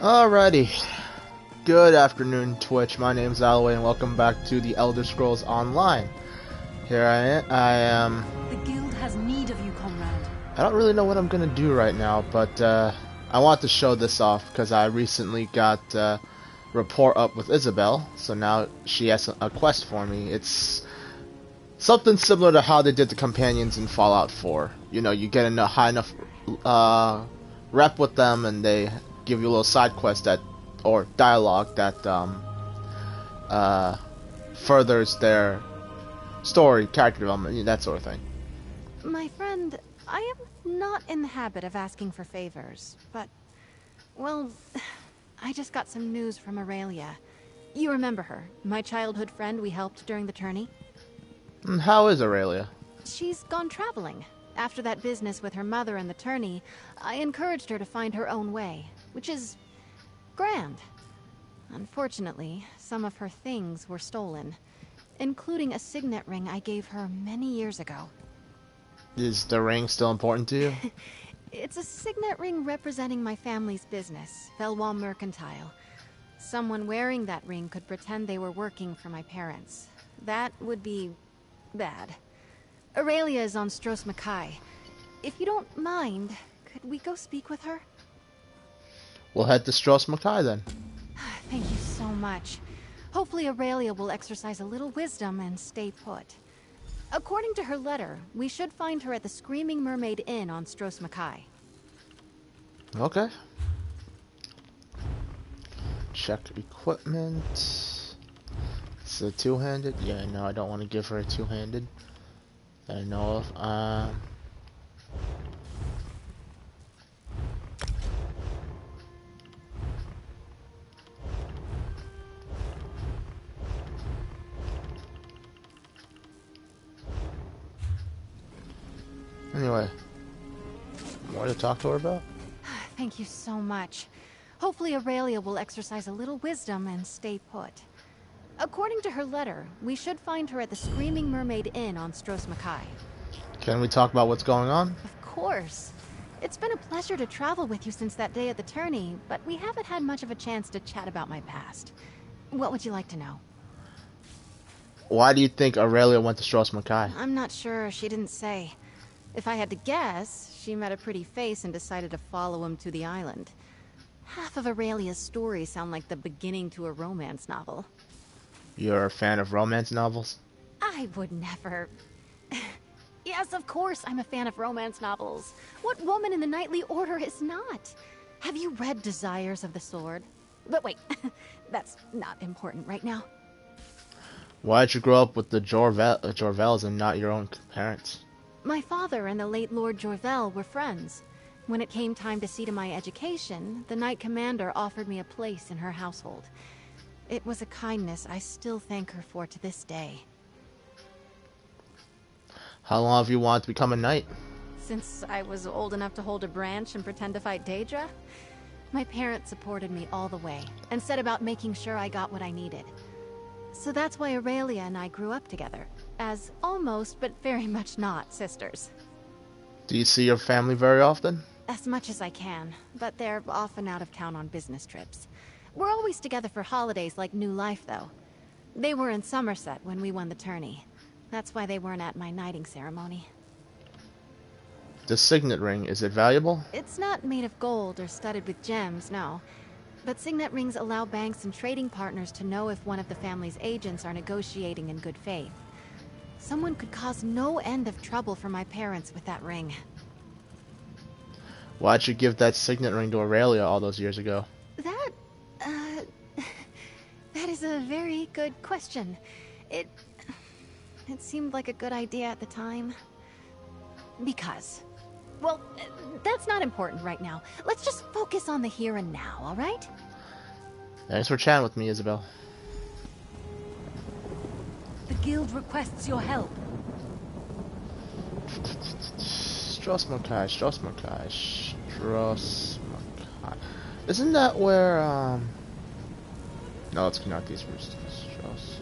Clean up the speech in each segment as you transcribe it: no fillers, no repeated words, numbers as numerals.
Alrighty. Good afternoon, Twitch. My name's Alloway, and welcome back to the Elder Scrolls Online. Here I am. The guild has need of you, comrade. I don't really know what I'm gonna do right now, but I want to show this off because I recently got rapport up with Isabel, so now she has a quest for me. It's something similar to how they did the companions in Fallout 4. You know, you get a high enough rep with them, and they give you a little side quest that, or dialogue that furthers their story, character development, that sort of thing. My friend, I am not in the habit of asking for favors, but, well, I just got some news from Aurelia. You remember her, my childhood friend we helped during the tourney? And how is Aurelia? She's gone traveling. After that business with her mother and the tourney, I encouraged her to find her own way, which is grand. Unfortunately, some of her things were stolen, including a signet ring I gave her many years ago. Is the ring still important to you? It's a signet ring representing my family's business, Felwall Mercantile. Someone wearing that ring could pretend they were working for my parents. That would be bad. Aurelia is on Stros Mackay. If you don't mind, could we go speak with her? We'll head to Stros Mackay then. Thank you so much. Hopefully Aurelia will exercise a little wisdom and stay put. According to her letter, we should find her at the Screaming Mermaid Inn on Stros Mackay. Okay. Check equipment. It's a two-handed. Yeah, no, I don't want to give her a two-handed that I know of. Anyway, more to talk to her about? Thank you so much. Hopefully Aurelia will exercise a little wisdom and stay put. According to her letter, we should find her at the Screaming Mermaid Inn on Stros Mackay. Can we talk about what's going on? Of course. It's been a pleasure to travel with you since that day at the tourney, but we haven't had much of a chance to chat about my past. What would you like to know? Why do you think Aurelia went to Stros Mackay? I'm not sure. She didn't say. If I had to guess, she met a pretty face and decided to follow him to the island. Half of Aurelia's stories sound like the beginning to a romance novel. You're a fan of romance novels? I would never... Yes, of course I'm a fan of romance novels. What woman in the Knightly Order is not? Have you read Desires of the Sword? But wait, that's not important right now. Why'd you grow up with the Jorvels and not your own parents? My father and the late Lord Jorvel were friends. When it came time to see to my education, the Knight Commander offered me a place in her household. It was a kindness I still thank her for to this day. How long have you wanted to become a knight? Since I was old enough to hold a branch and pretend to fight Daedra, my parents supported me all the way and set about making sure I got what I needed. So that's why Aurelia and I grew up together, as almost but very much not sisters. Do you see your family very often? As much as I can, but they're often out of town on business trips. We're always together for holidays like New Life, though. They were in Somerset when we won the tourney. That's why they weren't at my knighting ceremony. The signet ring, is it valuable? It's not made of gold or studded with gems, no. But signet rings allow banks and trading partners to know if one of the family's agents are negotiating in good faith. Someone could cause no end of trouble for my parents with that ring. Why'd you give that signet ring to Aurelia all those years ago? That, that is a very good question. It seemed like a good idea at the time. Because... Well, that's not important right now. Let's just focus on the here and now, alright? Thanks for chatting with me, Isabel. The guild requests your help. Stros Mackay. Isn't that where, No, it's not these roosters. Stros.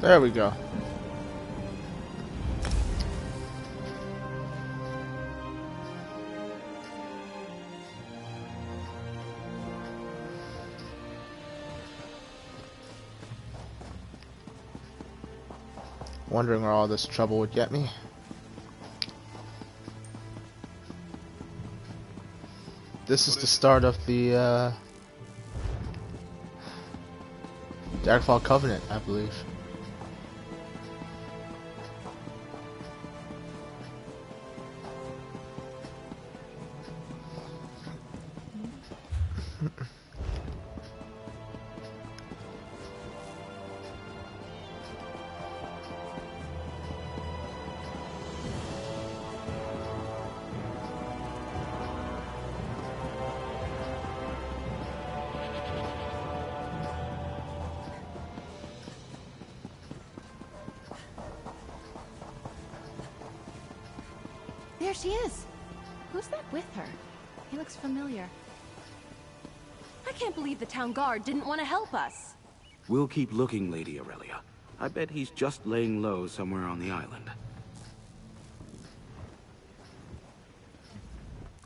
There we go. Wondering where all this trouble would get me. This is the start of the Darkfall Covenant, I believe. There she is. Who's that with her? He looks familiar. I can't believe the town guard didn't want to help us. We'll keep looking, Lady Aurelia. I bet he's just laying low somewhere on the island.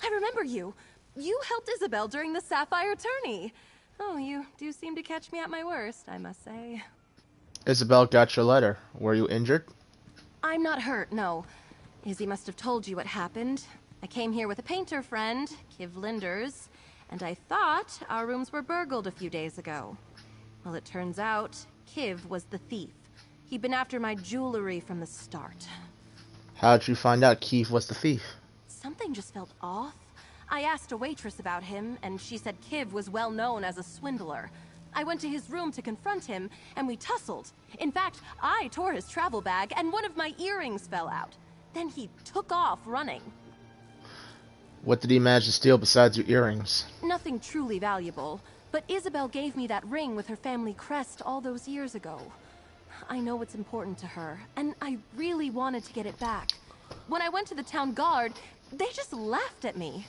I remember you. You helped Isabel during the Sapphire tourney. Oh, you do seem to catch me at my worst, I must say. Isabel got your letter. Were you injured? I'm not hurt, no. Izzy must have told you what happened. I came here with a painter friend, Kiv Linders, and I thought our rooms were burgled a few days ago. Well, it turns out Kiv was the thief. He'd been after my jewelry from the start. How'd you find out Keith was the thief? Something just felt off. I asked a waitress about him, and she said Kiv was well known as a swindler. I went to his room to confront him, and we tussled. In fact, I tore his travel bag, and one of my earrings fell out. Then he took off running. What did he manage to steal besides your earrings? Nothing truly valuable, but Isabel gave me that ring with her family crest all those years ago. I know it's important to her, and I really wanted to get it back. When I went to the town guard, they just laughed at me.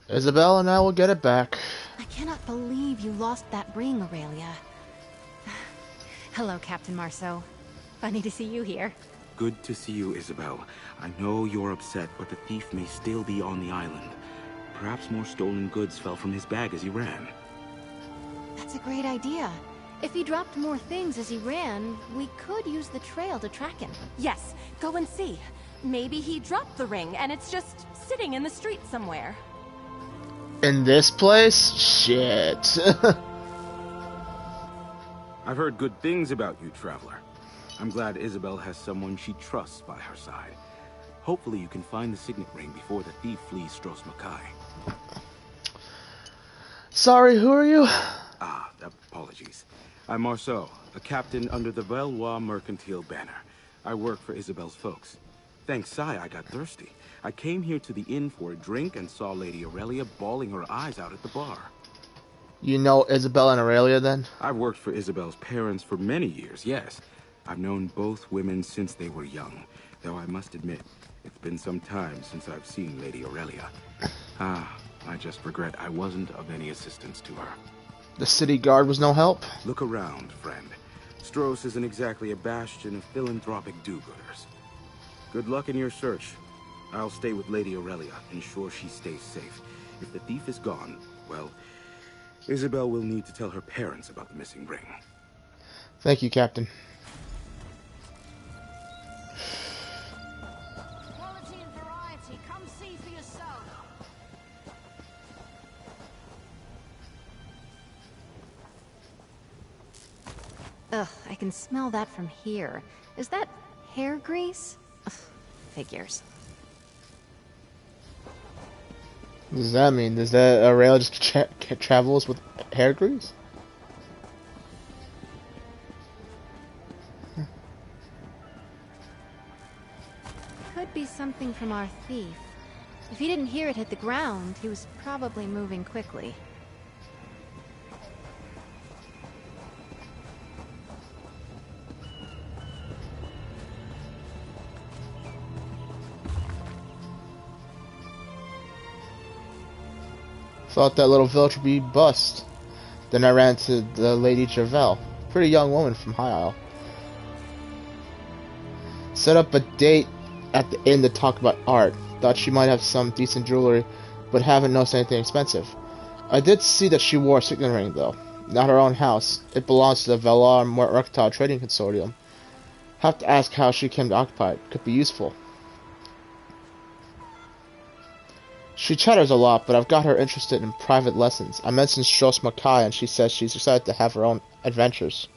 Isabel and I will get it back. I cannot believe you lost that ring, Aurelia. Hello, Captain Marceau. Funny to see you here. Good to see you, Isabel. I know you're upset, but the thief may still be on the island. Perhaps more stolen goods fell from his bag as he ran. That's a great idea. If he dropped more things as he ran, we could use the trail to track him. Yes, go and see. Maybe he dropped the ring and it's just sitting in the street somewhere. In this place? Shit. I've heard good things about you, traveler. I'm glad Isabel has someone she trusts by her side. Hopefully you can find the signet ring before the thief flees Stros Makai. Sorry, who are you? Ah, apologies. I'm Marceau, a captain under the Valois Mercantile banner. I work for Isabel's folks. Thanks, Sai, I got thirsty. I came here to the inn for a drink and saw Lady Aurelia bawling her eyes out at the bar. You know Isabel and Aurelia, then? I've worked for Isabel's parents for many years, yes. I've known both women since they were young, though I must admit, it's been some time since I've seen Lady Aurelia. I just regret I wasn't of any assistance to her. The city guard was no help? Look around, friend. Stros isn't exactly a bastion of philanthropic do-gooders. Good luck in your search. I'll stay with Lady Aurelia, ensure she stays safe. If the thief is gone, well, Isabel will need to tell her parents about the missing ring. Thank you, Captain. Quality and variety. Come see for yourself. Ugh, I can smell that from here. Is that hair grease? Ugh, figures. What does that mean? Does that Aurelia just travels with hair grease? Could be something from our thief. If he didn't hear it hit the ground, he was probably moving quickly. Thought that little village would be bust. Then I ran into the Lady Javel, pretty young woman from High Isle. Set up a date at the inn to talk about art. Thought she might have some decent jewelry, but haven't noticed anything expensive. I did see that she wore a signet ring, though. Not her own house. It belongs to the Velar Mercantile Trading Consortium. Have to ask how she came to occupy it. Could be useful. She chatters a lot, but I've got her interested in private lessons. I mentioned Stros Makai, and she says she's excited to have her own adventures.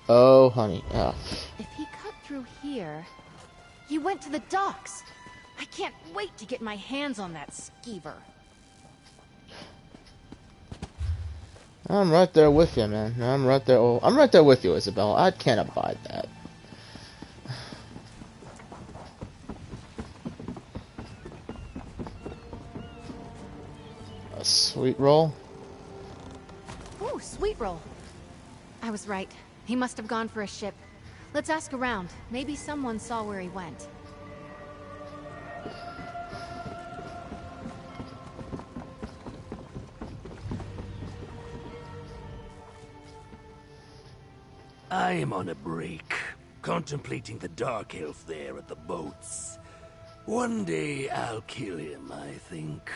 Oh, honey. If he cut through here, he went to the docks. I can't wait to get my hands on that skeever. I'm right there with you, man. I'm right there. Oh, I'm right there with you, Isabel. I can't abide that. A sweet roll. Ooh, sweet roll. I was right. He must have gone for a ship. Let's ask around. Maybe someone saw where he went. I am on a break, contemplating the Dark Elf there at the boats. One day I'll kill him, I think.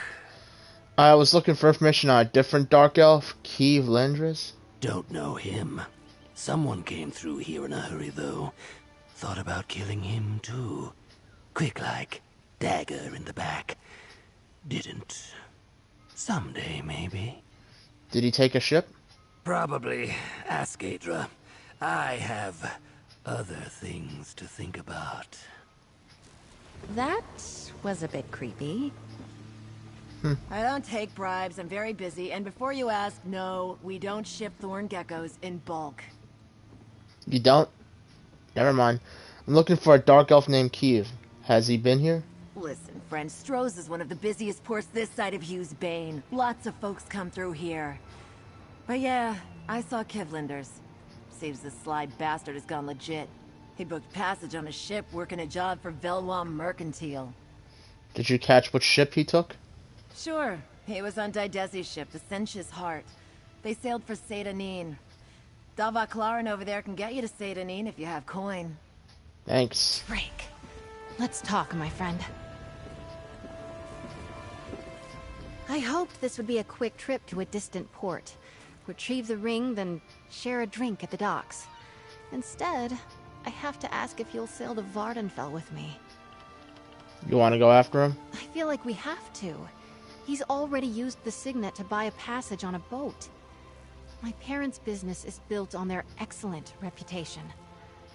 I was looking for information on a different Dark Elf, Kiev Lendris. Don't know him. Someone came through here in a hurry, though. Thought about killing him, too. Quick like, dagger in the back. Didn't. Someday, maybe. Did he take a ship? Probably. Ask Adra. I have other things to think about. That was a bit creepy. I don't take bribes, I'm very busy, and before you ask, no, we don't ship thorn geckos in bulk. You don't? Never mind. I'm looking for a Dark Elf named Kiev. Has he been here? Listen, friend, Stroh's is one of the busiest ports this side of Hughes Bane. Lots of folks come through here. But yeah, I saw Kivlinder's. Seems this sly bastard has gone legit. He booked passage on a ship working a job for Velwam Mercantile. Did you catch which ship he took? Sure, he was on Didesi's ship, the Sench's Heart. They sailed for Seydanine. Davak Larin over there can get you to Seydanine if you have coin. Thanks. Drake. Let's talk, my friend. I hoped this would be a quick trip to a distant port. Retrieve the ring, then share a drink at the docks. Instead, I have to ask if you'll sail to Vardenfell with me. You want to go after him? I feel like we have to. He's already used the signet to buy a passage on a boat. My parents' business is built on their excellent reputation.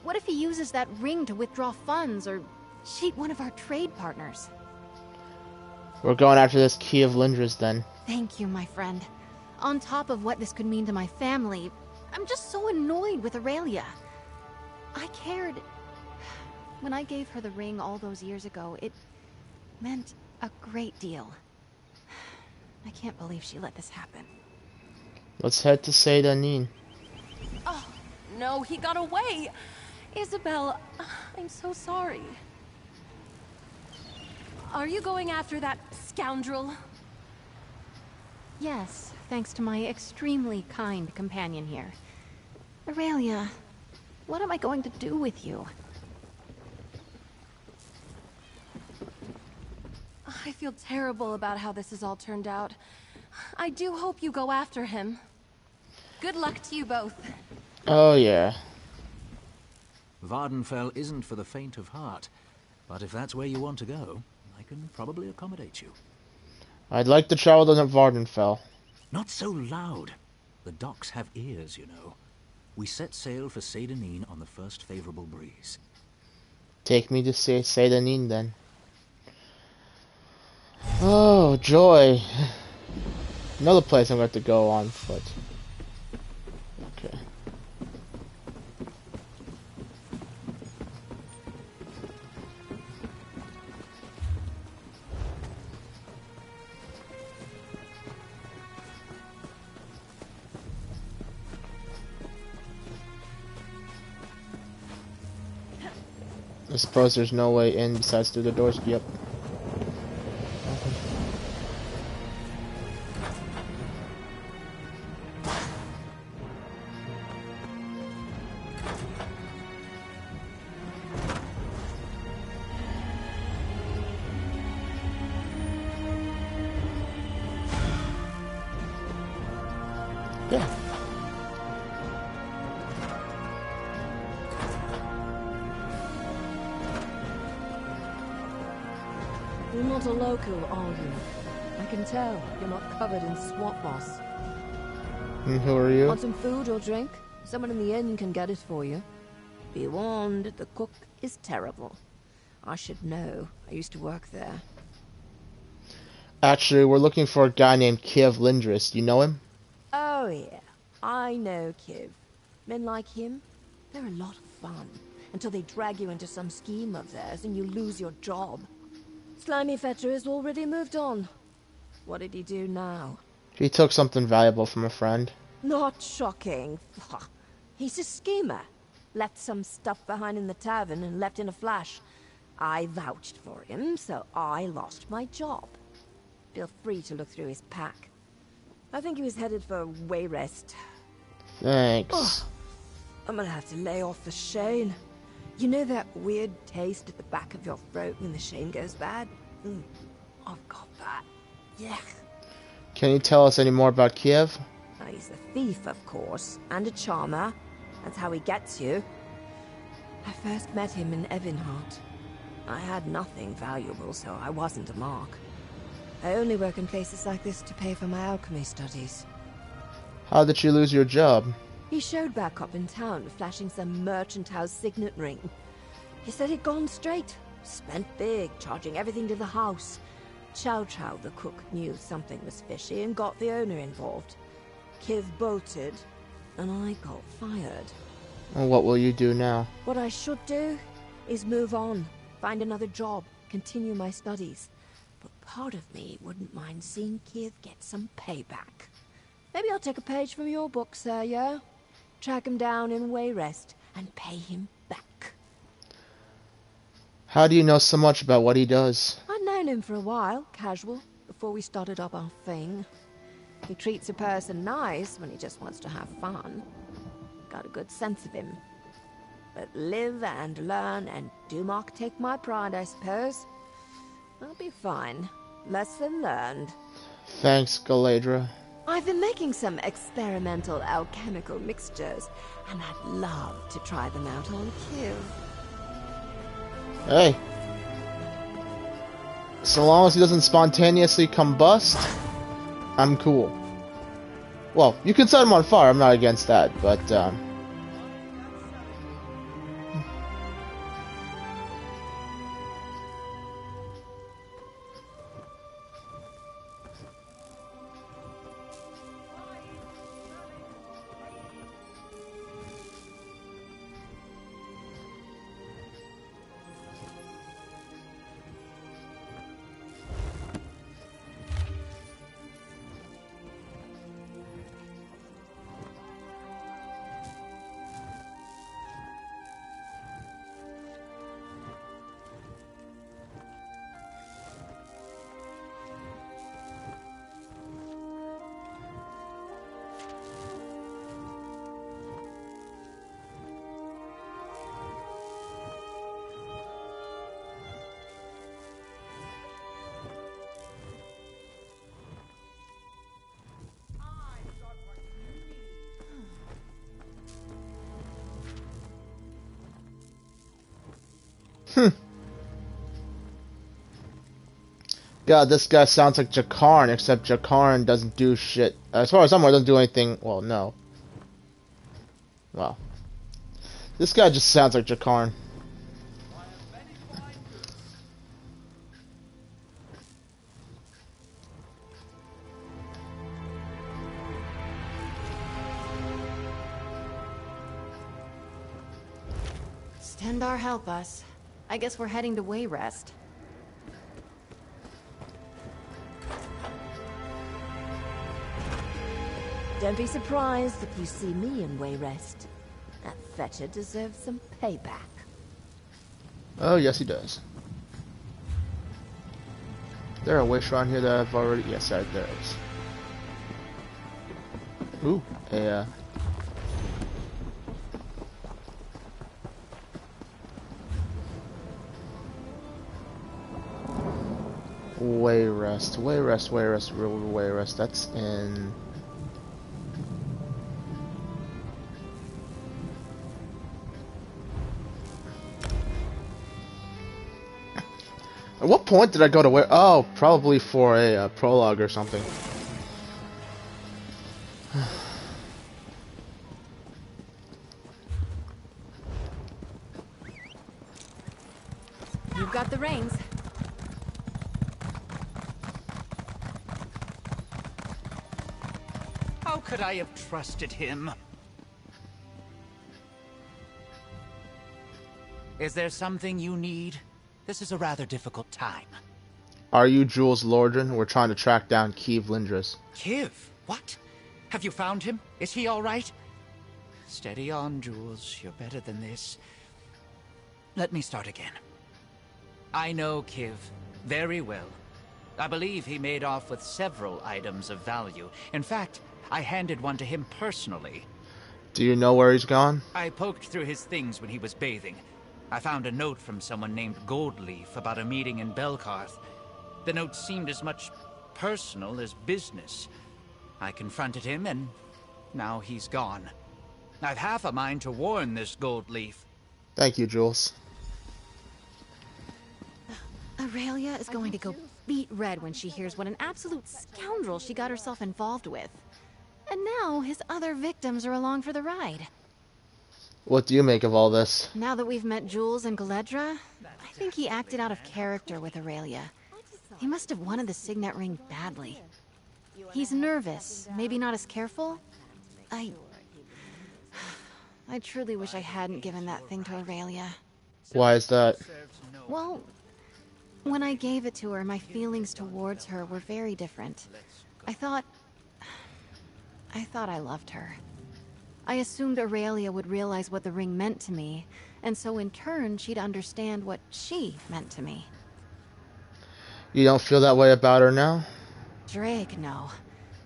What if he uses that ring to withdraw funds or cheat one of our trade partners? We're going after this Kiev Lindras then. Thank you, my friend. On top of what this could mean to my family, I'm just so annoyed with Aurelia. I cared. When I gave her the ring all those years ago, it meant a great deal. I can't believe she let this happen. Let's head to Seydanine. Oh, no, he got away! Isabel, I'm so sorry. Are you going after that scoundrel? Yes, thanks to my extremely kind companion here. Aurelia, what am I going to do with you? I feel terrible about how this has all turned out. I do hope you go after him. Good luck to you both. Oh yeah. Vardenfell isn't for the faint of heart, but if that's where you want to go, I can probably accommodate you. I'd like to travel to Vardenfell. Not so loud. The docks have ears, you know. We set sail for Seydanine on the first favorable breeze. Take me to Seydanine then. Oh, joy. Another place I'm going to have to go on foot. Okay. I suppose there's no way in besides through the doors. Yep. You're not a local, are you? I can tell. You're not covered in swamp moss. And who are you? Want some food or drink? Someone in the inn can get it for you. Be warned, the cook is terrible. I should know. I used to work there. Actually, we're looking for a guy named Kiev Lindris. Do you know him? Oh yeah, I know Kiv. Men like him, they're a lot of fun. Until they drag you into some scheme of theirs and you lose your job. Slimy Fetcher has already moved on. What did he do now? He took something valuable from a friend. Not shocking. He's a schemer. Left some stuff behind in the tavern and left in a flash. I vouched for him, so I lost my job. Feel free to look through his pack. I think he was headed for Wayrest. Thanks. Oh, I'm gonna have to lay off the Shane. You know that weird taste at the back of your throat when the Shane goes bad? I've got that. Yeah. Can you tell us any more about Kiev? He's a thief, of course, and a charmer. That's how he gets you. I first met him in Evinhart. I had nothing valuable, so I wasn't a mark. I only work in places like this to pay for my alchemy studies. How did you lose your job? He showed back up in town, flashing some merchant house signet ring. He said he'd gone straight. Spent big, charging everything to the house. Chow Chow, the cook, knew something was fishy and got the owner involved. Kiv bolted, and I got fired. And what will you do now? What I should do is move on, find another job, continue my studies. But part of me wouldn't mind seeing Kiv get some payback. Maybe I'll take a page from your book, sir, yeah? Track him down in Wayrest and pay him back. How do you know so much about what he does? I'd known him for a while, casual, before we started up our thing. He treats a person nice when he just wants to have fun. Got a good sense of him. But live and learn and do Mark take my pride, I suppose. I'll be fine. Lesson learned. Thanks, Galadra. I've been making some experimental alchemical mixtures, and I'd love to try them out on Kiv. Hey. So long as he doesn't spontaneously combust, I'm cool. Well, you can set him on fire, I'm not against that, but, God, this guy sounds like Jakarn, except Jakarn doesn't do shit. As far as I'm aware, doesn't do anything. Well, no. Well. This guy just sounds like Jakarn. Stendar help us. I guess we're heading to Wayrest. Don't be surprised if you see me in Wayrest. That fetcher deserves some payback. Oh, yes, he does. Is there a wish around here that I've already... Yes, there is. Ooh, a, Wayrest. That's in... At what point did I go to where? Oh, probably for a prologue or something. You've got the reins. How could I have trusted him? Is there something you need? This is a rather difficult time. Are you Jules Lordran? We're trying to track down Kiev Lindras. Kiv? What? Have you found him? Is he all right? Steady on, Jules. You're better than this. Let me start again. I know Kiv very well. I believe he made off with several items of value. In fact, I handed one to him personally. Do you know where he's gone? I poked through his things when he was bathing. I found a note from someone named Goldleaf about a meeting in Belkarth. The note seemed as much personal as business. I confronted him, and now he's gone. I've half a mind to warn this Goldleaf. Thank you, Jules. Aurelia is going to go beet red when she hears what an absolute scoundrel she got herself involved with. And now his other victims are along for the ride. What do you make of all this? Now that we've met Jules and Galedra, I think he acted out of character with Aurelia. He must have wanted the signet ring badly. He's nervous, maybe not as careful. I truly wish I hadn't given that thing to Aurelia. Why is that? Well, when I gave it to her, my feelings towards her were very different. I thought I loved her. I assumed Aurelia would realize what the ring meant to me, and so in turn she'd understand what she meant to me. You don't feel that way about her now? Drake, no.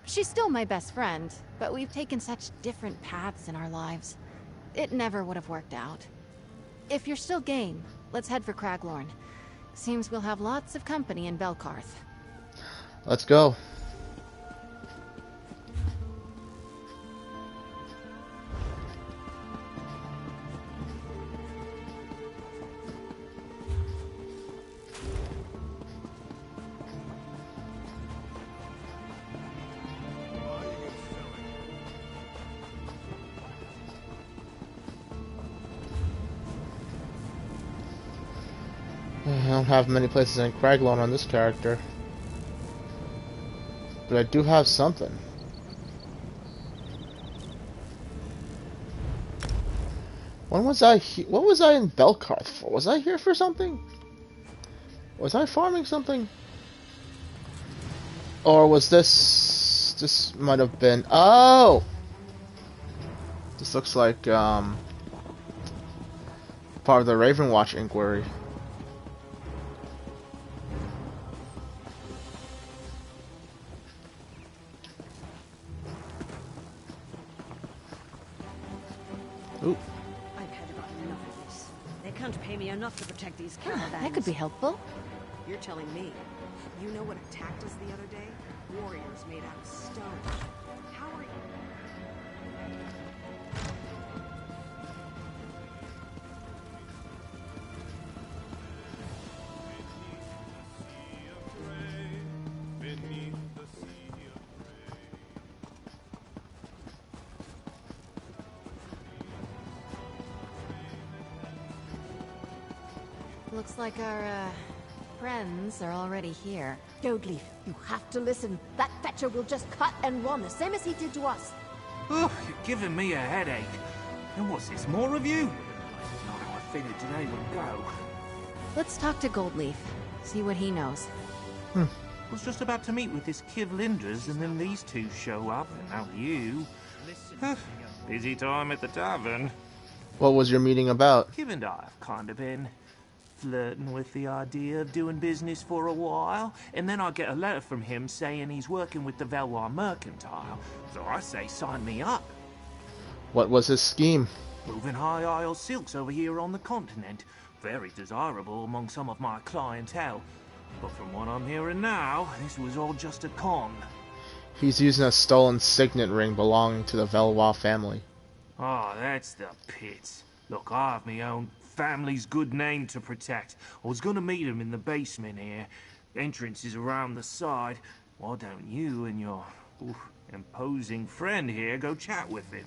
She's still my best friend, but we've taken such different paths in our lives. It never would have worked out. If you're still game, let's head for Craglorn. Seems we'll have lots of company in Belkarth. Let's go. I don't have many places in Craglorn on this character, but I do have something. When was I what was I in Belkarth for? Was I here for something? Was I farming something? Or was this might have been, oh! This looks like part of the Ravenwatch inquiry. Ooh. I've had about enough of this. They can't pay me enough to protect these caravans. That could be helpful. You're telling me. You know what attacked us the other day? Warriors made out of stone. How are you? Looks like our, friends are already here. Goldleaf, you have to listen. That fetcher will just cut and run, the same as he did to us. Oh, you're giving me a headache. And what's this, more of you? Not how I figured today would go. Let's talk to Goldleaf, see what he knows. I was just about to meet with this Kiv Lindras, and then these two show up, and now you. Busy time at the tavern. What was your meeting about? Kiv and I have kind of been flirting with the idea of doing business for a while, and then I get a letter from him saying he's working with the Valois Mercantile. So I say, sign me up. What was his scheme? Moving high Isle silks over here on the continent. Very desirable among some of my clientele. But from what I'm hearing now, this was all just a con. He's using a stolen signet ring belonging to the Valois family. Oh, that's the pits. Look, I have my own family's good name to protect. I was gonna meet him in the basement here. Entrance is around the side. Why don't you and your imposing friend here go chat with him?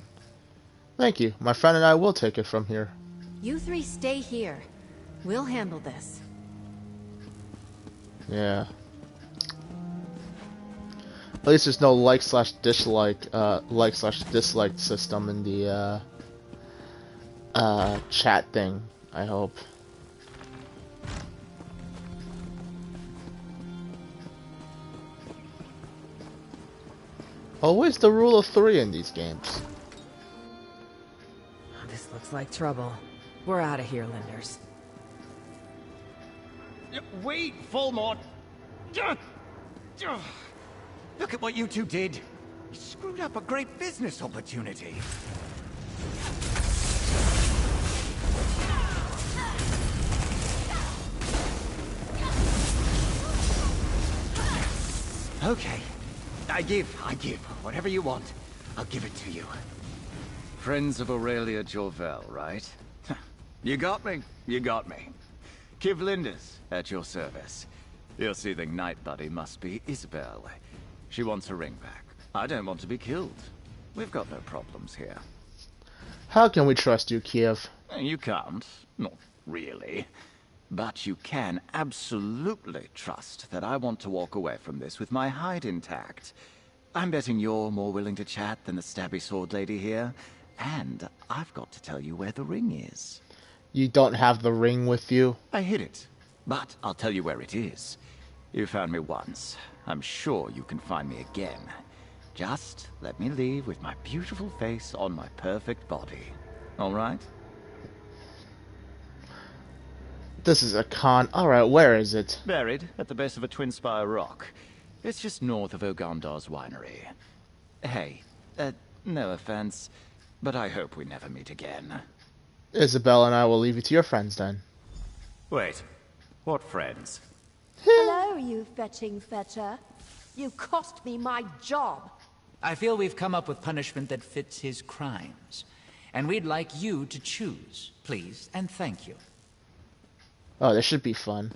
Thank you. My friend and I will take it from here. You three stay here. We'll handle this. Yeah. At least there's no like/dislike system in the chat thing, I hope. Always the rule of 3 in these games. This looks like trouble. We're out of here, Linders. Wait, Fulmont! Look at what you two did. You screwed up a great business opportunity. Okay. I give. Whatever you want, I'll give it to you. Friends of Aurelia Jorvel, right? You got me. Kiv Linders, at your service. Your soothing night buddy must be Isabel. She wants her ring back. I don't want to be killed. We've got no problems here. How can we trust you, Kiev? You can't. Not really. But you can absolutely trust that I want to walk away from this with my hide intact. I'm betting you're more willing to chat than the stabby sword lady here. And I've got to tell you where the ring is. You don't have the ring with you? I hid it. But I'll tell you where it is. You found me once. I'm sure you can find me again. Just let me leave with my beautiful face on my perfect body. All right? This is a con. Alright, where is it? Buried at the base of a twin spire rock. It's just north of Ogandar's winery. Hey, no offense, but I hope we never meet again. Isabel and I will leave you to your friends then. Wait, what friends? Hello, you fetching fetcher. You cost me my job. I feel we've come up with punishment that fits his crimes. And we'd like you to choose, please, and thank you. Oh, this should be fun.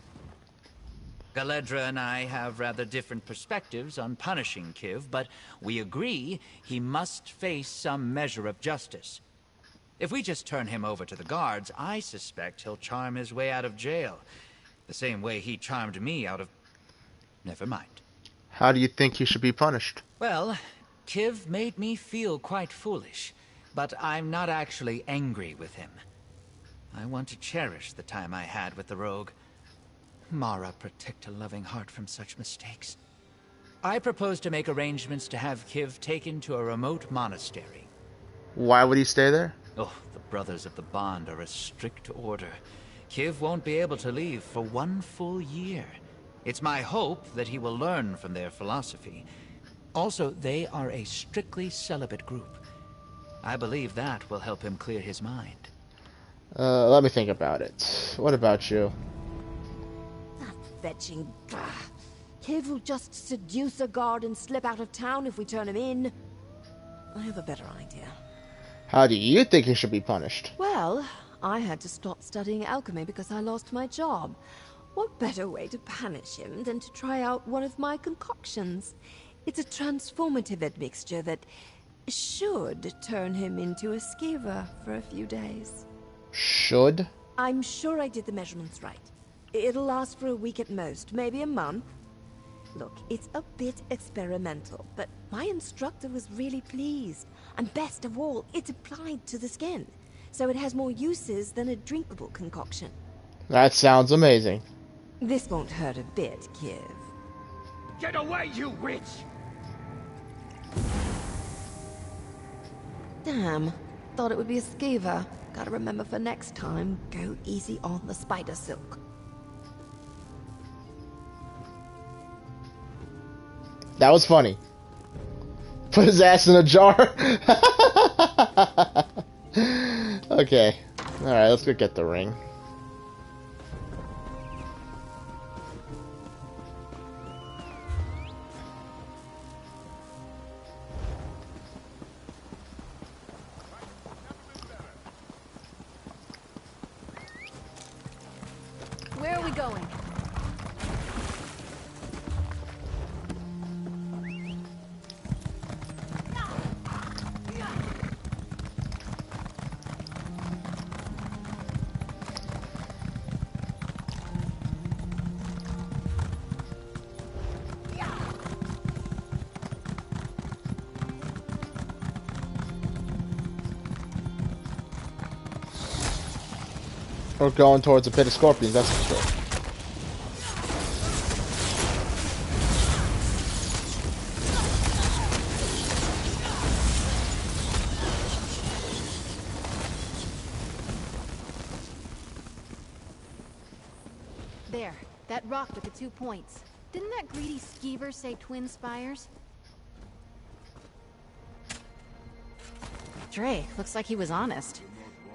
Galedra and I have rather different perspectives on punishing Kiv, but we agree he must face some measure of justice. If we just turn him over to the guards, I suspect he'll charm his way out of jail. The same way he charmed me out of... Never mind. How do you think he should be punished? Well, Kiv made me feel quite foolish, but I'm not actually angry with him. I want to cherish the time I had with the rogue. Mara, protect a loving heart from such mistakes. I propose to make arrangements to have Kiv taken to a remote monastery. Why would he stay there? Oh, the Brothers of the Bond are a strict order. Kiv won't be able to leave for 1 full year. It's my hope that he will learn from their philosophy. Also, they are a strictly celibate group. I believe that will help him clear his mind. Let me think about it. What about you? That fetching... Kiv will just seduce a guard and slip out of town if we turn him in. I have a better idea. How do you think he should be punished? Well, I had to stop studying alchemy because I lost my job. What better way to punish him than to try out one of my concoctions? It's a transformative admixture that should turn him into a skeever for a few days. Should? I'm sure I did the measurements right. It'll last for a week at most, maybe a month. Look, it's a bit experimental, but my instructor was really pleased. And best of all, it's applied to the skin, so it has more uses than a drinkable concoction. That sounds amazing. This won't hurt a bit, Kiv. Get away, you witch! Damn, thought it would be a skeever. Gotta remember for next time, go easy on the spider silk. That was funny. Put his ass in a jar. Okay. Alright, let's go get the ring. going. We're going towards a pit of scorpions, that's for sure. There, that rock with the 2 points. Didn't that greedy skeever say twin spires? Drake, looks like he was honest.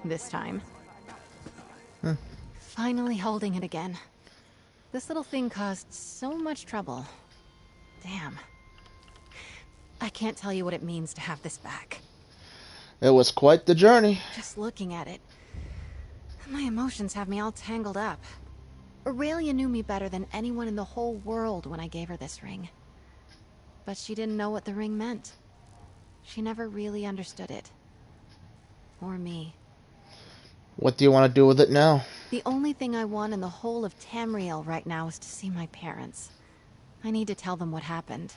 This time. Finally holding it again. This little thing caused so much trouble. Damn. I can't tell you what it means to have this back. It was quite the journey. Just looking at it, my emotions have me all tangled up. Aurelia knew me better than anyone in the whole world when I gave her this ring. But she didn't know what the ring meant. She never really understood it. Or me. What do you want to do with it now? The only thing I want in the whole of Tamriel right now is to see my parents. I need to tell them what happened.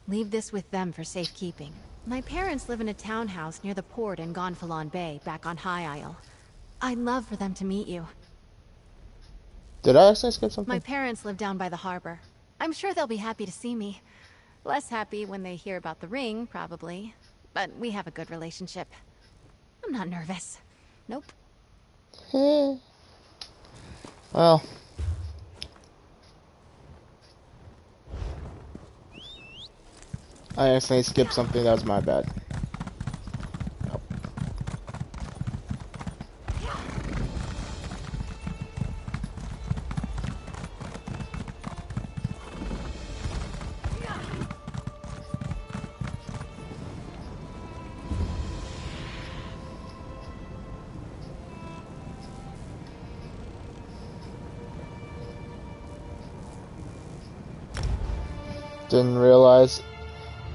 Leave this with them for safekeeping. My parents live in a townhouse near the port in Gonfalon Bay, back on High Isle. I'd love for them to meet you. Did I actually skip something? My parents live down by the harbor. I'm sure they'll be happy to see me. Less happy when they hear about the ring, probably. But we have a good relationship. I'm not nervous. Nope. Well. I accidentally skipped something, that was my bad. Nope. Didn't realize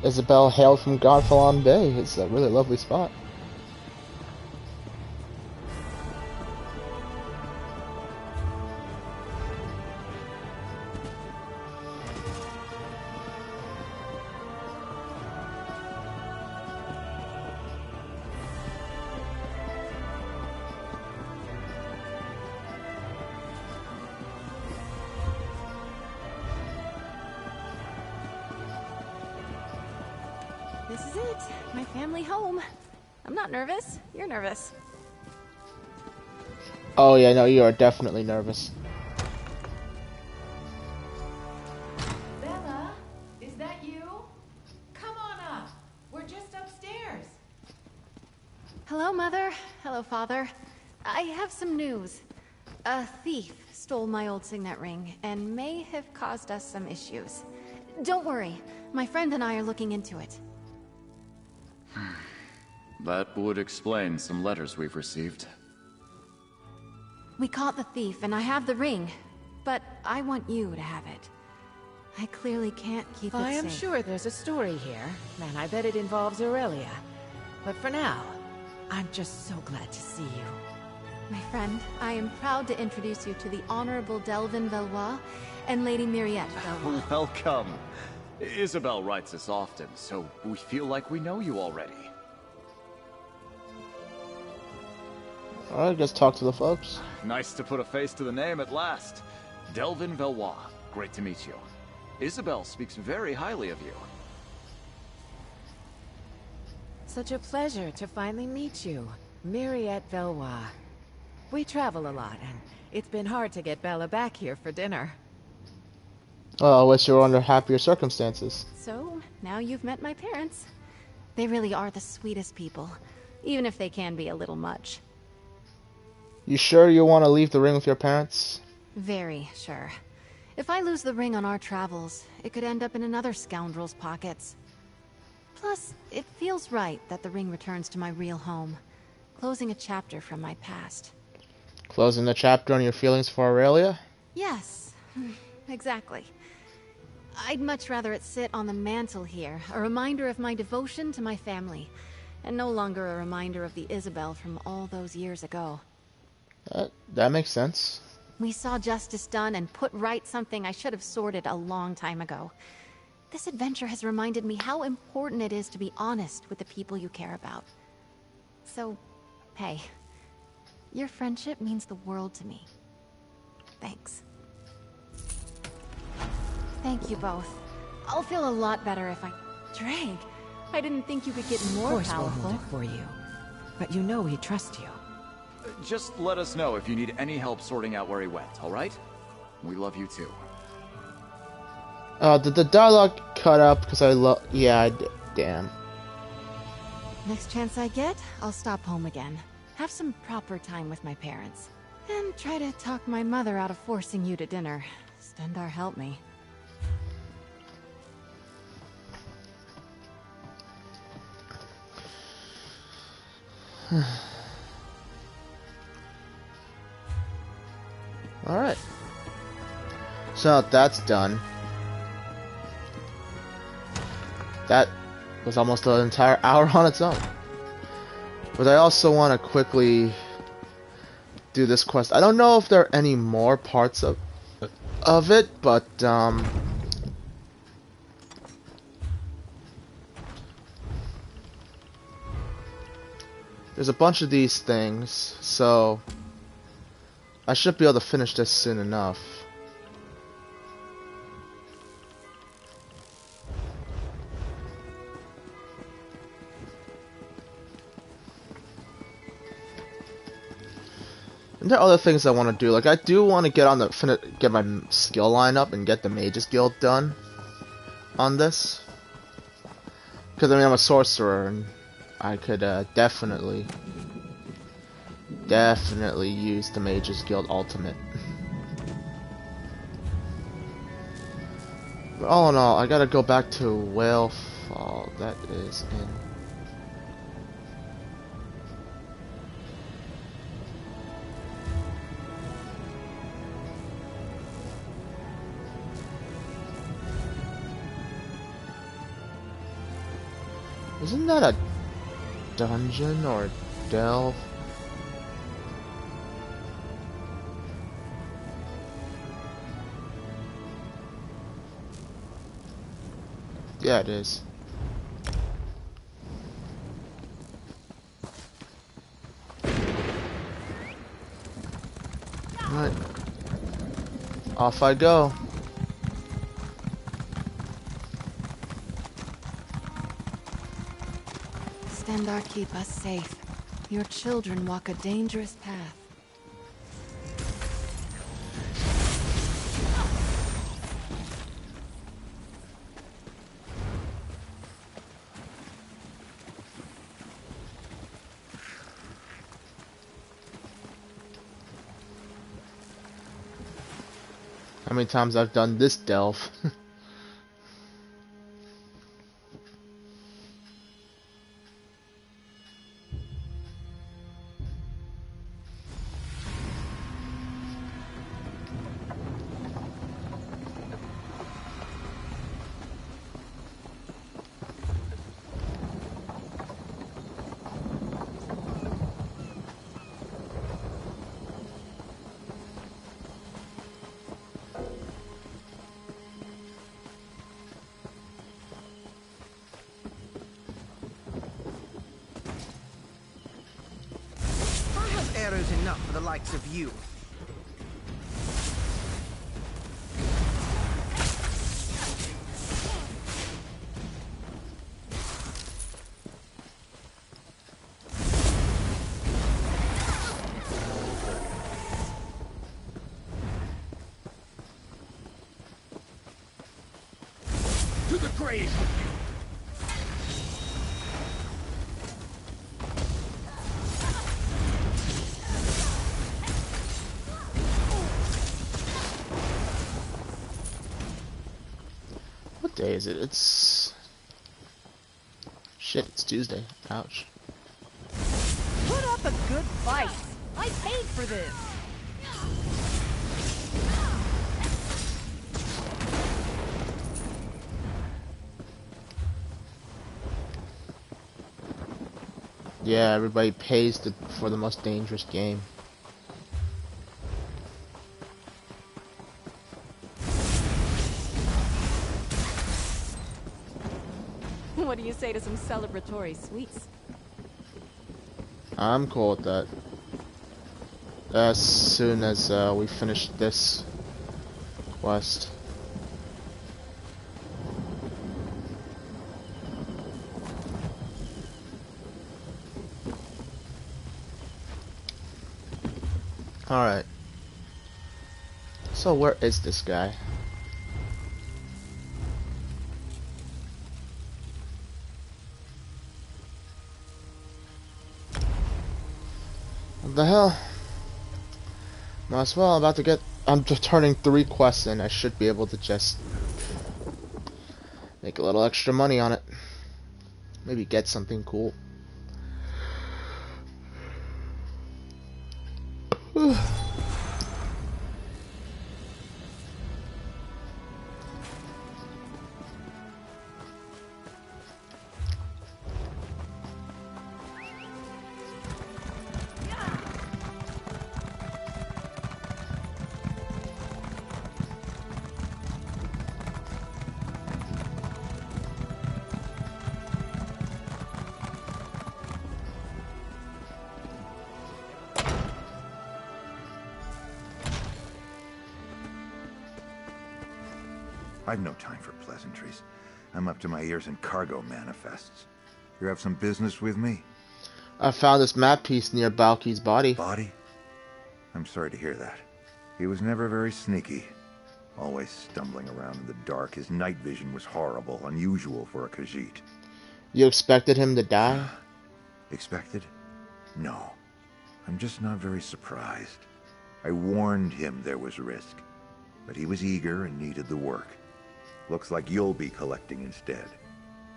Isabel hailed from Gonfalon Bay. It's a really lovely spot. This is it. My family home. I'm not nervous. You're nervous. Oh yeah, no, you are definitely nervous. Bella, is that you? Come on up. We're just upstairs. Hello, Mother. Hello, Father. I have some news. A thief stole my old signet ring and may have caused us some issues. Don't worry. My friend and I are looking into it. That would explain some letters we've received. We caught the thief and I have the ring, but I want you to have it. I clearly can't keep it safe. I am sure there's a story here, and I bet it involves Aurelia. But for now, I'm just so glad to see you. My friend, I am proud to introduce you to the Honorable Delvin Valois and Lady Myriette Valois. Welcome. Isabel writes us often, so we feel like we know you already. Alright, just talk to the folks. Nice to put a face to the name at last. Delvin Valois, great to meet you. Isabel speaks very highly of you. Such a pleasure to finally meet you, Myriette Valois. We travel a lot, and it's been hard to get Bella back here for dinner. Oh, I wish you were under happier circumstances. So, now you've met my parents. They really are the sweetest people, even if they can be a little much. You sure you want to leave the ring with your parents? Very sure. If I lose the ring on our travels, it could end up in another scoundrel's pockets. Plus, it feels right that the ring returns to my real home, closing a chapter from my past. Closing the chapter on your feelings for Aurelia? Yes, exactly. I'd much rather it sit on the mantle here, a reminder of my devotion to my family, and no longer a reminder of the Isabel from all those years ago. That makes sense. We saw justice done and put right something I should have sorted a long time ago. This adventure has reminded me how important it is to be honest with the people you care about. So, hey, your friendship means the world to me. Thanks. Thank you both. I'll feel a lot better if I... Drake, I didn't think you could get more Of course powerful. we'll hold it for you. But you know we trust you. Just let us know if you need any help sorting out where he went, alright? We love you too. Did the dialogue cut up because I love... Yeah, I did. Damn. Next chance I get, I'll stop home again. Have some proper time with my parents. And try to talk my mother out of forcing you to dinner. Stendar help me. Alright. So now that's done. That was almost an entire hour on its own. But I also want to quickly do this quest. I don't know if there are any more parts of it, but there's a bunch of these things, so I should be able to finish this soon enough. And there are other things I want to do. Like, I do want to get on the get my skill line up and get the Mages Guild done on this. Because I mean, I'm a sorcerer, and I could definitely use the Mages Guild Ultimate. But all in all, I gotta go back to Whalefall. That is in... Isn't that a dungeon or a delve? Yeah, it is. Alright. Off I go. Stendar, keep us safe. Your children walk a dangerous path. How many times I've done this delve? Arrows enough for the likes of you. To the grave! What day is it? It's... Shit, it's Tuesday. Ouch. Put up a good fight. I paid for this. Yeah, everybody pays for the most dangerous game. What do you say to some celebratory sweets? I'm cool with that. As soon as we finish this quest. Alright. So where is this guy? What the hell? Might as well. I'm just turning 3 quests in. I should be able to just make a little extra money on it. Maybe get something cool. I've no time for pleasantries. I'm up to my ears in cargo manifests. You have some business with me? I found this map piece near Balki's body. Body? I'm sorry to hear that. He was never very sneaky. Always stumbling around in the dark. His night vision was horrible, unusual for a Khajiit. You expected him to die? Expected? No. I'm just not very surprised. I warned him there was risk. But he was eager and needed the work. Looks like you'll be collecting instead.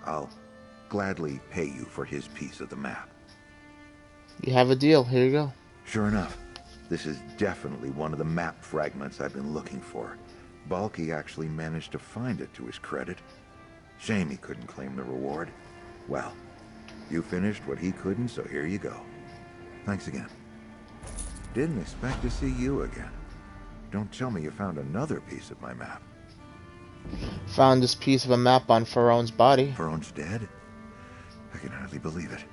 I'll gladly pay you for his piece of the map. You have a deal. Here you go. Sure enough. This is definitely one of the map fragments I've been looking for. Balki actually managed to find it to his credit. Shame he couldn't claim the reward. Well, you finished what he couldn't, so here you go. Thanks again. Didn't expect to see you again. Don't tell me you found another piece of my map. Found this piece of a map on Pharaoh's body. Pharaoh's dead? I can hardly believe it.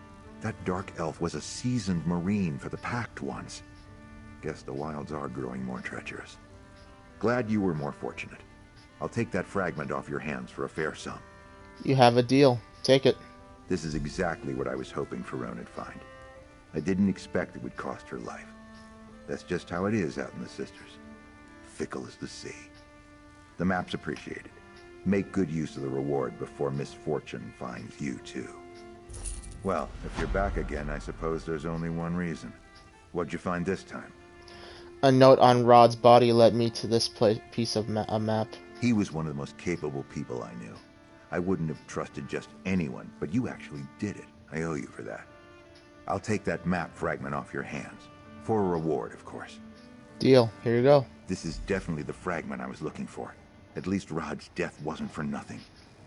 That dark elf was a seasoned marine for the Pact once. Guess the wilds are growing more treacherous. Glad you were more fortunate. I'll take that fragment off your hands for a fair sum. You have a deal. Take it. This is exactly what I was hoping Pharaoh would find. I didn't expect it would cost her life. That's just how it is out in the Sisters. Fickle as the sea. The map's appreciated. Make good use of the reward before misfortune finds you too. Well, if you're back again, I suppose there's only one reason. What'd you find this time? A note on Rod's body led me to this piece of a map. He was one of the most capable people I knew. I wouldn't have trusted just anyone, but you actually did it. I owe you for that. I'll take that map fragment off your hands. For a reward, of course. Deal. Here you go. This is definitely the fragment I was looking for. At least Rod's death wasn't for nothing.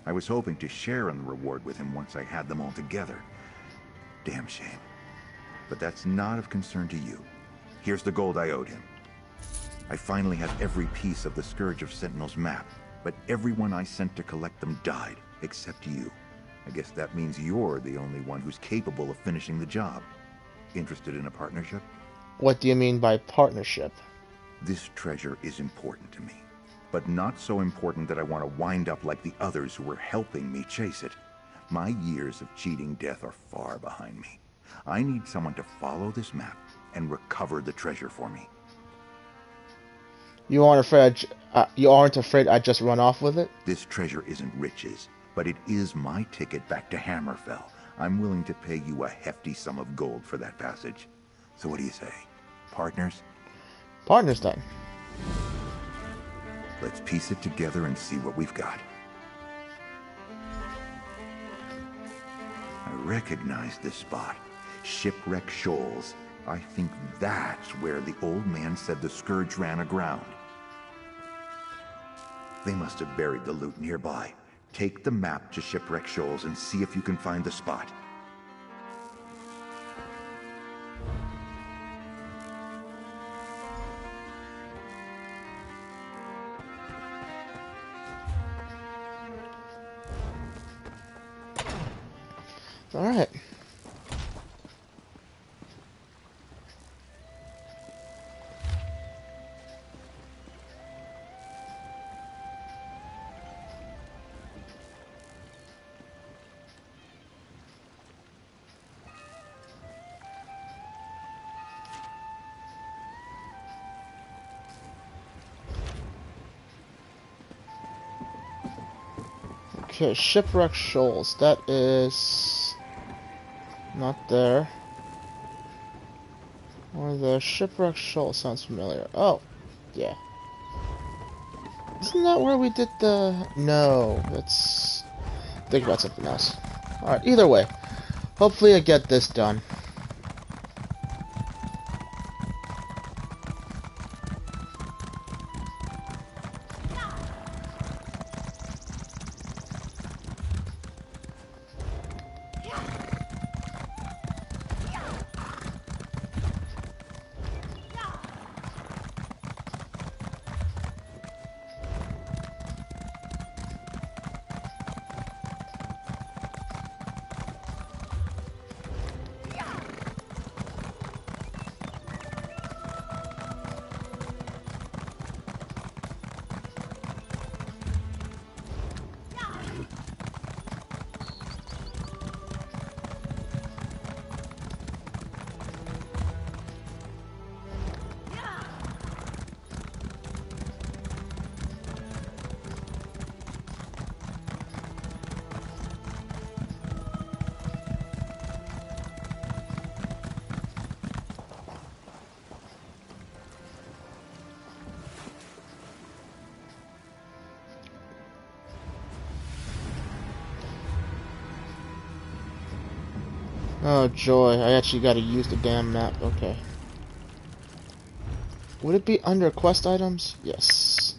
I was hoping to share in the reward with him once I had them all together. Damn shame. But that's not of concern to you. Here's the gold I owed him. I finally have every piece of the Scourge of Sentinels map, but everyone I sent to collect them died, except you. I guess that means you're the only one who's capable of finishing the job. Interested in a partnership? What do you mean by partnership? This treasure is important to me, but not so important that I want to wind up like the others who were helping me chase it. My years of cheating death are far behind me. I need someone to follow this map and recover the treasure for me. You aren't afraid I just run off with it? This treasure isn't riches, but it is my ticket back to Hammerfell. I'm willing to pay you a hefty sum of gold for that passage. So what do you say? Partners? Partners then. Let's piece it together and see what we've got. I recognize this spot. Shipwreck Shoals. I think that's where the old man said the Scourge ran aground. They must have buried the loot nearby. Take the map to Shipwreck Shoals and see if you can find the spot. Alright. Okay, Shipwreck Shoals. That is not there. Or the Shipwreck Shoals sounds familiar. Oh, yeah. Isn't that where we did the... No, let's think about something else. Alright, either way. Hopefully I get this done. Oh joy, I actually gotta use the damn map, okay. Would it be under quest items? Yes.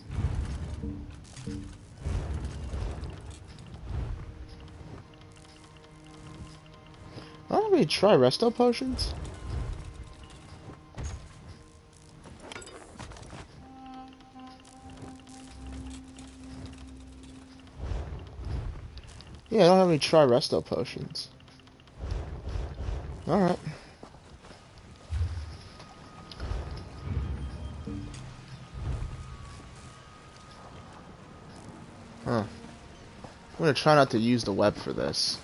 I don't really try resto potions. Yeah, I don't have any try resto potions. Alright. Huh. I'm gonna try not to use the web for this.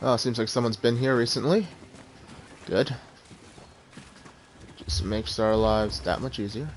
Oh, seems like someone's been here recently. Good. Just makes our lives that much easier.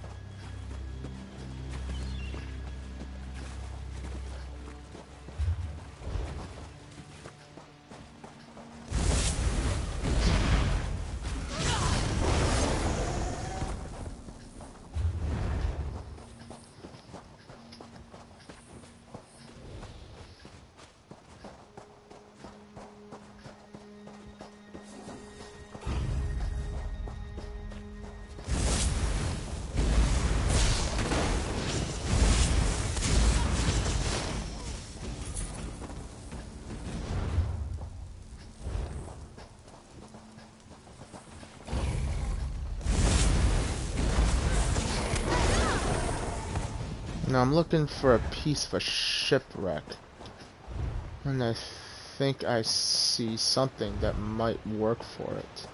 Now I'm looking for a piece of a shipwreck. And I think I see something that might work for it.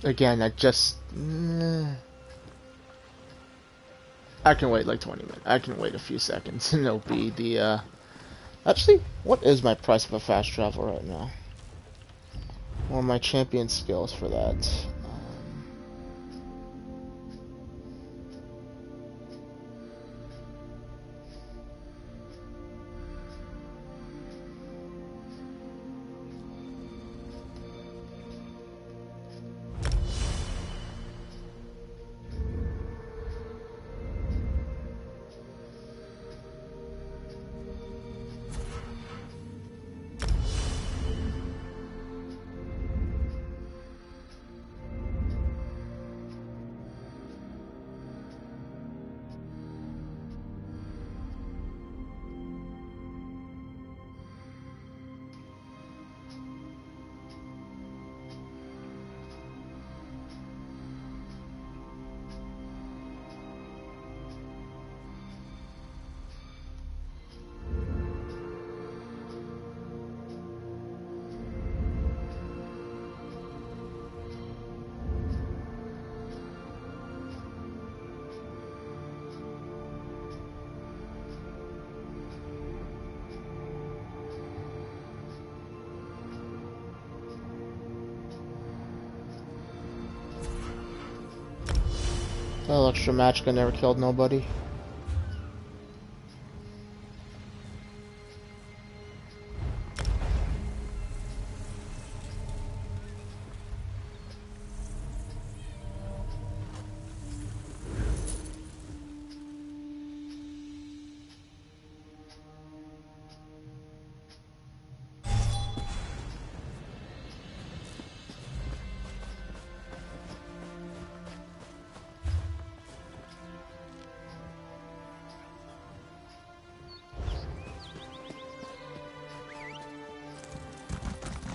Again, I can wait like 20 minutes. I can wait a few seconds and it'll be the, Actually, what is my price of a fast travel right now? Or my champion skills for that? That extra match gun never killed nobody.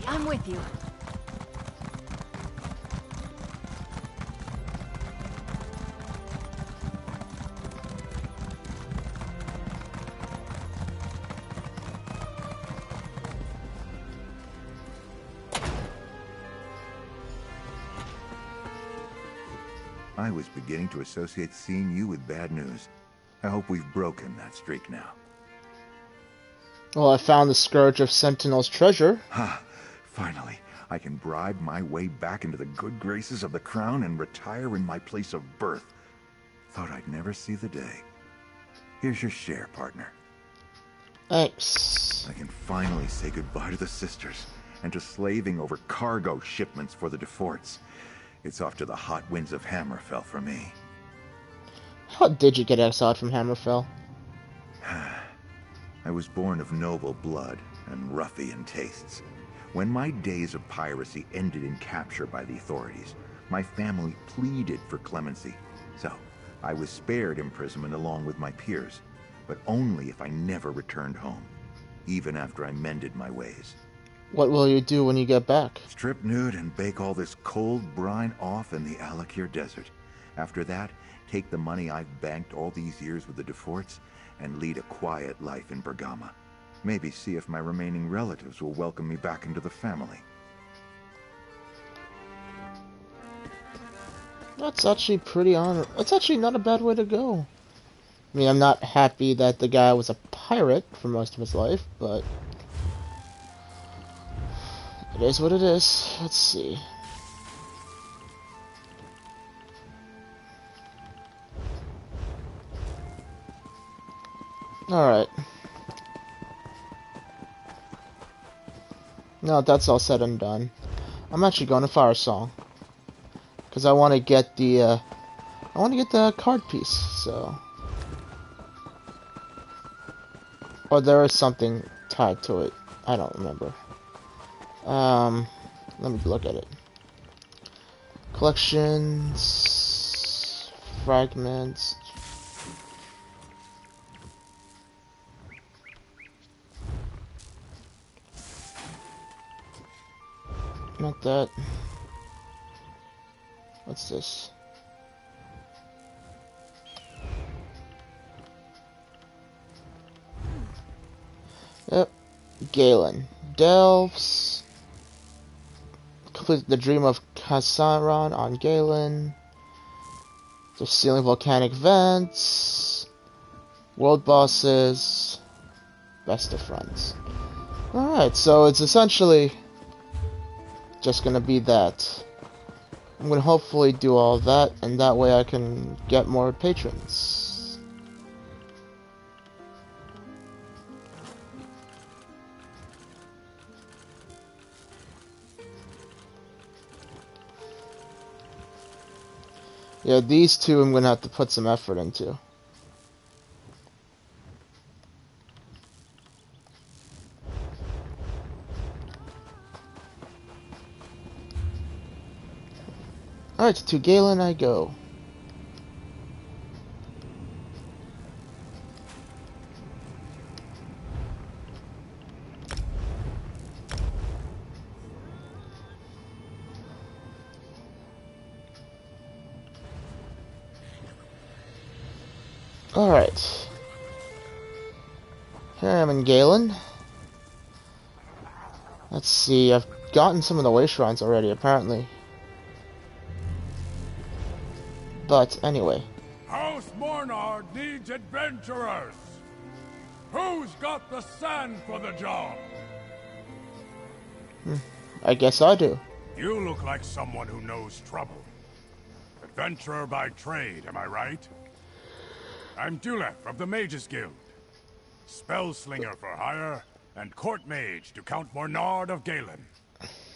I'm with you. I was beginning to associate seeing you with bad news. I hope we've broken that streak now. Well, I found the Scourge of Sentinel's treasure. Ha! Finally, I can bribe my way back into the good graces of the crown and retire in my place of birth. Thought I'd never see the day. Here's your share, partner. Thanks. I can finally say goodbye to the sisters and to slaving over cargo shipments for the DeForts. It's off to the hot winds of Hammerfell for me. How did you get exiled from Hammerfell? I was born of noble blood and ruffian tastes. When my days of piracy ended in capture by the authorities, my family pleaded for clemency. So, I was spared imprisonment along with my peers, but only if I never returned home, even after I mended my ways. What will you do when you get back? Strip nude and bake all this cold brine off in the Alakir Desert. After that, take the money I've banked all these years with the DeForts and lead a quiet life in Bergama. Maybe see if my remaining relatives will welcome me back into the family. That's actually pretty honorable. That's actually not a bad way to go. I mean, I'm not happy that the guy was a pirate for most of his life, but it is what it is. Let's see. Alright. Now that's all said and done, I'm actually going to Firesong. Because I want to get the, card piece, so. Or there is something tied to it. I don't remember. Let me look at it. Collections, fragments. Not that. What's this? Yep. Galen. Delves. Complete the dream of Hassaron on Galen. Just sealing volcanic vents. World bosses. Best of friends. Alright, so it's essentially just gonna be that. I'm gonna hopefully do all that, and that way I can get more patrons. Yeah, these two I'm gonna have to put some effort into. Alright, to Galen I go. Alright. Here I am in Galen. Let's see, I've gotten some of the way shrines already, apparently. But anyway. House Mornard needs adventurers! Who's got the sand for the job? I guess I do. You look like someone who knows trouble. Adventurer by trade, am I right? I'm Dulef of the Mages Guild. Spellslinger for hire, and court mage to Count Mornard of Galen.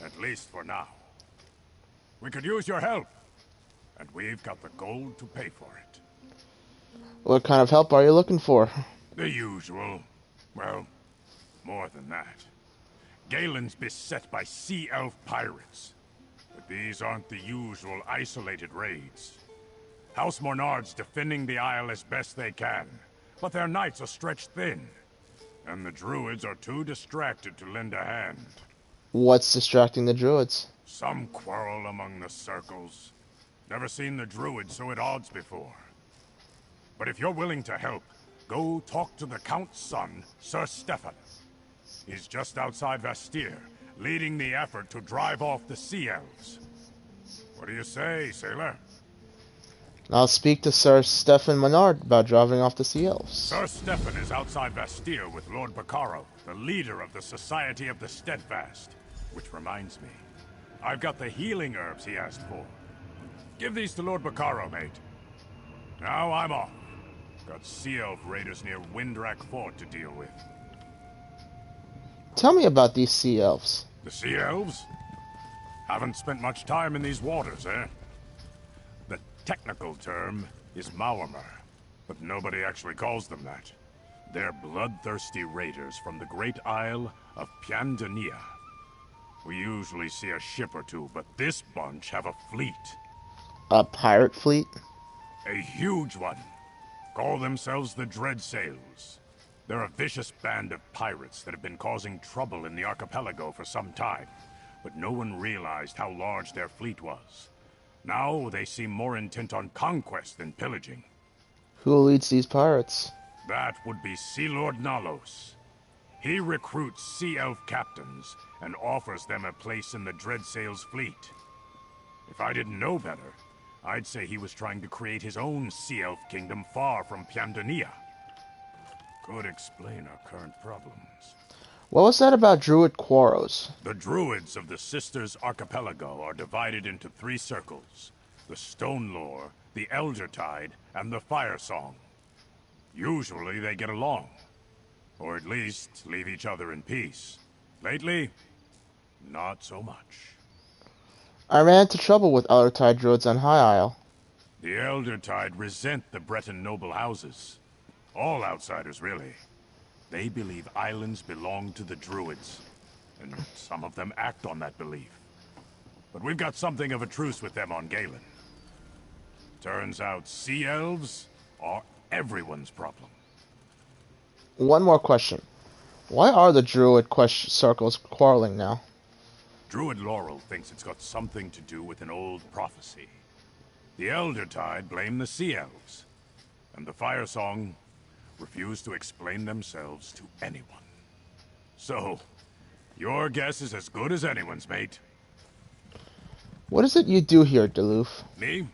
At least for now. We could use your help, and we've got the gold to pay for it. What kind of help are you looking for? The usual. Well, more than that. Galen's beset by sea elf pirates. But these aren't the usual isolated raids. House Mornard's defending the isle as best they can, but their knights are stretched thin, and the druids are too distracted to lend a hand. What's distracting the druids? Some quarrel among the circles. Never seen the druids so at odds before. But if you're willing to help, go talk to the Count's son, Sir Stefan. He's just outside Vastir, leading the effort to drive off the Sea Elves. What do you say, sailor? I'll speak to Sir Stefan Menard about driving off the Sea Elves. Sir Stefan is outside Vastir with Lord Bacaro, the leader of the Society of the Steadfast. Which reminds me, I've got the healing herbs he asked for. Give these to Lord Bacaro, mate. Now I'm off. Got Sea Elf raiders near Windrak Fort to deal with. Tell me about these Sea Elves. The Sea Elves? Haven't spent much time in these waters, eh? The technical term is Maormer, but nobody actually calls them that. They're bloodthirsty raiders from the great isle of Pyandania. We usually see a ship or two, but this bunch have a fleet. A pirate fleet? A huge one. Call themselves the Dreadsails. They're a vicious band of pirates that have been causing trouble in the archipelago for some time, but no one realized how large their fleet was. Now they seem more intent on conquest than pillaging. Who leads these pirates? That would be Sea Lord Nalos. He recruits Sea Elf captains and offers them a place in the Dreadsails fleet. If I didn't know better, I'd say he was trying to create his own Sea Elf kingdom far from Pyandania. Could explain our current problems. What was that about druid quarrels? The druids of the Sisters Archipelago are divided into 3 circles. The Stone Lore, the Eldertide, and the Firesong. Usually they get along. Or at least leave each other in peace. Lately, not so much. I ran into trouble with Eldertide druids on High Isle. The Eldertide resent the Breton noble houses. All outsiders, really. They believe islands belong to the druids, and some of them act on that belief. But we've got something of a truce with them on Galen. Turns out sea elves are everyone's problem. One more question. Why are the druid circles quarreling now? Druid Laurel thinks it's got something to do with an old prophecy. The Eldertide blame the Sea Elves, and the Firesong refuse to explain themselves to anyone. So, your guess is as good as anyone's, mate. What is it you do here, Duluth? Me?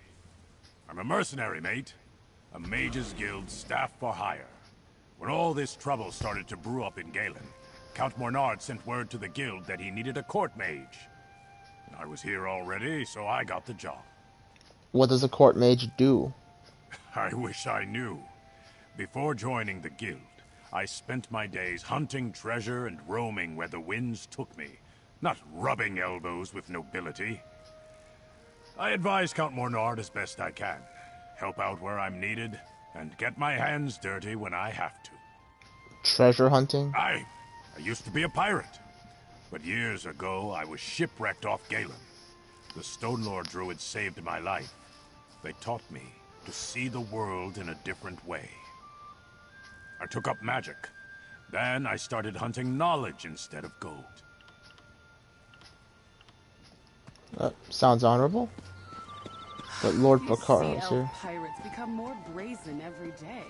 I'm a mercenary, mate. A mage's guild staff for hire. When all this trouble started to brew up in Galen, Count Mornard sent word to the guild that he needed a court mage. I was here already, so I got the job. What does a court mage do? I wish I knew. Before joining the guild, I spent my days hunting treasure and roaming where the winds took me, not rubbing elbows with nobility. I advise Count Mornard as best I can, help out where I'm needed, and get my hands dirty when I have to. Treasure hunting? I used to be a pirate, but years ago I was shipwrecked off Galen. The Stone Lord Druids saved my life. They taught me to see the world in a different way. I took up magic. Then I started hunting knowledge instead of gold. Sounds honorable. But Lord Bakar is here. Pirates become more brazen every day.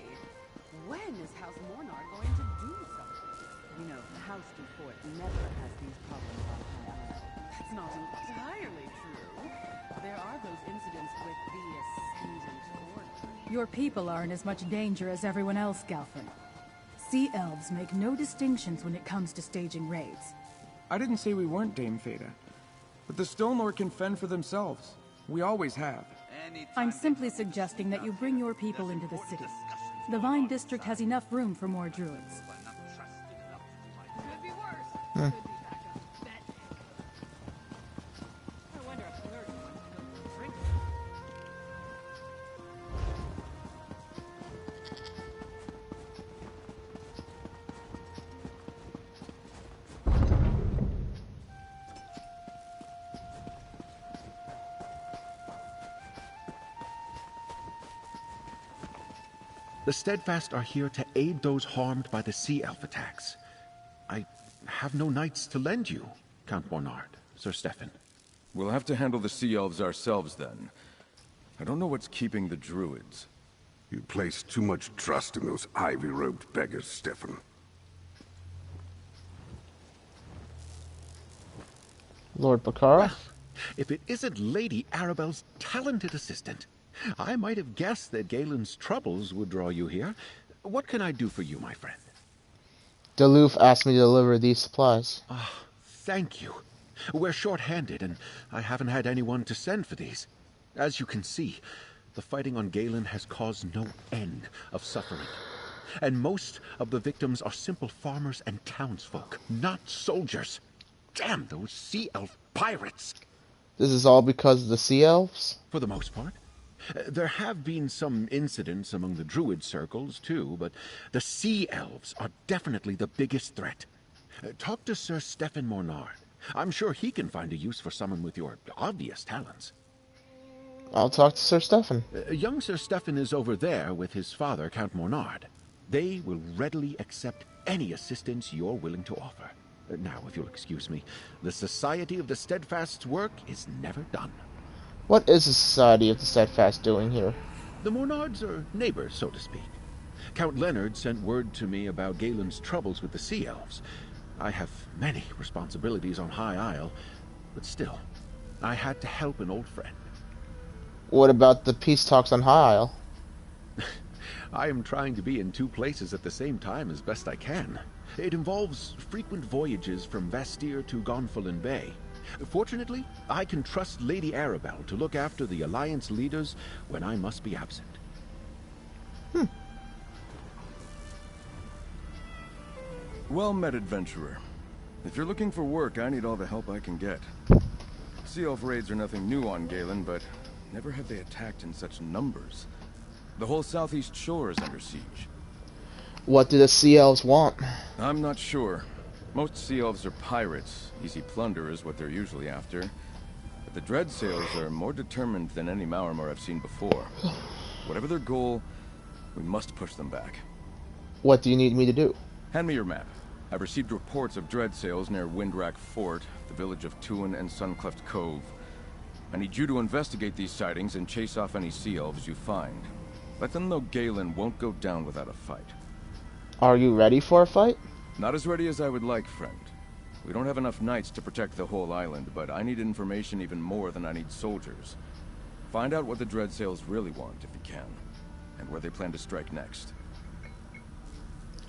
When is House Mornar going to do something? You know, the House before it never has these problems on High Isle. That's not entirely true. There are those incidents with the Ascendant Order. Your people are in as much danger as everyone else, Galfin. Sea elves make no distinctions when it comes to staging raids. I didn't say we weren't, Dame Fada. But the Stone Lord can fend for themselves. We always have. I'm simply suggesting that you bring your people into the city. The Vine District has enough room for more druids. Could be worse. Hmm. I wonder if Clergy wants to go for a drink. The Steadfast are here to aid those harmed by the Sea Elf attacks. I have no knights to lend you, Count Mornard, Sir Stefan. We'll have to handle the Sea Elves ourselves, then. I don't know what's keeping the Druids. You place too much trust in those ivy-robed beggars, Stefan. Lord Bakara? Well, if it isn't Lady Arabelle's talented assistant, I might have guessed that Galen's troubles would draw you here. What can I do for you, my friend? Duluth asked me to deliver these supplies. Thank you. We're short-handed, and I haven't had anyone to send for these. As you can see, the fighting on Galen has caused no end of suffering. And most of the victims are simple farmers and townsfolk, not soldiers. Damn those Sea Elf pirates! This is all because of the Sea Elves? For the most part. There have been some incidents among the Druid circles, too, but the Sea Elves are definitely the biggest threat. Talk to Sir Stefan Mornard. I'm sure he can find a use for someone with your obvious talents. I'll talk to Sir Stefan. Young Sir Stefan is over there with his father, Count Mornard. They will readily accept any assistance you're willing to offer. Now, if you'll excuse me, the Society of the Steadfast's work is never done. What is the Society of the Steadfast doing here? The Mornards are neighbors, so to speak. Count Leonard sent word to me about Galen's troubles with the Sea Elves. I have many responsibilities on High Isle, but still, I had to help an old friend. What about the peace talks on High Isle? I am trying to be in two places at the same time as best I can. It involves frequent voyages from Vastir to Gonfalon Bay. Fortunately, I can trust Lady Arabelle to look after the Alliance leaders when I must be absent. Well met, adventurer. If you're looking for work, I need all the help I can get. Sea Elf raids are nothing new on Galen, but never have they attacked in such numbers. The whole southeast shore is under siege. What do the Sea Elves want? I'm not sure. Most Sea Elves are pirates. Easy plunder is what they're usually after. But the Dreadsails are more determined than any Maormer I've seen before. Whatever their goal, we must push them back. What do you need me to do? Hand me your map. I've received reports of Dreadsails near Windrack Fort, the village of Tuin and Suncleft Cove. I need you to investigate these sightings and chase off any Sea Elves you find. Let them know Galen won't go down without a fight. Are you ready for a fight? Not as ready as I would like, friend. We don't have enough knights to protect the whole island, but I need information even more than I need soldiers. Find out what the Dreadsails really want, if you can, and where they plan to strike next.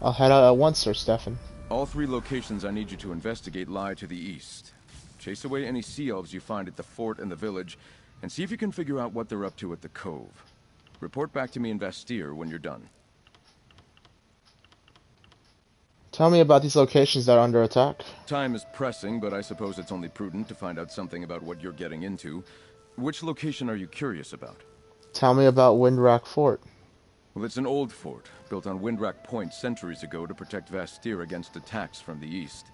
I'll head out at once, Sir Stefan. All 3 locations I need you to investigate lie to the east. Chase away any sea elves you find at the fort and the village, and see if you can figure out what they're up to at the cove. Report back to me in Vastir when you're done. Tell me about these locations that are under attack. Time is pressing, but I suppose it's only prudent to find out something about what you're getting into. Which location are you curious about? Tell me about Windwrack Fort. Well, it's an old fort, built on Windwrack Point centuries ago to protect Vastir against attacks from the east.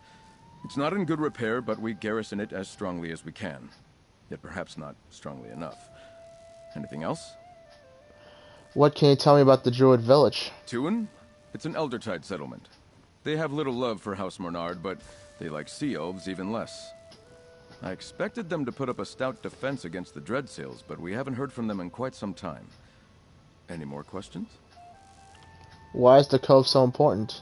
It's not in good repair, but we garrison it as strongly as we can. Yet perhaps not strongly enough. Anything else? What can you tell me about the Druid village? Tuin? It's an Eldertide settlement. They have little love for House Mornard, but they like sea elves even less. I expected them to put up a stout defense against the Dreadsails, but we haven't heard from them in quite some time. Any more questions? Why is the cove so important?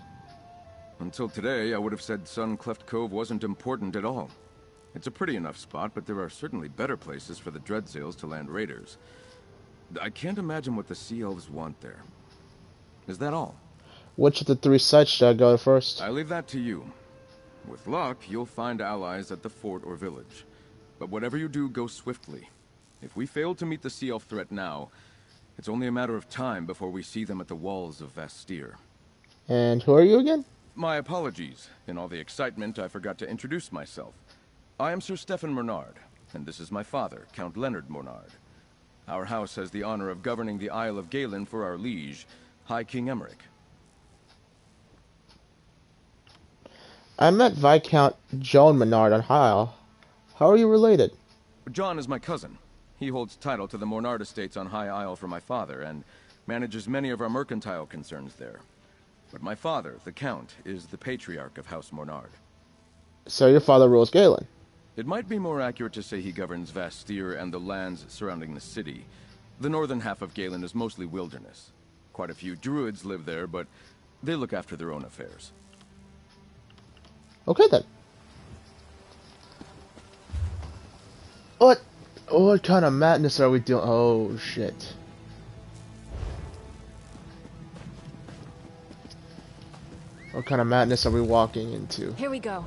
Until today, I would have said Suncleft Cove wasn't important at all. It's a pretty enough spot, but there are certainly better places for the Dreadsails to land raiders. I can't imagine what the Sea Elves want there. Is that all? Which of the 3 sites should I go to first? I leave that to you. With luck, you'll find allies at the fort or village. But whatever you do, go swiftly. If we fail to meet the Sea Elf threat now, it's only a matter of time before we see them at the walls of Vastir. And who are you again? My apologies. In all the excitement, I forgot to introduce myself. I am Sir Stefan Mornard, and this is my father, Count Leonard Mornard. Our house has the honor of governing the Isle of Galen for our liege, High King Emmerich. I met Viscount Joan Menard on High Isle. How are you related? John is my cousin. He holds title to the Mornard estates on High Isle for my father, and manages many of our mercantile concerns there. But my father, the Count, is the patriarch of House Mornard. So your father rules Galen? It might be more accurate to say he governs Vastir and the lands surrounding the city. The northern half of Galen is mostly wilderness. Quite a few druids live there, but they look after their own affairs. Okay then. What kind of madness are we doing? Oh shit. What kind of madness are we walking into? Here we go.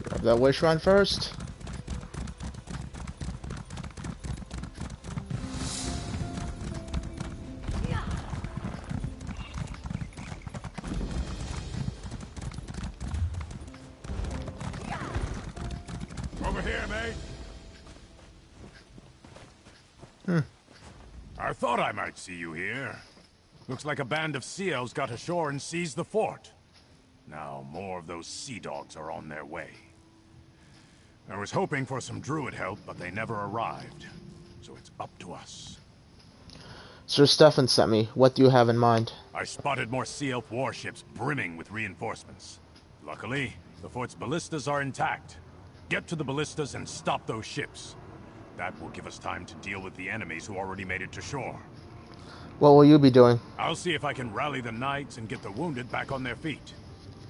Grab that wish run first. Over here, mate. I thought I might see you here. Looks like a band of sea elves got ashore and seized the fort. Now more of those sea dogs are on their way. I was hoping for some druid help, but they never arrived. So it's up to us. Sir Stefan sent me. What do you have in mind? I spotted more sea elf warships brimming with reinforcements. Luckily, the fort's ballistas are intact. Get to the ballistas and stop those ships. That will give us time to deal with the enemies who already made it to shore. What will you be doing? I'll see if I can rally the knights and get the wounded back on their feet.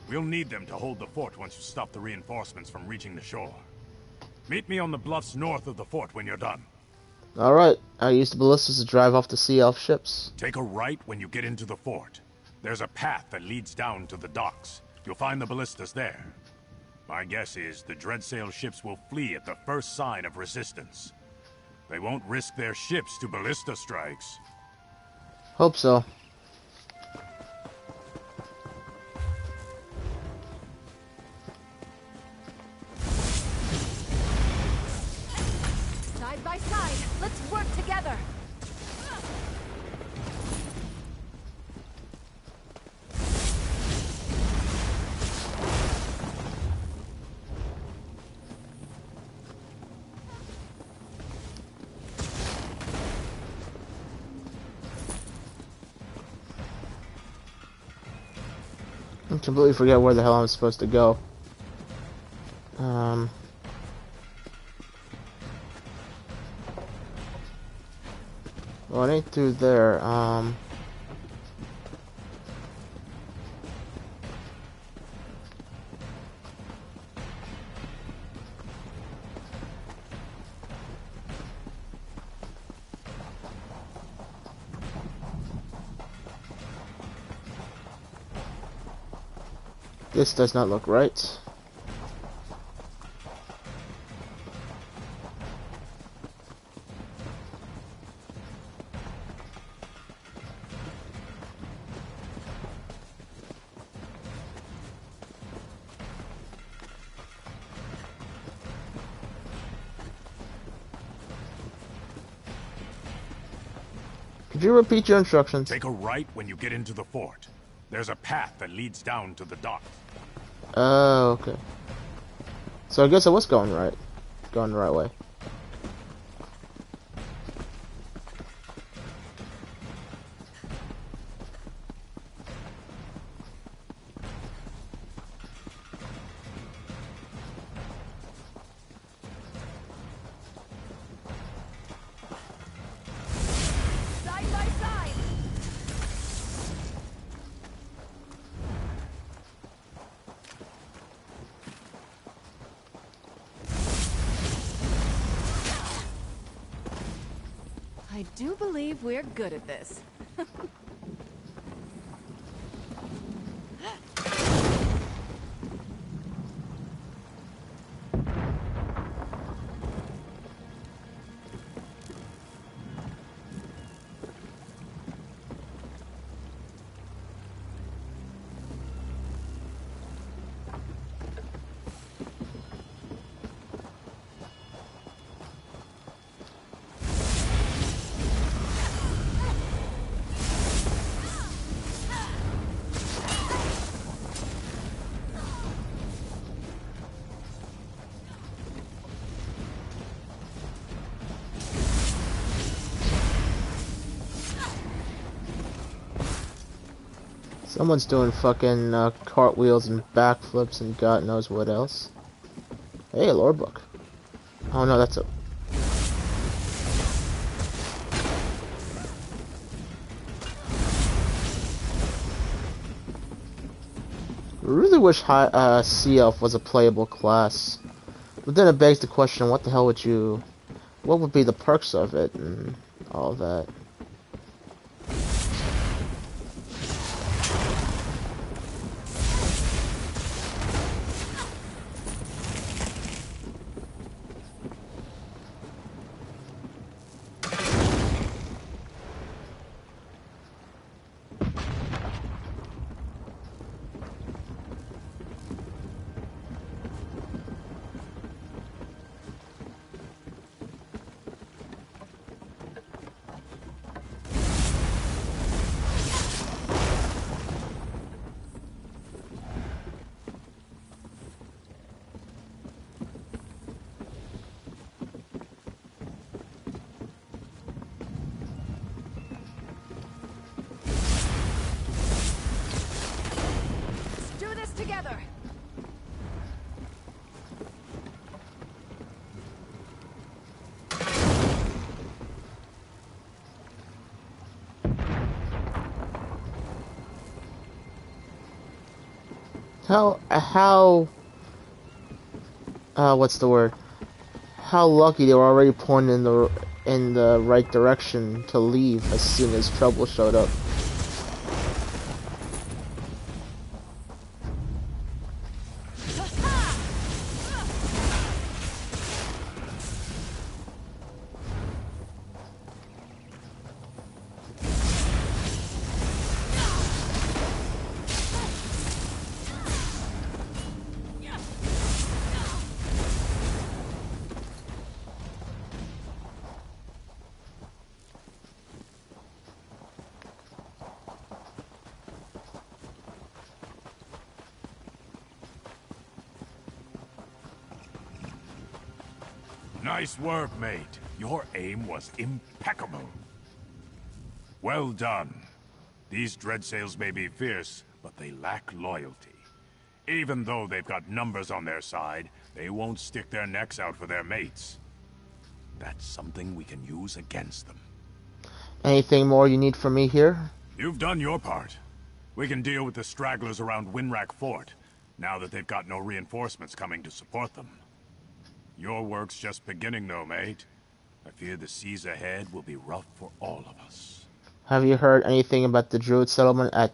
We'll need them to hold the fort once you stop the reinforcements from reaching the shore. Meet me on the bluffs north of the fort when you're done. Alright, I used the ballistas to drive off the sea elf ships. Take a right when you get into the fort. There's a path that leads down to the docks. You'll find the ballistas there. My guess is the Dreadsail ships will flee at the first sign of resistance. They won't risk their ships to ballista strikes. Hope so. Side by side, let's work together. I completely forget where the hell I'm supposed to go. Well, it ain't through there. This does not look right. Could you repeat your instructions? Take a right when you get into the fort. There's a path that leads down to the docks. Oh, okay. So I guess I was going right. Going the right way. Side by side. I do believe we're good at this. Someone's doing fucking cartwheels and backflips and God knows what else. Hey, a lore book. Oh no, that's a... I really wish Sea Elf was a playable class. But then it begs the question, what the hell would you... What would be the perks of it and all that? Do this together. What's the word? How lucky they were already pointing in the right direction to leave as soon as trouble showed up. Nice work, mate. Your aim was impeccable. Well done. These Dreadsails may be fierce, but they lack loyalty. Even though they've got numbers on their side, they won't stick their necks out for their mates. That's something we can use against them. Anything more you need from me here? You've done your part. We can deal with the stragglers around Winrack Fort, now that they've got no reinforcements coming to support them. Your work's just beginning though, mate. I fear the seas ahead will be rough for all of us. Have you heard anything about the Druid settlement at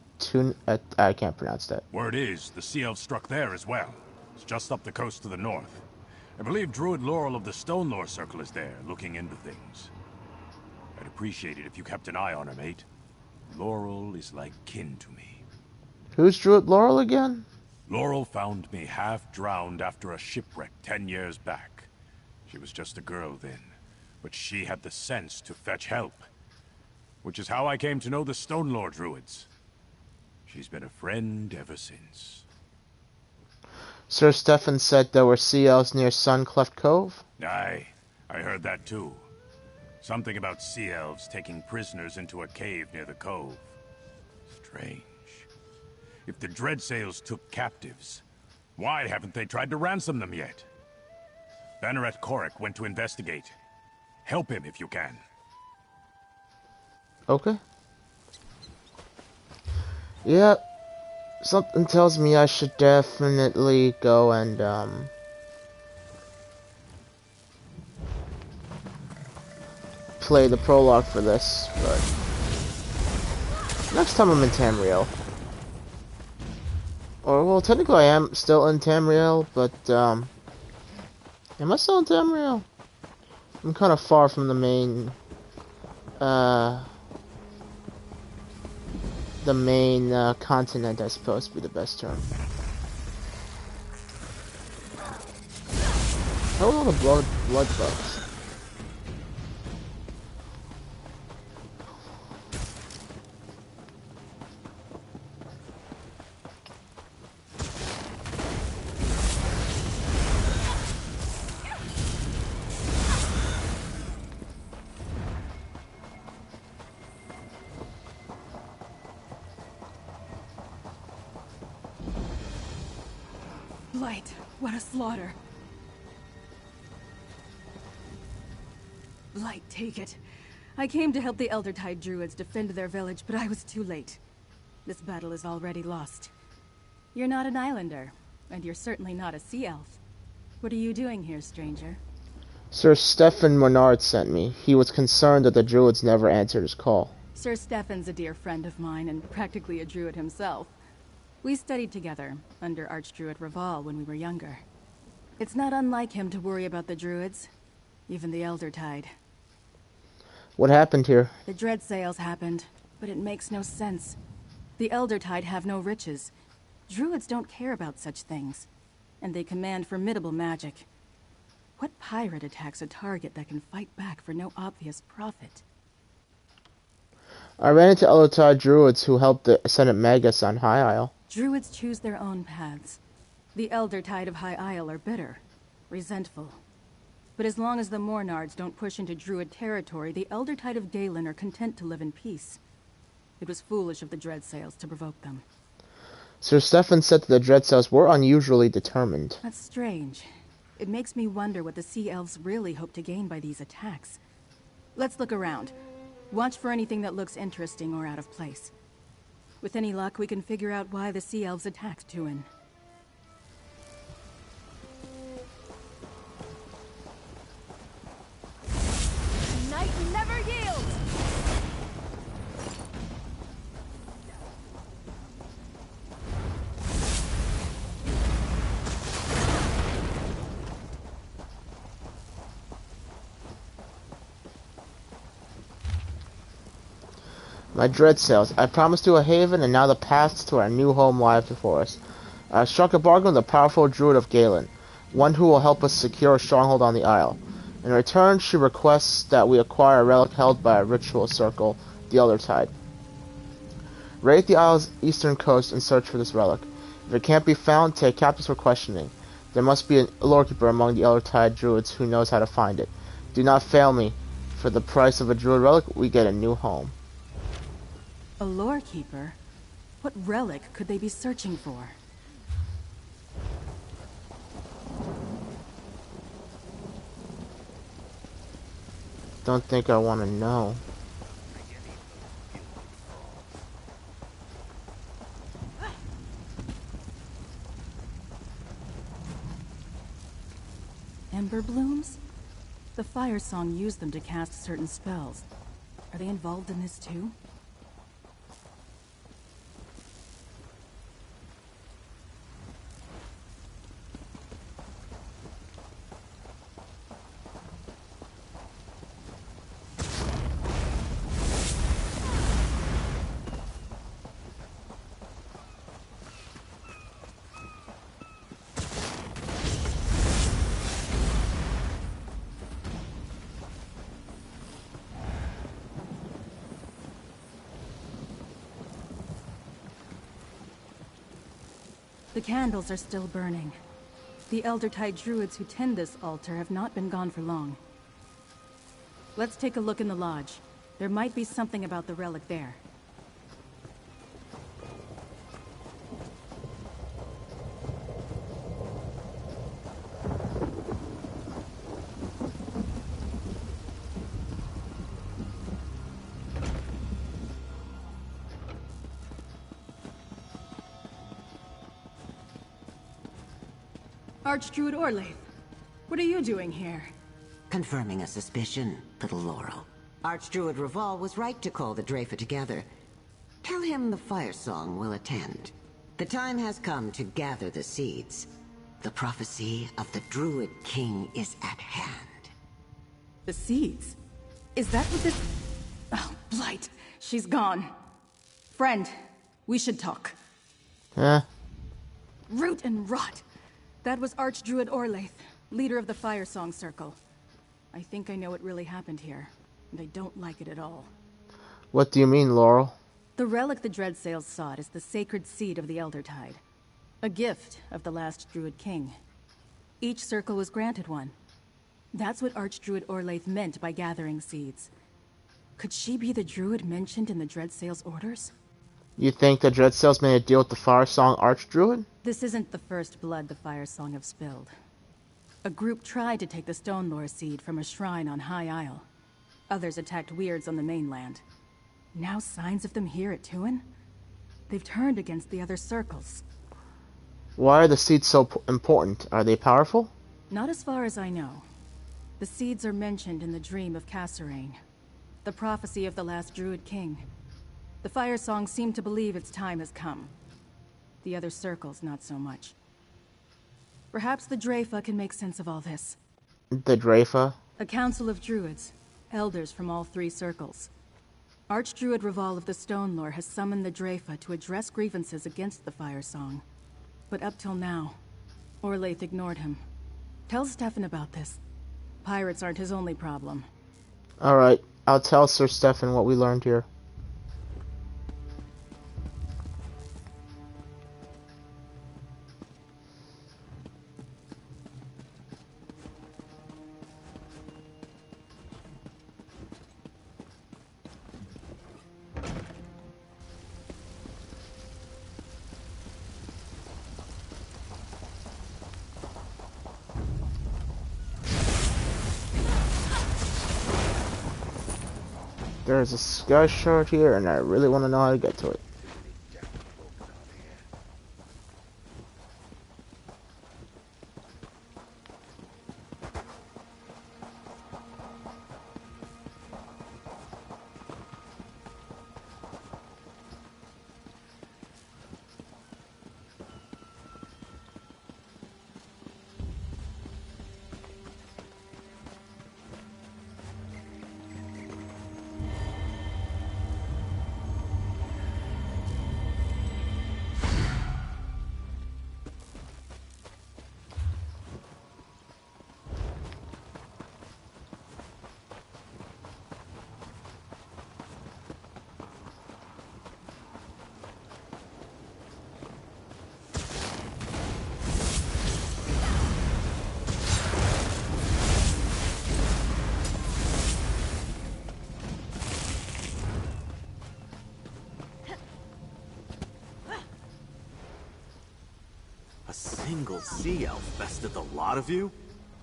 I can't pronounce that. Word is, the Sea Elves struck there as well. It's just up the coast to the north. I believe Druid Laurel of the Stone Lore Circle is there, looking into things. I'd appreciate it if you kept an eye on her, mate. Laurel is like kin to me. Who's Druid Laurel again? Laurel found me half drowned after a shipwreck 10 years back. She was just a girl then, but she had the sense to fetch help. Which is how I came to know the Stone Lore Druids. She's been a friend ever since. Sir Stefan said there were sea elves near Suncleft Cove? Aye, I heard that too. Something about sea elves taking prisoners into a cave near the cove. Strange. If the Dreadsails took captives, why haven't they tried to ransom them yet? Banneret Corrick went to investigate. Help him if you can. Okay. Yep. Something tells me I should definitely go and, play the prologue for this, but next time I'm in Tamriel. Or, well, technically I am still in Tamriel, but, am I still in Tamriel? I'm kind of far from the main, continent, I suppose, would be the best term. How are all the blood bugs? Blight, what a slaughter. Blight, take it. I came to help the Eldertide Druids defend their village, but I was too late. This battle is already lost. You're not an islander, and you're certainly not a sea elf. What are you doing here, stranger? Sir Stefan Monard sent me. He was concerned that the Druids never answered his call. Sir Stefan's a dear friend of mine, and practically a druid himself. We studied together, under Archdruid Raval when we were younger. It's not unlike him to worry about the druids, even the Eldertide. What happened here? The Dreadsails happened, but it makes no sense. The Eldertide have no riches. Druids don't care about such things, and they command formidable magic. What pirate attacks a target that can fight back for no obvious profit? I ran into Eldertide Druids who helped the Ascendant Magus on High Isle. Druids choose their own paths. The Eldertide of High Isle are bitter, resentful. But as long as the Mornards don't push into Druid territory, the Eldertide of Galen are content to live in peace. It was foolish of the Dreadsails to provoke them. Sir Stefan said that the Dreadsails were unusually determined. That's strange. It makes me wonder what the Sea Elves really hope to gain by these attacks. Let's look around. Watch for anything that looks interesting or out of place. With any luck, we can figure out why the Sea Elves attacked Tuin. Night never yields! My Dreadsails, I promised you a haven, and now the paths to our new home lie before us. I struck a bargain with the powerful Druid of Galen, one who will help us secure a stronghold on the Isle. In return, she requests that we acquire a relic held by a ritual circle, the Eldertide. Raid the Isle's eastern coast and search for this relic. If it can't be found, take captives for questioning. There must be a lorekeeper among the Eldertide druids who knows how to find it. Do not fail me. For the price of a druid relic, we get a new home. A lorekeeper? What relic could they be searching for? Don't think I want to know. Ember blooms? The Firesong used them to cast certain spells. Are they involved in this too? The candles are still burning. The Eldertide druids who tend this altar have not been gone for long. Let's take a look in the lodge. There might be something about the relic there. Archdruid Orlaith, what are you doing here? Confirming a suspicion, little Laurel. Archdruid Raval was right to call the Dreyfa together. Tell him the Firesong will attend. The time has come to gather the seeds. The prophecy of the Druid King is at hand. The seeds? Is that what this... Oh, Blight. She's gone. Friend, we should talk. Huh? Root and rot. That was Archdruid Orlaith, leader of the Firesong Circle. I think I know what really happened here, and I don't like it at all. What do you mean, Laurel? The relic the Dreadsails sought is the sacred seed of the Eldertide. A gift of the last Druid King. Each circle was granted one. That's what Archdruid Orlaith meant by gathering seeds. Could she be the druid mentioned in the Dreadsails orders? You think the Dreadsails made a deal with the Firesong Archdruid? This isn't the first blood the Firesong have spilled. A group tried to take the Stonelore seed from a shrine on High Isle. Others attacked weirds on the mainland. Now signs of them here at Tuin? They've turned against the other circles. Why are the seeds so important? Are they powerful? Not as far as I know. The seeds are mentioned in the dream of Kasserine, the prophecy of the last Druid King. The Firesong seem to believe its time has come. The other circles, not so much. Perhaps the Dreyfa can make sense of all this. The Dreyfa? A council of druids, elders from all three circles. Archdruid Raval of the Stonelore has summoned the Dreyfa to address grievances against the Firesong. But up till now, Orlaith ignored him. Tell Stefan about this. Pirates aren't his only problem. Alright, I'll tell Sir Stefan what we learned here. There's a sky shard here, and I really want to know how to get to it. A single sea elf bested the lot of you?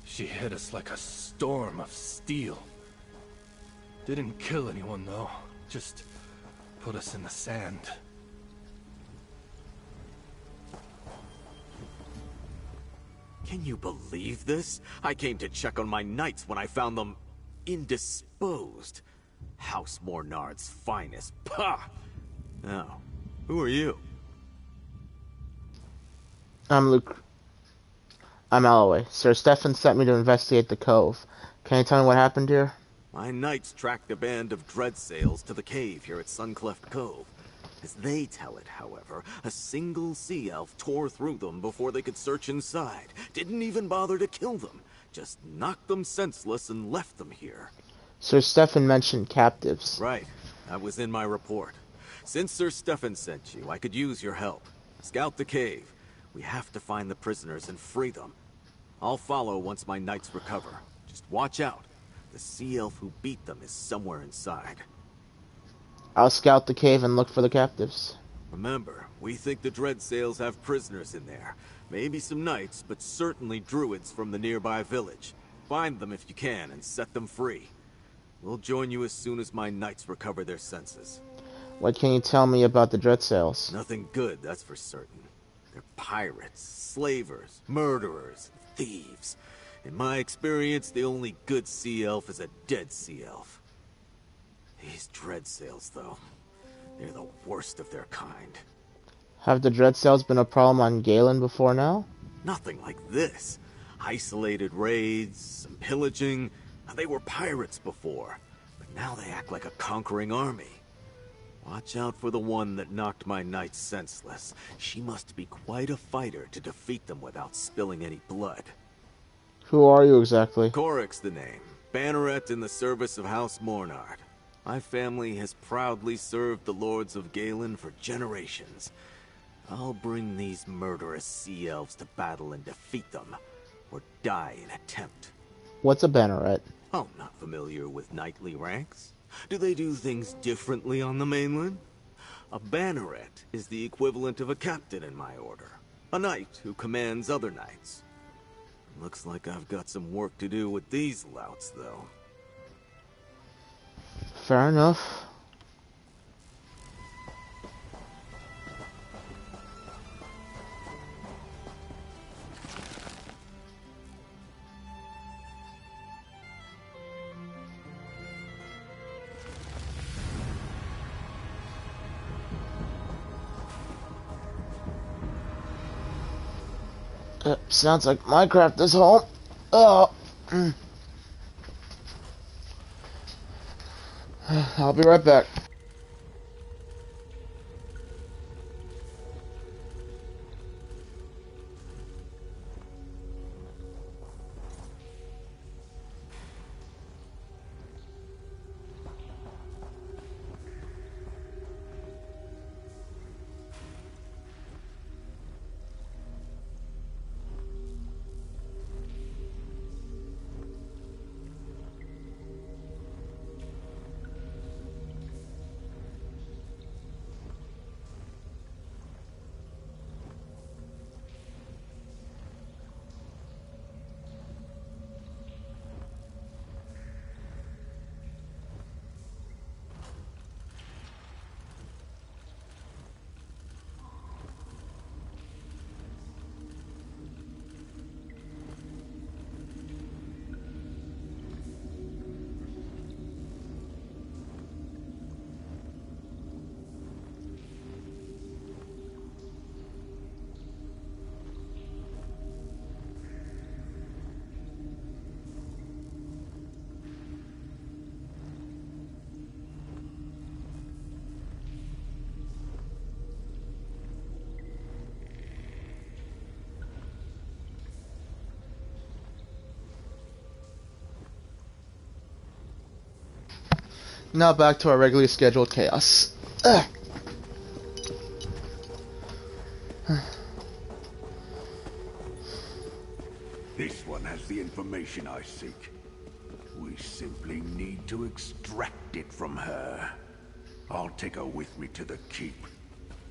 She hit us like a storm of steel. Didn't kill anyone, though. Just put us in the sand. Can you believe this? I came to check on my knights when I found them indisposed. House Mornard's finest. Pah! Now, who are you? I'm Luke. I'm Alloway. Sir Stefan sent me to investigate the cove. Can you tell me what happened here? My knights tracked a band of dreadsails to the cave here at Suncleft Cove. As they tell it, however, a single sea elf tore through them before they could search inside. Didn't even bother to kill them. Just knocked them senseless and left them here. Sir Stefan mentioned captives. Right. That was in my report. Since Sir Stefan sent you, I could use your help. Scout the cave. We have to find the prisoners and free them. I'll follow once my knights recover. Just watch out. The sea elf who beat them is somewhere inside. I'll scout the cave and look for the captives. Remember, we think the dreadsails have prisoners in there. Maybe some knights, but certainly druids from the nearby village. Find them if you can and set them free. We'll join you as soon as my knights recover their senses. What can you tell me about the dreadsails? Nothing good, that's for certain. They're pirates, slavers, murderers, thieves. In my experience, the only good sea elf is a dead sea elf. These dreadsails, though, they're the worst of their kind. Have the dreadsails been a problem on Galen before now? Nothing like this. Isolated raids, some pillaging. They were pirates before, but now they act like a conquering army. Watch out for the one that knocked my knights senseless. She must be quite a fighter to defeat them without spilling any blood. Who are you exactly? Coric's the name. Banneret in the service of House Mornard. My family has proudly served the lords of Galen for generations. I'll bring these murderous sea elves to battle and defeat them, or die in attempt. What's a banneret? Oh, not familiar with knightly ranks? Do they do things differently on the mainland? A banneret is the equivalent of a captain in my order. A knight who commands other knights. Looks like I've got some work to do with these louts, though. Fair enough. Sounds like Minecraft is home. Oh. I'll be right back. Now back to our regularly scheduled chaos. Ugh. This one has the information I seek. We simply need to extract it from her. I'll take her with me to the keep.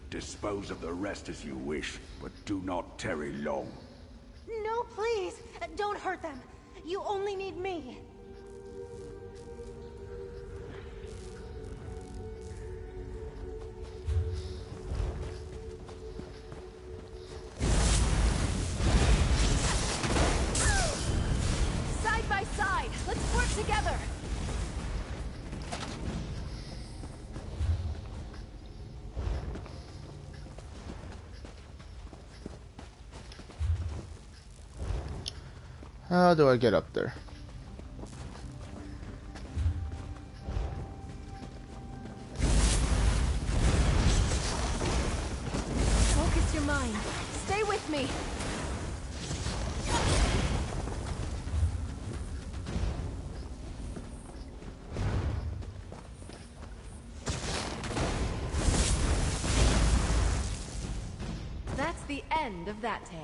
Dispose of the rest as you wish, but do not tarry long. No, please! Don't hurt them! You only need me! Side by side! Let's work together! How do I get up there? Focus your mind. Stay with me. That's the end of that tale.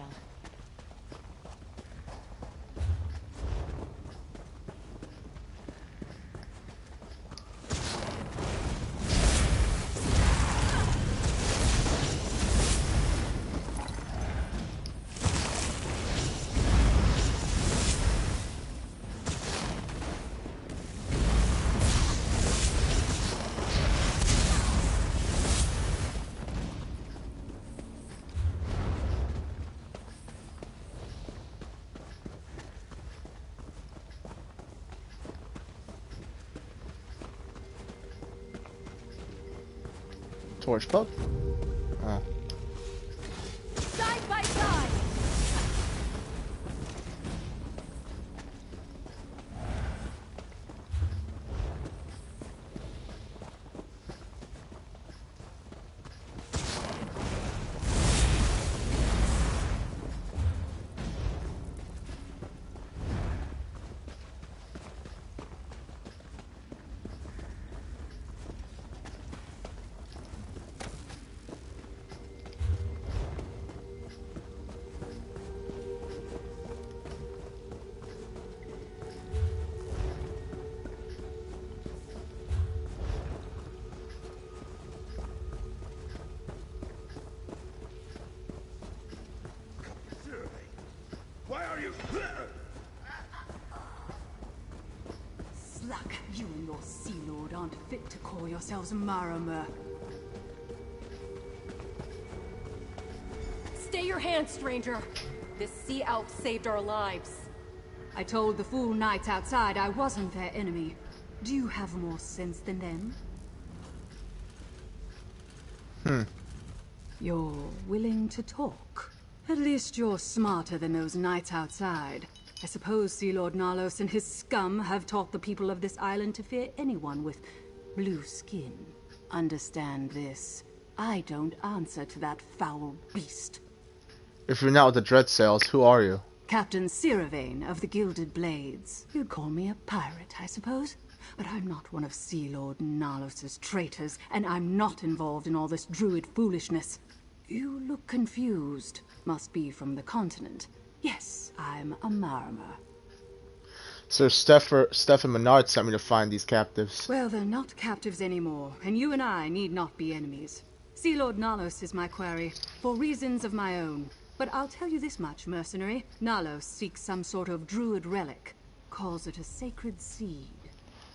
Torch pub? Oh. Side by side! Why are you... Slack, you and your Sea Lord aren't fit to call yourselves Maramer. Stay your hand, stranger. This sea elf saved our lives. I told the fool knights outside I wasn't their enemy. Do you have more sense than them? You're willing to talk. At least you're smarter than those knights outside. I suppose Sea Lord Nalos and his scum have taught the people of this island to fear anyone with blue skin. Understand this. I don't answer to that foul beast. If you're not with the Dread Sails, who are you? Captain Siravane of the Gilded Blades. You'd call me a pirate, I suppose? But I'm not one of Sea Lord Nalos' traitors, and I'm not involved in all this druid foolishness. You look confused. Must be from the continent. Yes, I'm a Maramer. Sir Stefan Menard sent me to find these captives. Well, they're not captives anymore, and you and I need not be enemies. Sea Lord Nalos is my quarry, for reasons of my own. But I'll tell you this much, mercenary. Nalos seeks some sort of druid relic. Calls it a sacred seed.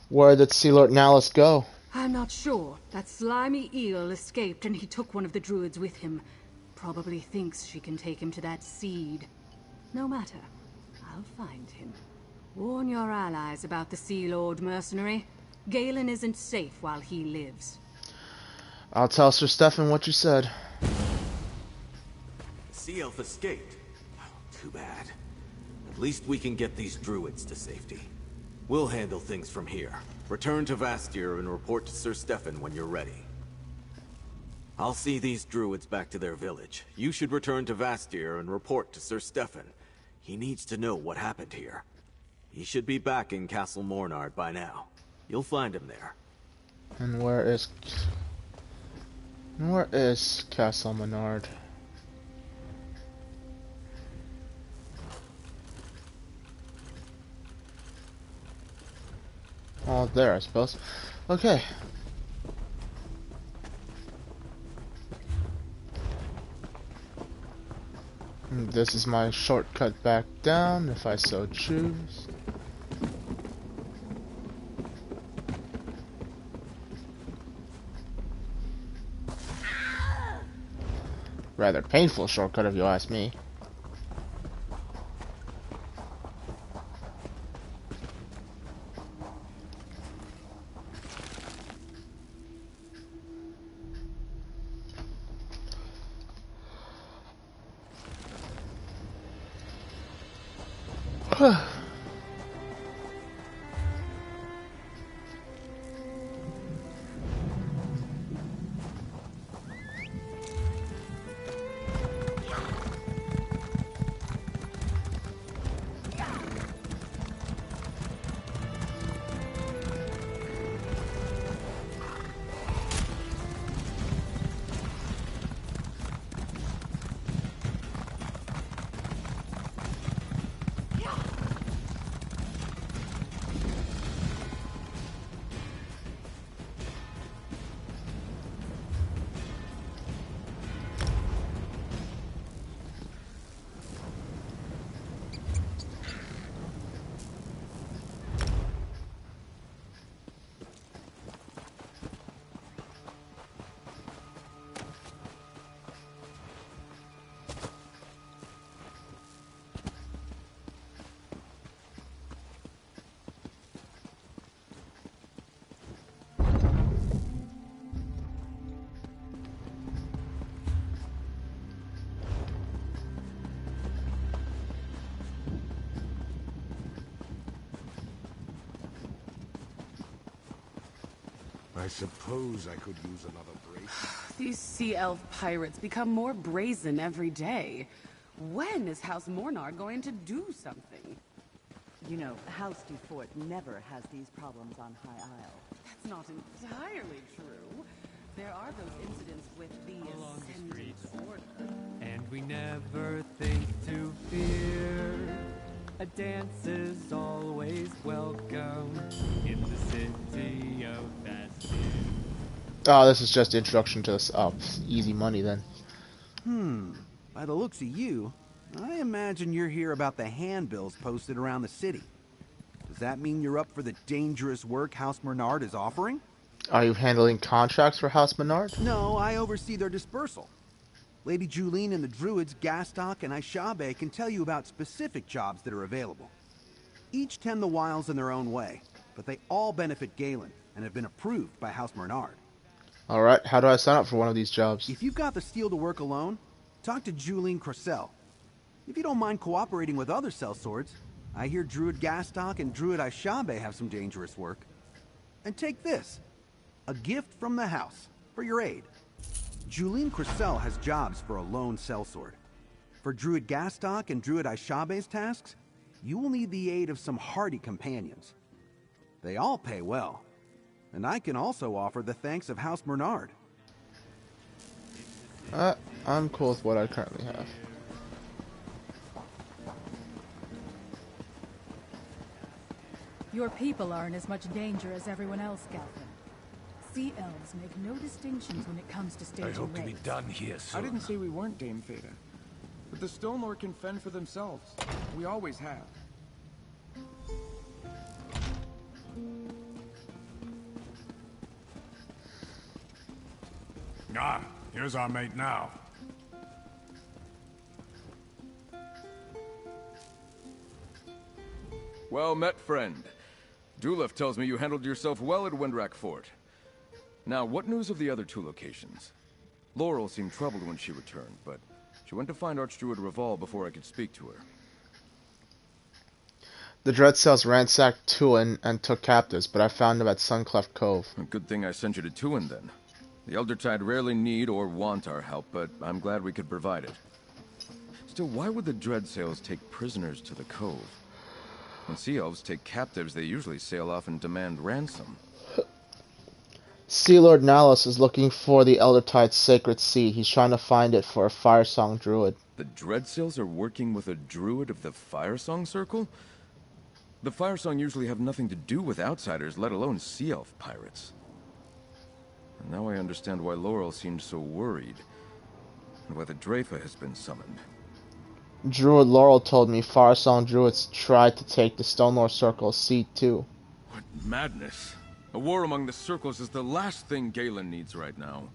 Where did Sea Lord Nalos go? I'm not sure. That slimy eel escaped and he took one of the druids with him. Probably thinks she can take him to that seed. No matter. I'll find him. Warn your allies about the Sea Lord, mercenary. Galen isn't safe while he lives. I'll tell Sir Stefan what you said. The Sea Elf escaped. Oh, too bad. At least we can get these druids to safety. We'll handle things from here. Return to Vastir and report to Sir Stefan when you're ready. I'll see these druids back to their village. You should return to Vastir and report to Sir Stefan. He needs to know what happened here. He should be back in Castle Mornard by now. You'll find him there. And where is Castle Menard? Oh, there, I suppose. Okay. This is my shortcut back down, if I so choose. Rather painful shortcut if you ask me. I suppose I could use another break. These sea elf pirates become more brazen every day. When is House Mornar going to do something? You know, House du Fort never has these problems on High Isle. That's not entirely true. There are those incidents with the Ascendant Order. And we never think to fear. A dance is always welcome in the city of Bastion. Oh, this is just the introduction to this. Oh, easy money then. By the looks of you, I imagine you're here about the handbills posted around the city. Does that mean you're up for the dangerous work House Bernard is offering? Are you handling contracts for House Menard? No, I oversee their dispersal. Lady Julene and the druids Gastok and Aishabe can tell you about specific jobs that are available. Each tend the wilds in their own way, but they all benefit Galen and have been approved by House Bernard. Alright, how do I sign up for one of these jobs? If you've got the steel to work alone, talk to Julene Cressel. If you don't mind cooperating with other sellswords, I hear Druid Gastok and Druid Aishabe have some dangerous work. And take this, a gift from the house for your aid. Julene Cressel has jobs for a lone sellsword. For Druid Gastok and Druid Aishabe's tasks, you will need the aid of some hardy companions. They all pay well, and I can also offer the thanks of House Bernard. I'm cool with what I currently have. Your people are in as much danger as everyone else, Galvin. Sea elves make no distinctions when it comes to staging I hope to be raids. done here soon. I didn't say we weren't, Dame Feda. But the Stonelore can fend for themselves. We always have. Ah, here's our mate now. Well met, friend. Dulef tells me you handled yourself well at Windrak Fort. Now, what news of the other two locations? Laurel seemed troubled when she returned, but she went to find Archdruid Reval before I could speak to her. The Dreadcells ransacked Tuin and took captives, but I found them at Suncleft Cove. A good thing I sent you to Tuin, then. The Eldertide rarely need or want our help, but I'm glad we could provide it. Still, why would the Dreadsails take prisoners to the Cove? When Sea Elves take captives, they usually sail off and demand ransom. Sea Lord Nalos is looking for the Eldertide's sacred sea. He's trying to find it for a Firesong druid. The Dreadsails are working with a druid of the Firesong Circle? The Firesong usually have nothing to do with outsiders, let alone Sea Elf pirates. And now I understand why Laurel seemed so worried, and why the Dreyfa has been summoned. Druid Laurel told me Firesong Druids tried to take the Stone Lord Circle's seat too. What madness. A war among the circles is the last thing Galen needs right now.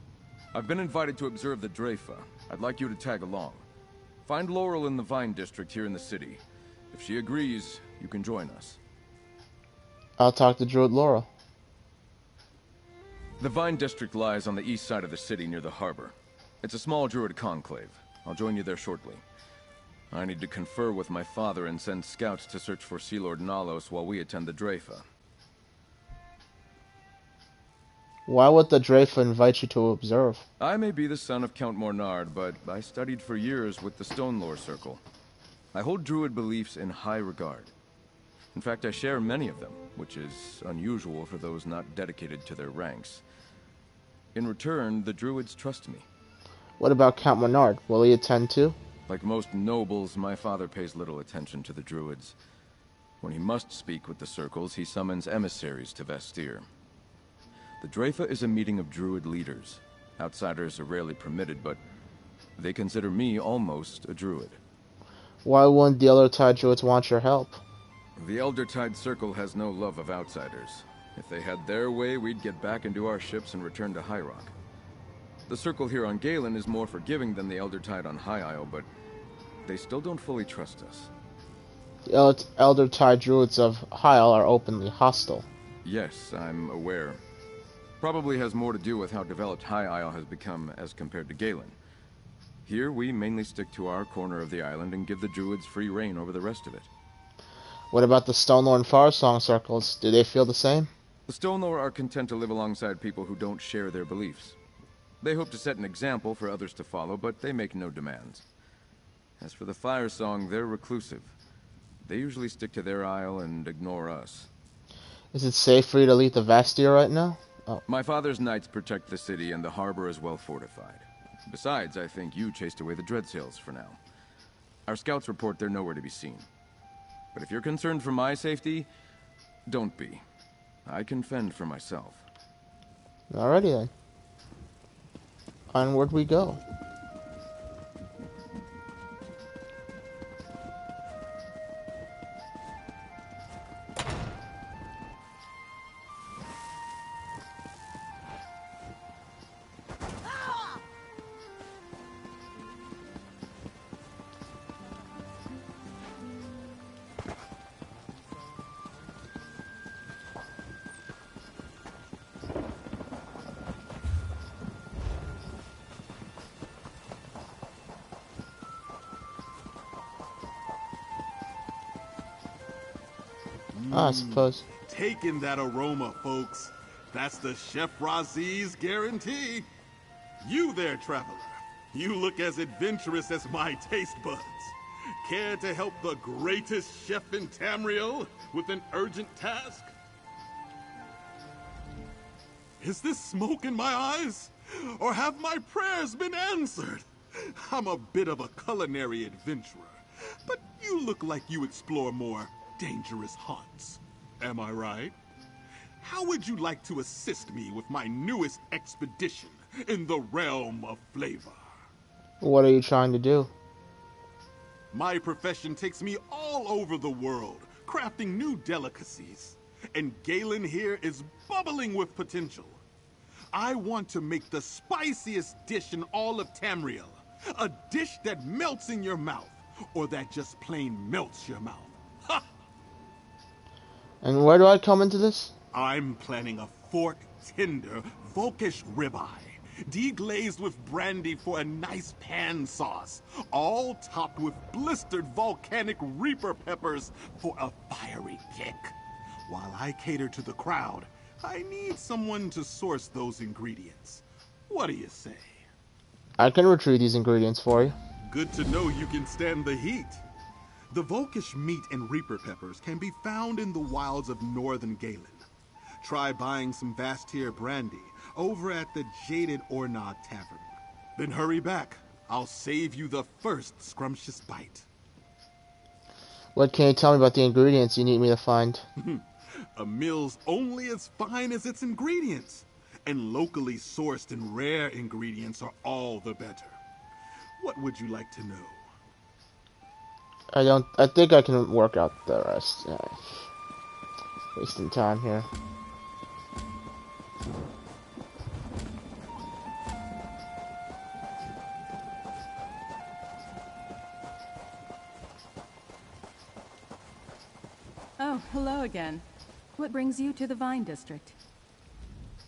I've been invited to observe the Dreyfa. I'd like you to tag along. Find Laurel in the Vine District here in the city. If she agrees, you can join us. I'll talk to Druid Laurel. The Vine District lies on the east side of the city near the harbor. It's a small druid conclave. I'll join you there shortly. I need to confer with my father and send scouts to search for Sea Lord Nalos while we attend the Dreyfa. Why would the Dreyfa invite you to observe? I may be the son of Count Mornard, but I studied for years with the Stone Lore Circle. I hold druid beliefs in high regard. In fact, I share many of them, which is unusual for those not dedicated to their ranks. In return, the druids trust me. What about Count Mornard? Will he attend too? Like most nobles, my father pays little attention to the druids. When he must speak with the circles, he summons emissaries to Vestir. The Dreyfa is a meeting of druid leaders. Outsiders are rarely permitted, but they consider me almost a druid. Why wouldn't the other Tide Druids want your help? The Elder Tide Circle has no love of outsiders. If they had their way, we'd get back into our ships and return to High Rock. The Circle here on Galen is more forgiving than the Elder Tide on High Isle, but they still don't fully trust us. The Elder Tide Druids of High Isle are openly hostile. Yes, I'm aware. Probably has more to do with how developed High Isle has become as compared to Galen. Here, we mainly stick to our corner of the island and give the druids free reign over the rest of it. What about the Stone Lord and Firesong circles? Do they feel the same? The Stone Lore are content to live alongside people who don't share their beliefs. They hope to set an example for others to follow, but they make no demands. As for the Firesong, they're reclusive. They usually stick to their isle and ignore us. Is it safe for you to leave the Vestir right now? Oh. My father's knights protect the city, and the harbor is well fortified. Besides, I think you chased away the Dreadsails for now. Our scouts report they're nowhere to be seen. But if you're concerned for my safety, don't be. I can fend for myself. Alrighty then. Onward we go. I suppose. Taking that aroma, folks. That's the Chef Razi's guarantee. You there, traveler. You look as adventurous as my taste buds. Care to help the greatest chef in Tamriel with an urgent task? Is this smoke in my eyes? Or have my prayers been answered? I'm a bit of a culinary adventurer, but you look like you explore more dangerous haunts. Am I right? How would you like to assist me with my newest expedition in the realm of flavor? What are you trying to do? My profession takes me all over the world, crafting new delicacies. And Galen here is bubbling with potential. I want to make the spiciest dish in all of Tamriel. A dish that melts in your mouth, or that just plain melts your mouth. Ha! And where do I come into this? I'm planning a fork-tender Volkish ribeye, deglazed with brandy for a nice pan sauce, all topped with blistered volcanic reaper peppers for a fiery kick. While I cater to the crowd, I need someone to source those ingredients. What do you say? I can retrieve these ingredients for you. Good to know you can stand the heat. The Volkish meat and reaper peppers can be found in the wilds of northern Galen. Try buying some Vastir brandy over at the Jaded Ornod Tavern. Then hurry back. I'll save you the first scrumptious bite. What can you tell me about the ingredients you need me to find? A meal's only as fine as its ingredients. And locally sourced and rare ingredients are all the better. What would you like to know? I think I can work out the rest. Wasting time here. Oh, hello again. What brings you to the Vine District?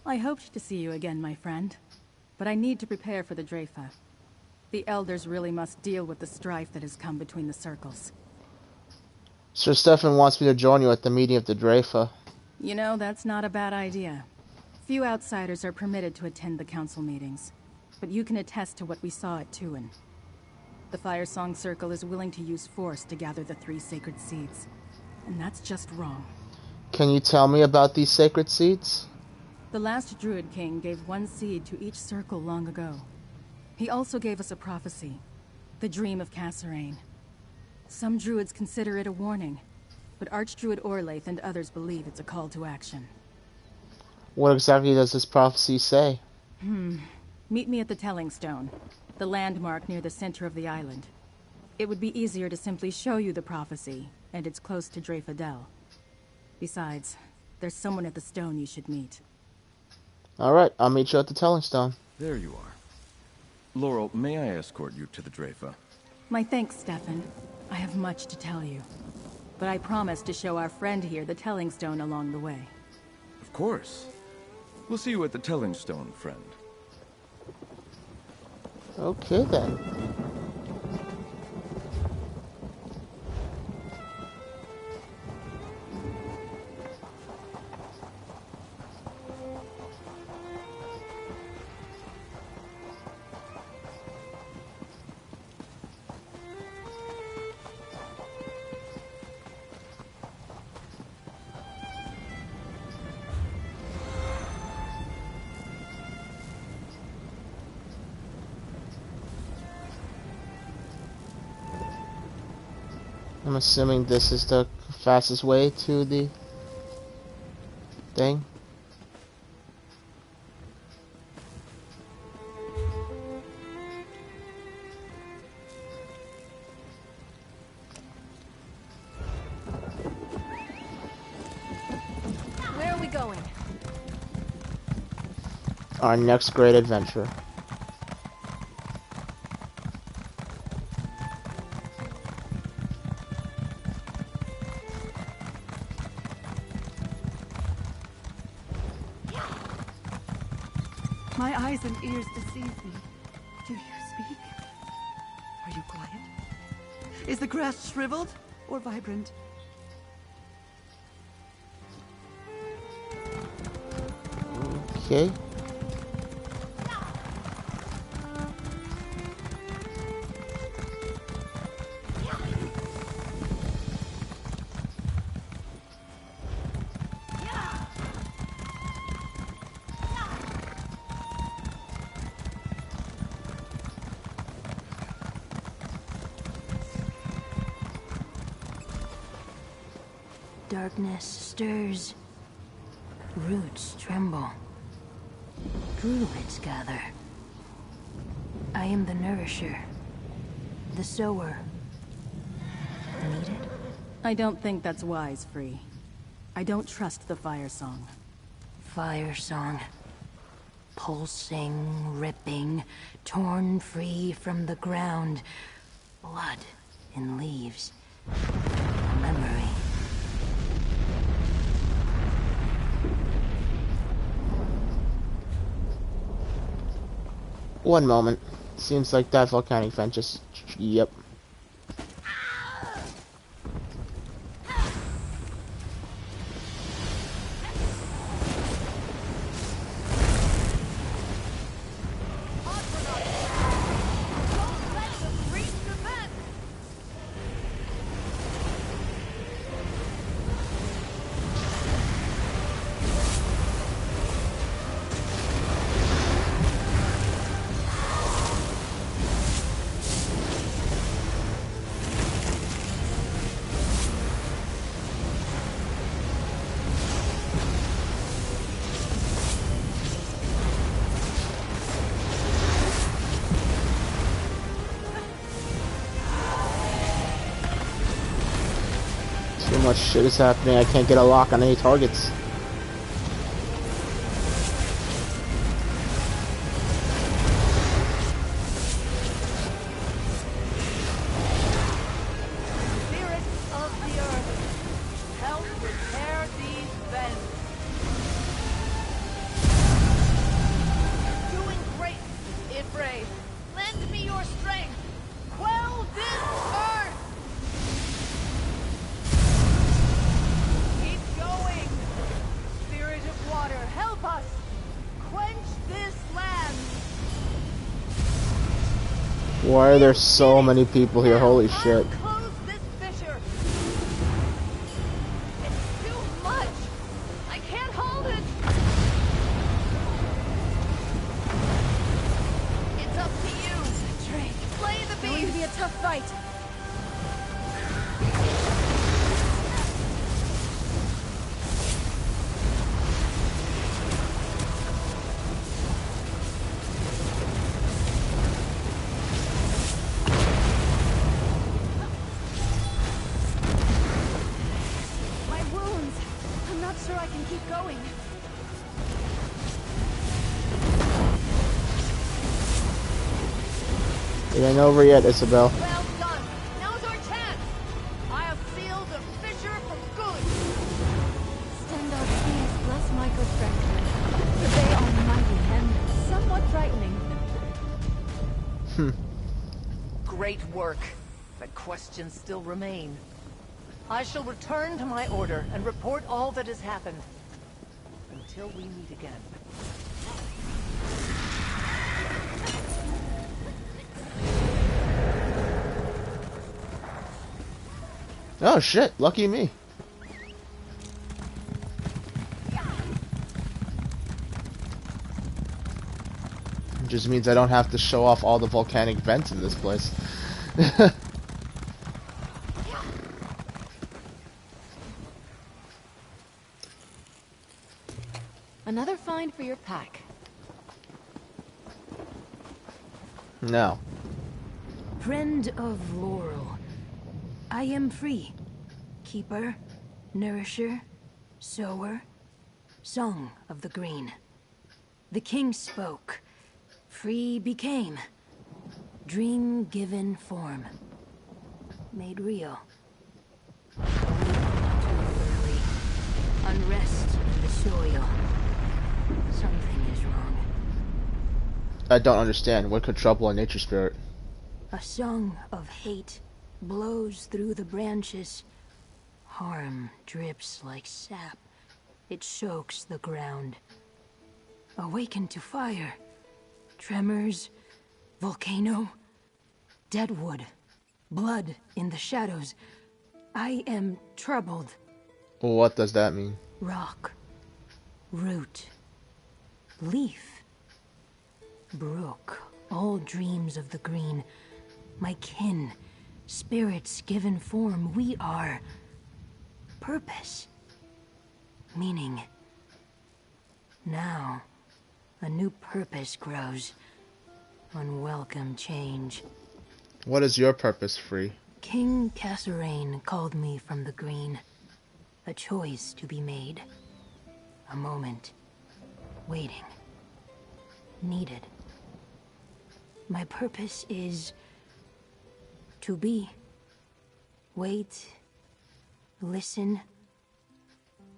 I hoped to see you again, my friend. But I need to prepare for the Dreyfa. The Elders really must deal with the strife that has come between the circles. Sir Stefan wants me to join you at the meeting of the Dreyfa. You know, that's not a bad idea. Few outsiders are permitted to attend the council meetings. But you can attest to what we saw at Tuin. The Firesong Circle is willing to use force to gather the 3 sacred seeds. And that's just wrong. Can you tell me about these sacred seeds? The last Druid King gave 1 seed to each circle long ago. He also gave us a prophecy, the Dream of Kasserine. Some Druids consider it a warning, but Archdruid Orlaith and others believe it's a call to action. What exactly does this prophecy say? Meet me at the Telling Stone, the landmark near the center of the island. It would be easier to simply show you the prophecy, and it's close to Dreyfadel. Besides, there's someone at the stone you should meet. Alright, I'll meet you at the Telling Stone. There you are. Laurel, may I escort you to the Dreyfa? My thanks, Stefan. I have much to tell you. But I promise to show our friend here the Telling Stone along the way. Of course. We'll see you at the Telling Stone, friend. Okay then. I'm assuming this is the fastest way to the thing. Where are we going? Our next great adventure. My eyes and ears deceive me. Do you speak? Are you quiet? Is the grass shriveled or vibrant? Okay. Darkness stirs. Roots tremble. Druids gather. I am the nourisher. The sower. Needed? I don't think that's wise, Free. I don't trust the Firesong. Firesong. Pulsing, ripping, torn free from the ground. Blood in leaves. A memory. One moment. Seems like that volcanic vent just... Yep. much shit is happening. I can't get a lock on any targets. Why are there so many people here? Holy shit. It ain't over yet, Isabel. Well done. Now's our chance. I have sealed the fissure for good. Stand up, please. Bless my good friend. For they are mighty and somewhat frightening. Great work, but questions still remain. I shall return to my order and report all that has happened. Until we meet again. Oh shit, lucky me. It just means I don't have to show off all the volcanic vents in this place. Another find for your pack. No. Friend of Laurel, I am free. Keeper, nourisher, sower, song of the green. The king spoke. Free became. Dream given form. Made real. Too early. Unrest in the soil. Something is wrong. I don't understand. What could trouble a nature spirit? A song of hate blows through the branches. Harm drips like sap. It soaks the ground. Awaken to fire. Tremors. Volcano. Deadwood. Blood in the shadows. I am troubled. What does that mean? Rock. Root. Leaf. Brook. All dreams of the green. My kin. Spirits given form. We are. Purpose. Meaning. Now, a new purpose grows. Unwelcome change. What is your purpose, Free? King Kasserine called me from the green. A choice to be made. A moment. Waiting. Needed. My purpose is to be. Wait. Listen.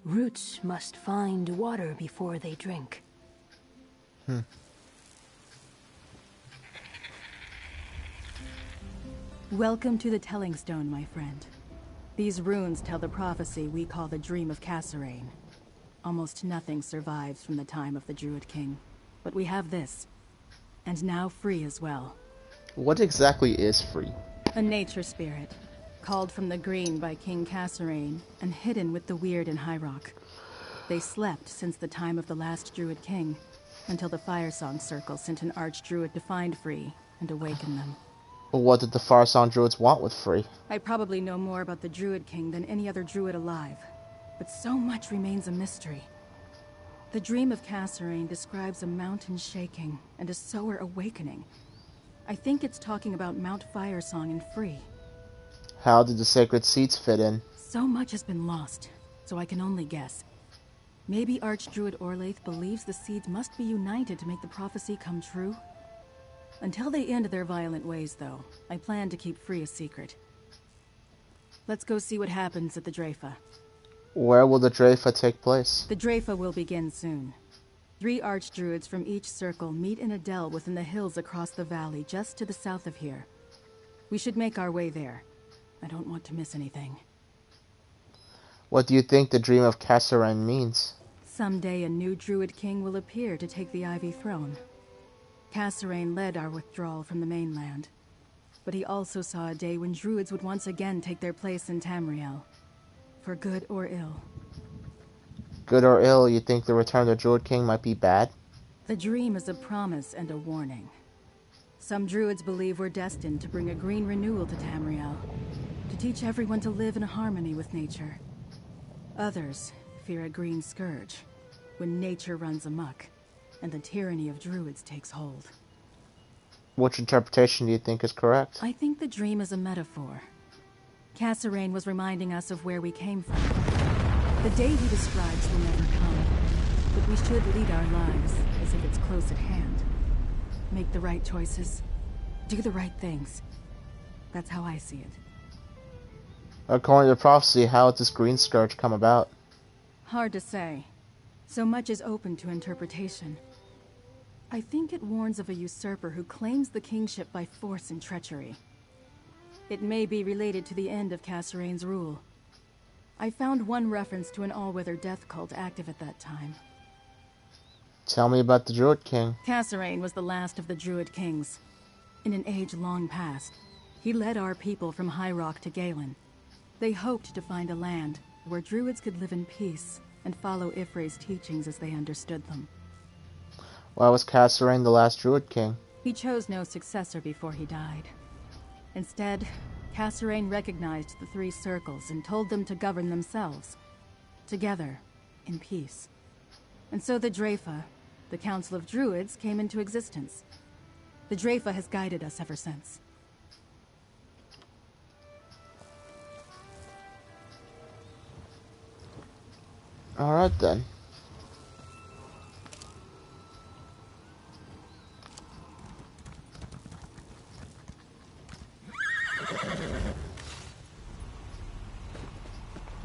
Roots must find water before they drink. Welcome to the Telling Stone, my friend. These runes tell the prophecy we call the Dream of Kasserine. Almost nothing survives from the time of the Druid King. But we have this. And now Free as well. What exactly is Free? A nature spirit. Called from the green by King Kasserine and hidden with the weird in High Rock. They slept since the time of the last Druid King, until the Firesong Circle sent an Archdruid to find Free and awaken them. What did the Firesong Druids want with Free? I probably know more about the Druid King than any other Druid alive, but so much remains a mystery. The Dream of Kasserine describes a mountain shaking and a sower awakening. I think it's talking about Mount Firesong and Free. How did the sacred seats fit in? So much has been lost, so I can only guess. Maybe Archdruid Orlaith believes the seeds must be united to make the prophecy come true? Until they end their violent ways, though, I plan to keep free a secret. Let's go see what happens at the Dreyfa. Where will the Dreyfa take place? The Dreyfa will begin soon. 3 Archdruids from each circle meet in a dell within the hills across the valley just to the south of here. We should make our way there. I don't want to miss anything. What do you think the dream of Kasserine means? Someday a new Druid king will appear to take the Ivy Throne. Kasserine led our withdrawal from the mainland. But he also saw a day when Druids would once again take their place in Tamriel. For good or ill. Good or ill, you think the return of the Druid King might be bad? The dream is a promise and a warning. Some Druids believe we're destined to bring a green renewal to Tamriel. To teach everyone to live in harmony with nature. Others fear a green scourge, when nature runs amok, and the tyranny of Druids takes hold. Which interpretation do you think is correct? I think the dream is a metaphor. Kasserine was reminding us of where we came from. The day he describes will never come, but we should lead our lives as if it's close at hand. Make the right choices, do the right things. That's how I see it. According to prophecy, how did this green scourge come about? Hard to say. So much is open to interpretation. I think it warns of a usurper who claims the kingship by force and treachery. It may be related to the end of Kasserine's rule. I found one reference to an all-weather death cult active at that time. Tell me about the Druid King. Kasserine was the last of the Druid kings. In an age long past, he led our people from High Rock to Galen. They hoped to find a land where Druids could live in peace and follow Ifre's teachings as they understood them. Why was Kasserine the last Druid King? He chose no successor before he died. Instead, Kasserine recognized the 3 circles and told them to govern themselves, together, in peace. And so the Dreyfa, the Council of Druids, came into existence. The Dreyfa has guided us ever since. Alright then.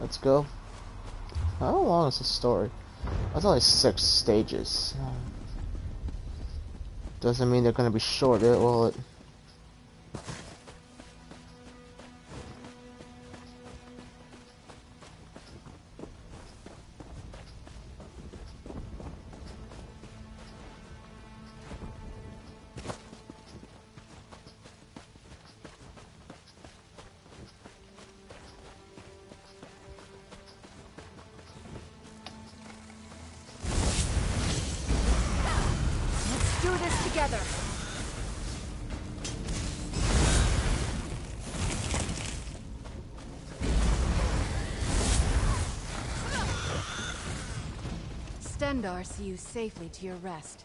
Let's go. How long is the story? That's only 6 stages. Doesn't mean they're gonna be short, will it? Do this together. Stendarr see you safely to your rest.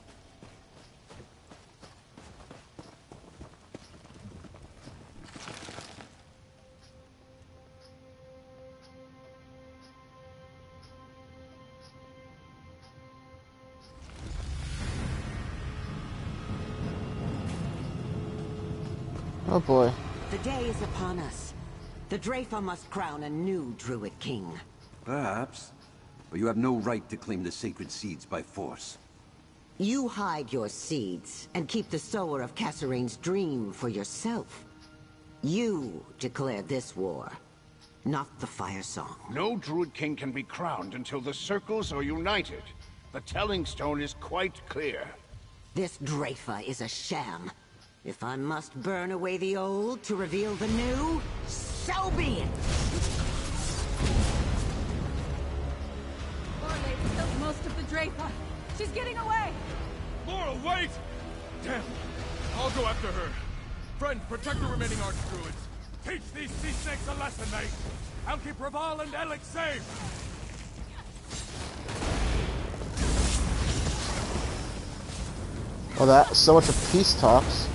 Oh boy. The day is upon us. The Dreyfa must crown a new Druid king. Perhaps. But you have no right to claim the sacred seeds by force. You hide your seeds and keep the sower of Kasserine's dream for yourself. You declare this war, not the Firesong. No Druid king can be crowned until the circles are united. The telling stone is quite clear. This Dreyfa is a sham. If I must burn away the old to reveal the new, so be it! Orlaith killed most of the Dreyfa. She's getting away! Laurel, wait! Damn! I'll go after her. Friend, protect the remaining Archdruids. Teach these sea snakes a lesson, mate! I'll keep Raval and Alex safe! Well, that's so much of peace talks.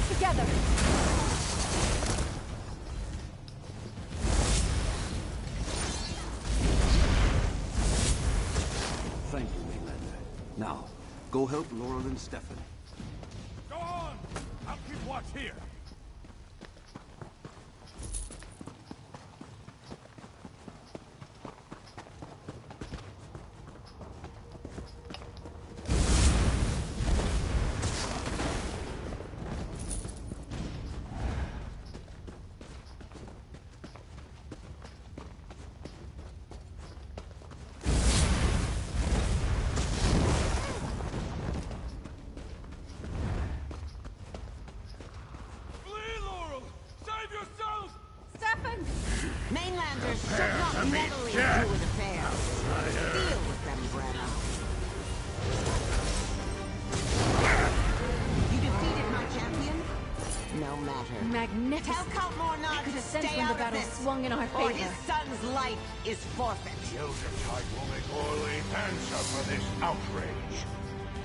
Together! Now, go help Laurel and Stefan. Go on! I'll keep watch here. Mainlanders should not meddle in Druid affairs. Deal with them, Brenna. You defeated my champion? No matter. Magnificent. Tell Count Mornard to sense stay when out the of battle this, swung in our or favor. his son's life is forfeit. The Eldertide will make Orleith answer for this outrage.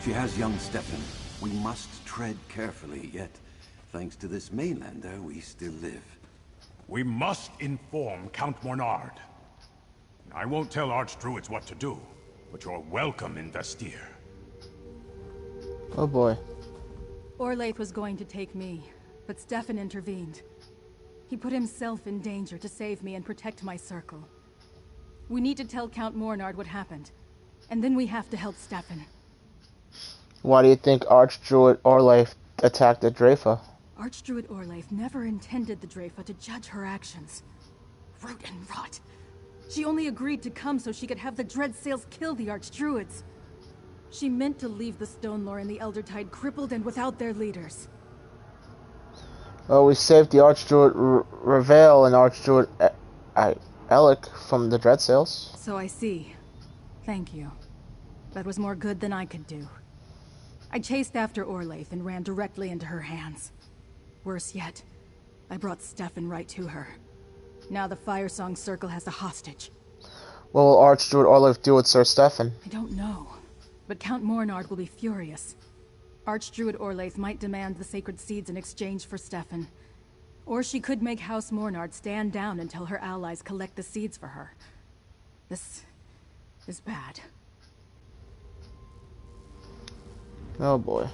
She has young Stefan. We must tread carefully, yet, thanks to this Mainlander, we still live. We must inform Count Mornard. I won't tell Archdruids what to do, but you're welcome in Vestir. Oh boy. Orleith was going to take me, but Stefan intervened. He put himself in danger to save me and protect my circle. We need to tell Count Mornard what happened, and then we have to help Stefan. Why do you think Archdruid Orleith attacked the Drafa? Archdruid Orleith never intended the Drafa to judge her actions. Root and rot. She only agreed to come so she could have the Dreadsails kill the Archdruids. She meant to leave the Stone Lore and the Eldertide crippled and without their leaders. Well, we saved the Archdruid Reveal and Archdruid Alec from the Dreadsails. So I see. Thank you. That was more good than I could do. I chased after Orleith and ran directly into her hands. Worse yet, I brought Stefan right to her. Now the Firesong Circle has a hostage. What will Archdruid Orleith do with Sir Stefan? I don't know, but Count Mornard will be furious. Archdruid Orleith might demand the sacred seeds in exchange for Stefan. Or she could make House Mornard stand down until her allies collect the seeds for her. This is bad. Oh boy.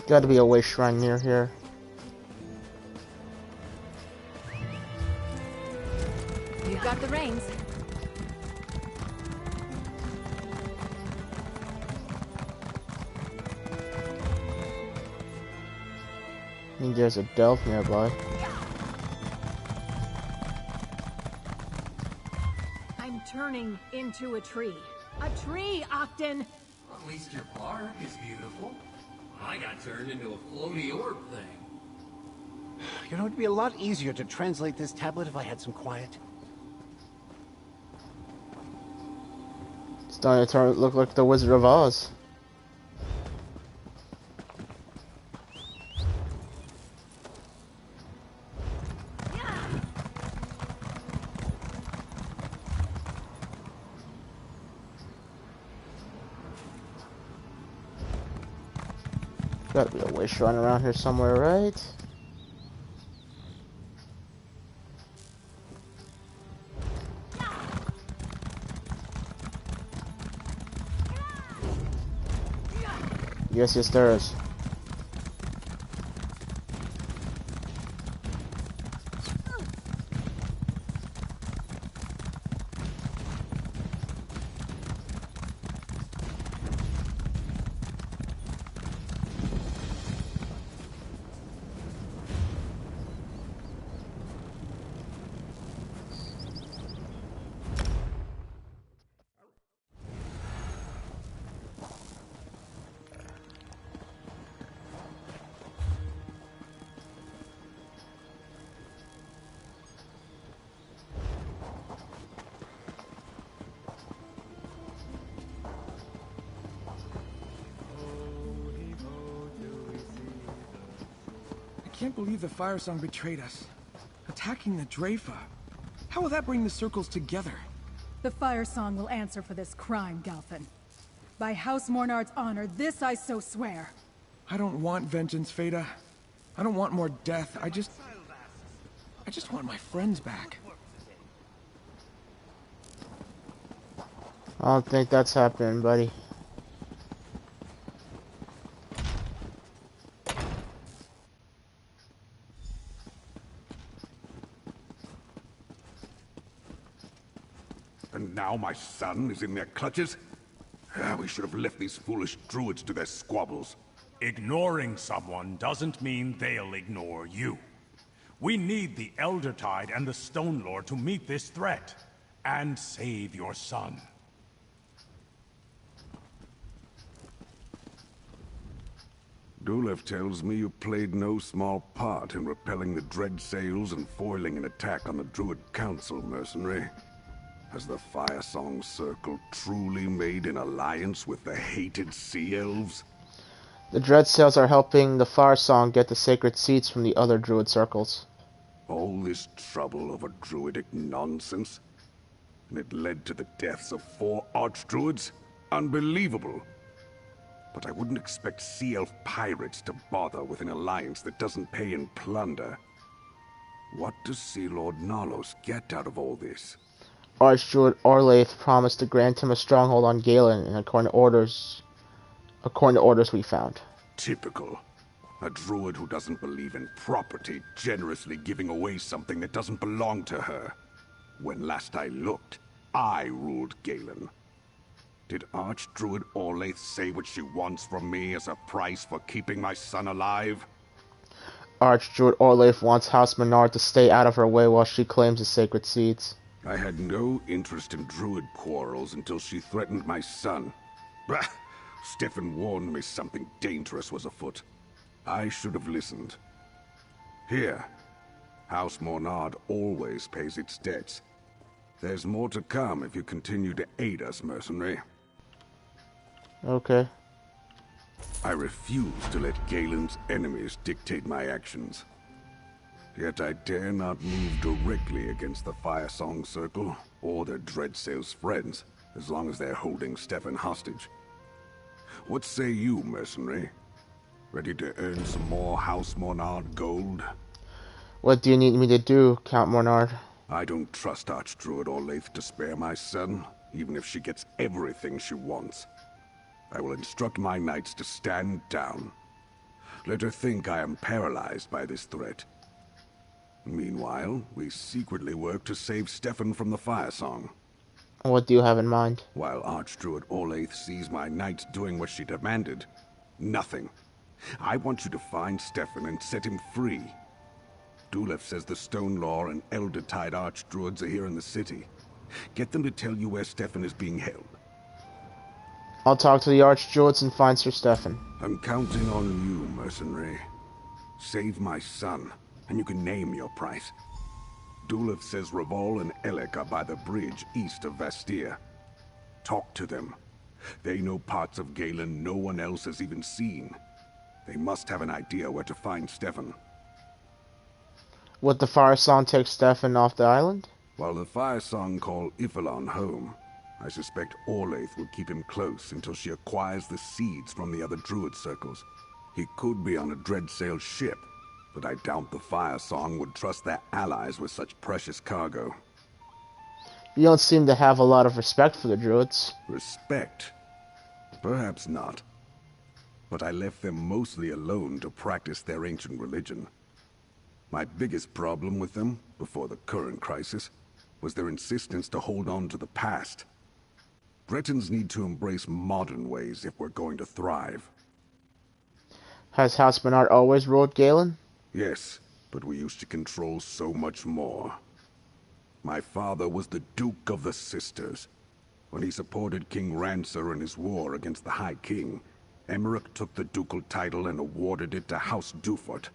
Gotta be a way shrine near here. You've got the reins. I think there's a delve nearby. I'm turning into a tree. A tree, Octon! At least your bark is beautiful. I got turned into a floaty orb thing. You know, it'd be a lot easier to translate this tablet if I had some quiet. It's starting to look like the Wizard of Oz. Gotta be a way shrine around here somewhere, right? Yes, there is. can't believe the Firesong betrayed us. Attacking the Dreyfa. How will that bring the circles together? The Firesong will answer for this crime, Galfin. By House Mornard's honor, this I so swear. I don't want vengeance, Feda. I don't want more death. I just want my friends back. I don't think that's happening, buddy. And now my son is in their clutches? We should have left these foolish druids to their squabbles. Ignoring someone doesn't mean they'll ignore you. We need the Eldertide and the Stone Lord to meet this threat, and save your son. Dulev tells me you played no small part in repelling the Dread Sails and foiling an attack on the Druid Council, mercenary. Has the Firesong Circle truly made an alliance with the hated Sea Elves? The Dread Sails are helping the Firesong get the sacred seeds from the other Druid circles. All this trouble over druidic nonsense? And it led to the deaths of 4 Archdruids? Unbelievable! But I wouldn't expect Sea Elf pirates to bother with an alliance that doesn't pay in plunder. What does Sea Lord Nalos get out of all this? Archdruid Orlaith promised to grant him a stronghold on Galen, and according to orders we found. Typical. A druid who doesn't believe in property generously giving away something that doesn't belong to her. When last I looked, I ruled Galen. Did Archdruid Orlaith say what she wants from me as a price for keeping my son alive? Archdruid Orlaith wants House Menard to stay out of her way while she claims the sacred seeds. I had no interest in druid quarrels until she threatened my son. Bah! Stefan warned me something dangerous was afoot. I should have listened. Here, House Mornard always pays its debts. There's more to come if you continue to aid us, mercenary. Okay. I refuse to let Galen's enemies dictate my actions. Yet I dare not move directly against the Firesong Circle, or their Dreadsail's friends, as long as they're holding Stefan hostage. What say you, mercenary? Ready to earn some more House Mornard gold? What do you need me to do, Count Mornard? I don't trust Archdruid Orlaith to spare my son, even if she gets everything she wants. I will instruct my knights to stand down. Let her think I am paralyzed by this threat. Meanwhile, we secretly work to save Stefan from the Firesong. What do you have in mind? While Archdruid Orlaith sees my knights doing what she demanded, nothing. I want you to find Stefan and set him free. Dulev says the Stone Law and Eldertide Archdruids are here in the city. Get them to tell you where Stefan is being held. I'll talk to the Archdruids and find Sir Stefan. I'm counting on you, mercenary. Save my son, and you can name your price. Dulev says Revol and Elec are by the bridge east of Vastir. Talk to them. They know parts of Galen no one else has even seen. They must have an idea where to find Stefan. Would the Firesong take Stefan off the island? While the Firesong call Ifilon home, I suspect Orlaith will keep him close until she acquires the seeds from the other druid circles. He could be on a Dreadsail ship, but I doubt the Firesong would trust their allies with such precious cargo. You don't seem to have a lot of respect for the druids. Respect? Perhaps not. But I left them mostly alone to practice their ancient religion. My biggest problem with them, before the current crisis, was their insistence to hold on to the past. Bretons need to embrace modern ways if we're going to thrive. Has House Menard always ruled Galen? Yes, but we used to control so much more. My father was the Duke of the Sisters. When he supported King Rancer in his war against the High King, Emmerich took the ducal title and awarded it to House Dufort.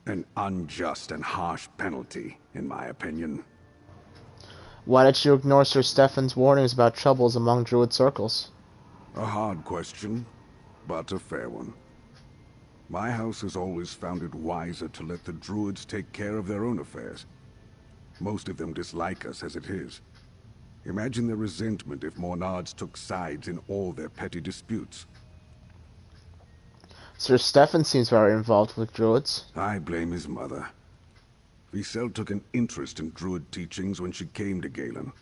An unjust and harsh penalty, in my opinion. Why did you ignore Sir Stefan's warnings about troubles among druid circles? A hard question, but a fair one. My house has always found it wiser to let the druids take care of their own affairs. Most of them dislike us as it is. Imagine their resentment if Mornards took sides in all their petty disputes. Sir Stefan seems very involved with druids. I blame his mother. Visel took an interest in druid teachings when she came to Galen.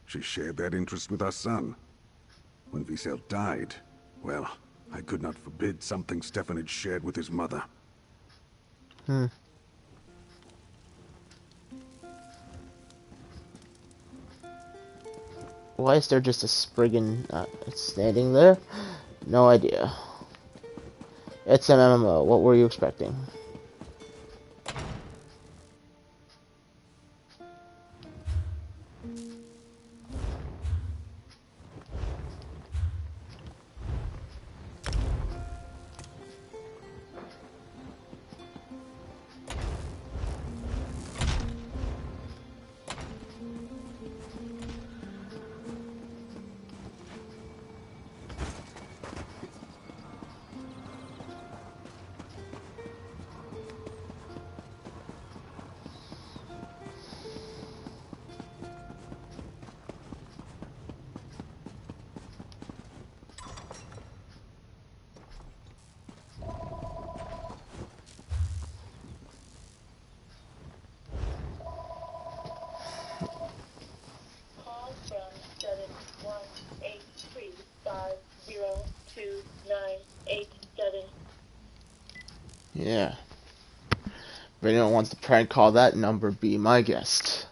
She shared that interest with our son. When Visel died, well, I could not forbid something Stefan had shared with his mother. Why is there just a Spriggan standing there? No idea. It's an MMO. What were you expecting? Yeah. If anyone wants to prank call that number, be my guest.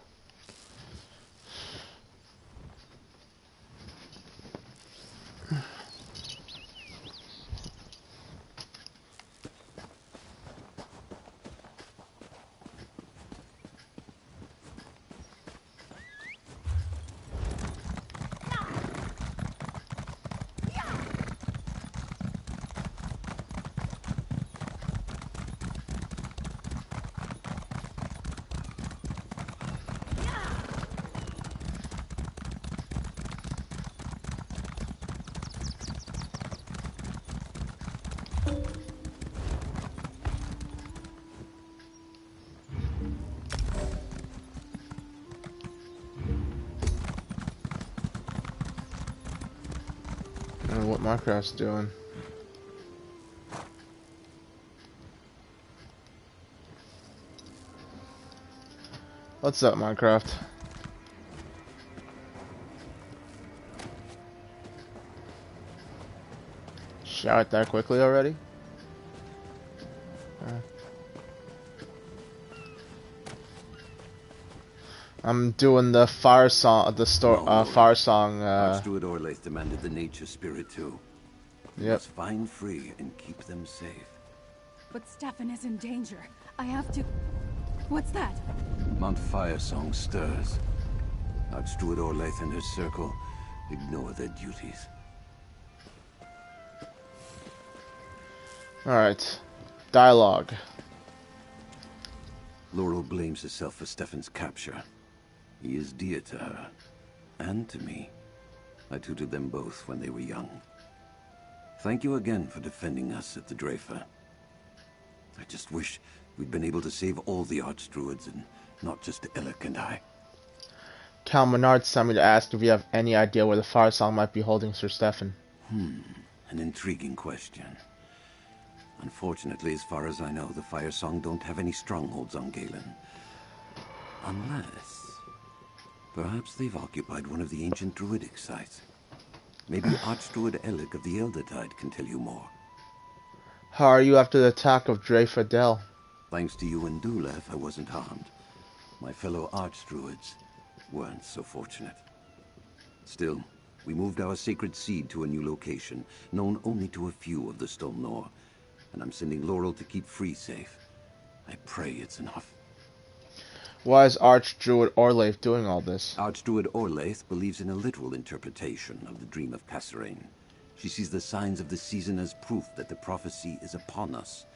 I don't know what Minecraft's doing. What's up, Minecraft? Shout that quickly already? I'm doing the Firesong, Firesong. Archdruid Orlaith demanded the nature spirit too. You must find free and keep them safe. But Stefan is in danger. I have to... What's that? Mount Firesong stirs. Archdruid Orlaith and her circle ignore their duties. Alright. Dialogue. Laurel blames herself for Stefan's capture. He is dear to her, and to me. I tutored them both when they were young. Thank you again for defending us at the Drafer. I just wish we'd been able to save all the Archdruids and not just Ellic and I. Cal Menard sent me to ask if you have any idea where the Firesong might be holding Sir Stefan. An intriguing question. Unfortunately, as far as I know, the Firesong don't have any strongholds on Galen. Unless... perhaps they've occupied one of the ancient druidic sites. Maybe Archdruid Ellic of the Eldertide can tell you more. How are you after the attack of Drafer Dell? Thanks to you and Dulef, I wasn't harmed. My fellow Archdruids weren't so fortunate. Still, we moved our sacred seed to a new location, known only to a few of the Stonor, and I'm sending Laurel to keep Free safe. I pray it's enough. Why is Archdruid Orlaith doing all this? Archdruid Orlaith believes in a literal interpretation of the dream of Kasserine. She sees the signs of the season as proof that the prophecy is upon us.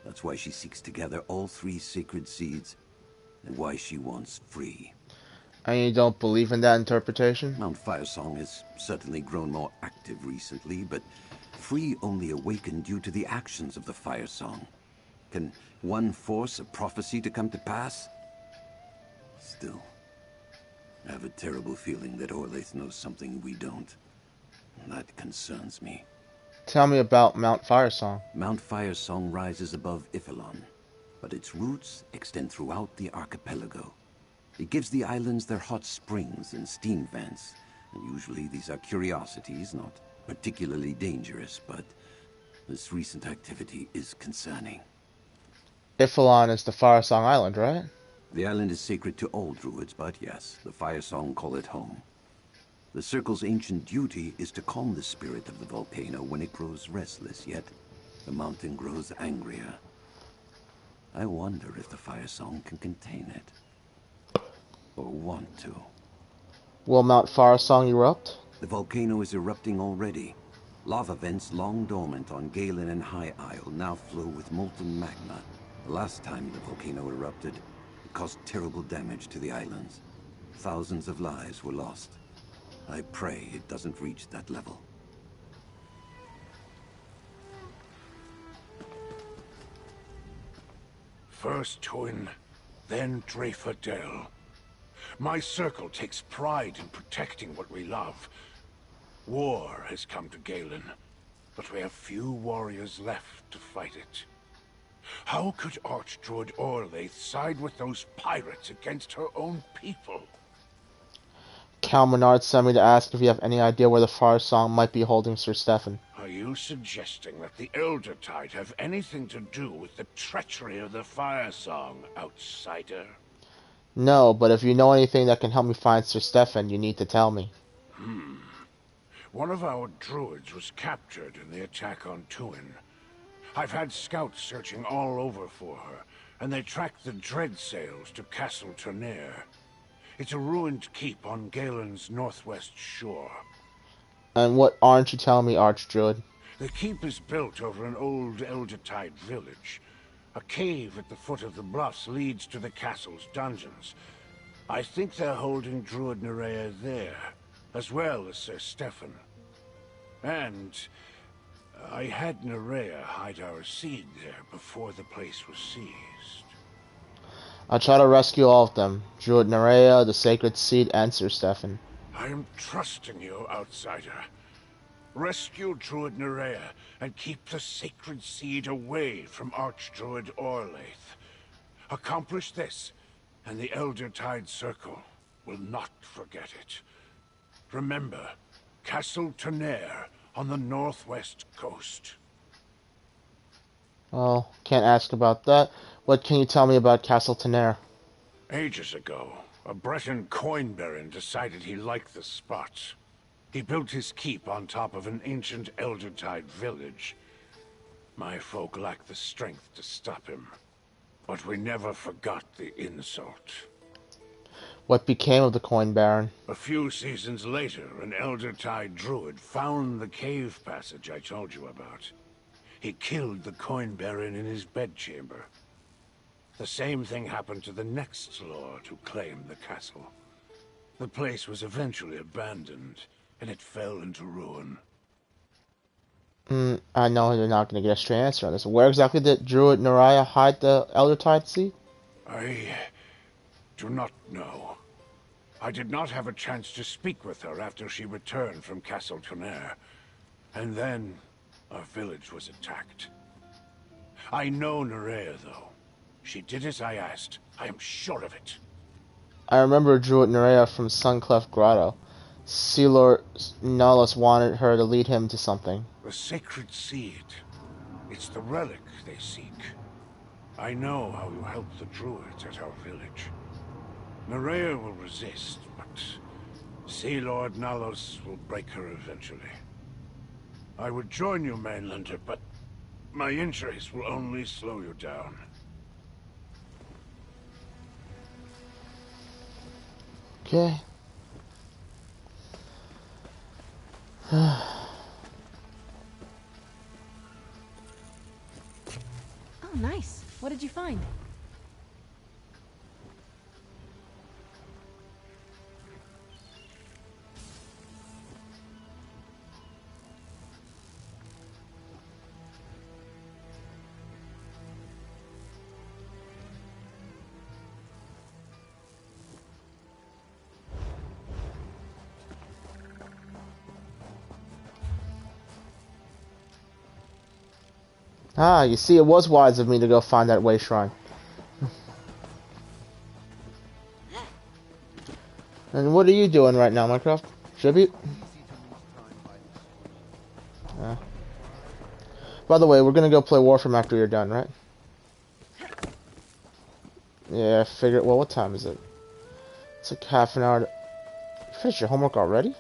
That's why she seeks to gather all three sacred seeds, and why she wants Free. And you don't believe in that interpretation? Mount Firesong has certainly grown more active recently, but Free only awakened due to the actions of the Firesong. Can one force a prophecy to come to pass? Still, I have a terrible feeling that Orlaith knows something we don't. That concerns me. Tell me about Mount Firesong. Mount Firesong rises above Ifilon, but its roots extend throughout the archipelago. It gives the islands their hot springs and steam vents, and usually these are curiosities, not particularly dangerous, but this recent activity is concerning. Ifilon is the Firesong Island, right? The island is sacred to all druids, but yes, the Firesong call it home. The Circle's ancient duty is to calm the spirit of the volcano when it grows restless, yet the mountain grows angrier. I wonder if the Firesong can contain it. Or want to. Will Mount Firesong erupt? The volcano is erupting already. Lava vents long dormant on Galen and High Isle now flow with molten magma. The last time the volcano erupted, it caused terrible damage to the islands. Thousands of lives were lost. I pray it doesn't reach that level. First Twin, then Dreyfordell. My circle takes pride in protecting what we love. War has come to Galen, but we have few warriors left to fight it. How could Archdruid Orlaith side with those pirates against her own people? Cal Menard sent me to ask if you have any idea where the Firesong might be holding Sir Stefan. Are you suggesting that the Elder Tide have anything to do with the treachery of the Firesong, outsider? No, but if you know anything that can help me find Sir Stefan, you need to tell me. One of our druids was captured in the attack on Tuin. I've had scouts searching all over for her, and they tracked the dread sails to Castle Tournaire. It's a ruined keep on Galen's northwest shore. And what aren't you telling me, Archdruid? The keep is built over an old Eldertide village. A cave at the foot of the bluffs leads to the castle's dungeons. I think they're holding Druid Nerea there, as well as Sir Stefan. And I had Nerea hide our seed there before the place was seized. I'll try to rescue all of them. Druid Nerea, the Sacred Seed, and Sir Stefan. I am trusting you, outsider. Rescue Druid Nerea and keep the Sacred Seed away from Archdruid Orlaith. Accomplish this, and the Eldertide Circle will not forget it. Remember, Castle Tournaire on the northwest coast. Well, can't ask about that. What can you tell me about Castle Tournaire? Ages ago, a Breton coin baron decided he liked the spot. He built his keep on top of an ancient Eldertide village. My folk lacked the strength to stop him, but we never forgot the insult. What became of the coin baron? A few seasons later, an Eldertide druid found the cave passage I told you about. He killed the coin baron in his bedchamber. The same thing happened to the next lord who claimed the castle. The place was eventually abandoned, and it fell into ruin. I know you're not going to get a straight answer on this. Where exactly did Druid Nerea hide the Eldertide Seed? I do not know. I did not have a chance to speak with her after she returned from Castle Tournaire. And then, our village was attacked. I know Nerea, though. She did as I asked. I am sure of it. I remember Druid Nerea from Suncleft Grotto. Sea Lord Nullis wanted her to lead him to something. The Sacred Seed. It's the relic they seek. I know how you helped the druids at our village. Nerea will resist, but Sea Lord Nalos will break her eventually. I would join you, Mainlander, but my injuries will only slow you down. Okay. Oh, nice. What did you find? Ah, you see, it was wise of me to go find that way shrine. And what are you doing right now, Minecraft? Tribute? By the way, we're gonna go play Warframe after you're done, right? Yeah, I figured. Well, what time is it? It's like half an hour. You finished your homework already?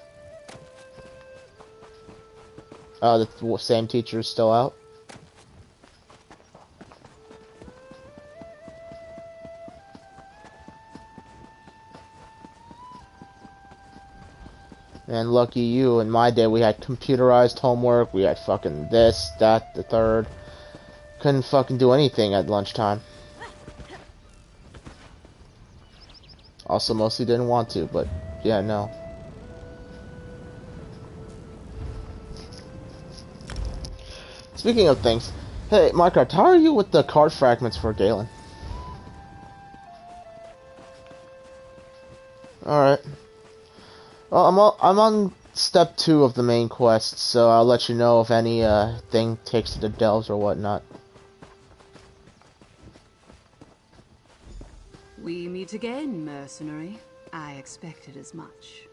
Oh, the same teacher is still out? And lucky you, in my day we had computerized homework, we had fucking this, that, the third. Couldn't fucking do anything at lunchtime. Also mostly didn't want to, but yeah, no. Speaking of things, hey, Minecraft, how are you with the card fragments for Galen? Alright. Well, I'm on step 2 of the main quest, so I'll let you know if any thing takes to the delves or whatnot. We meet again, mercenary. I expected as much.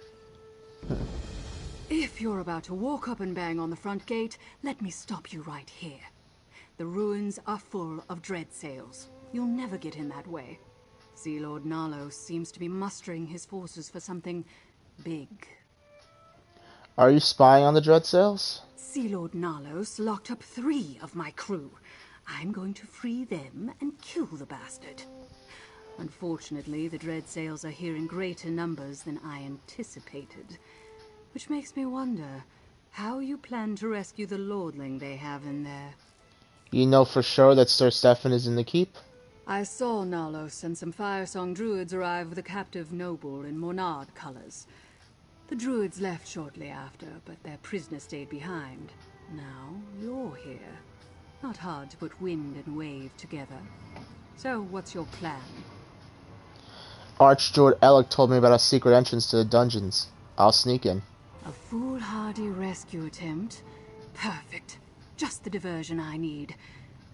If you're about to walk up and bang on the front gate, let me stop you right here. The ruins are full of dread sails. You'll never get in that way. Sea Lord Nalos seems to be mustering his forces for something big. Are you spying on the dread sails? Sea Lord Nalos locked up 3 of my crew. I'm going to free them and kill the bastard. Unfortunately, the dread sails are here in greater numbers than I anticipated. Which makes me wonder how you plan to rescue the lordling they have in there. You know for sure that Sir Stefan is in the keep? I saw Nalos and some Firesong druids arrive with a captive noble in Monard colors. The druids left shortly after, but their prisoner stayed behind. Now you're here. Not hard to put wind and wave together. So what's your plan? Archdruid Alec told me about a secret entrance to the dungeons. I'll sneak in. A foolhardy rescue attempt? Perfect. Just the diversion I need.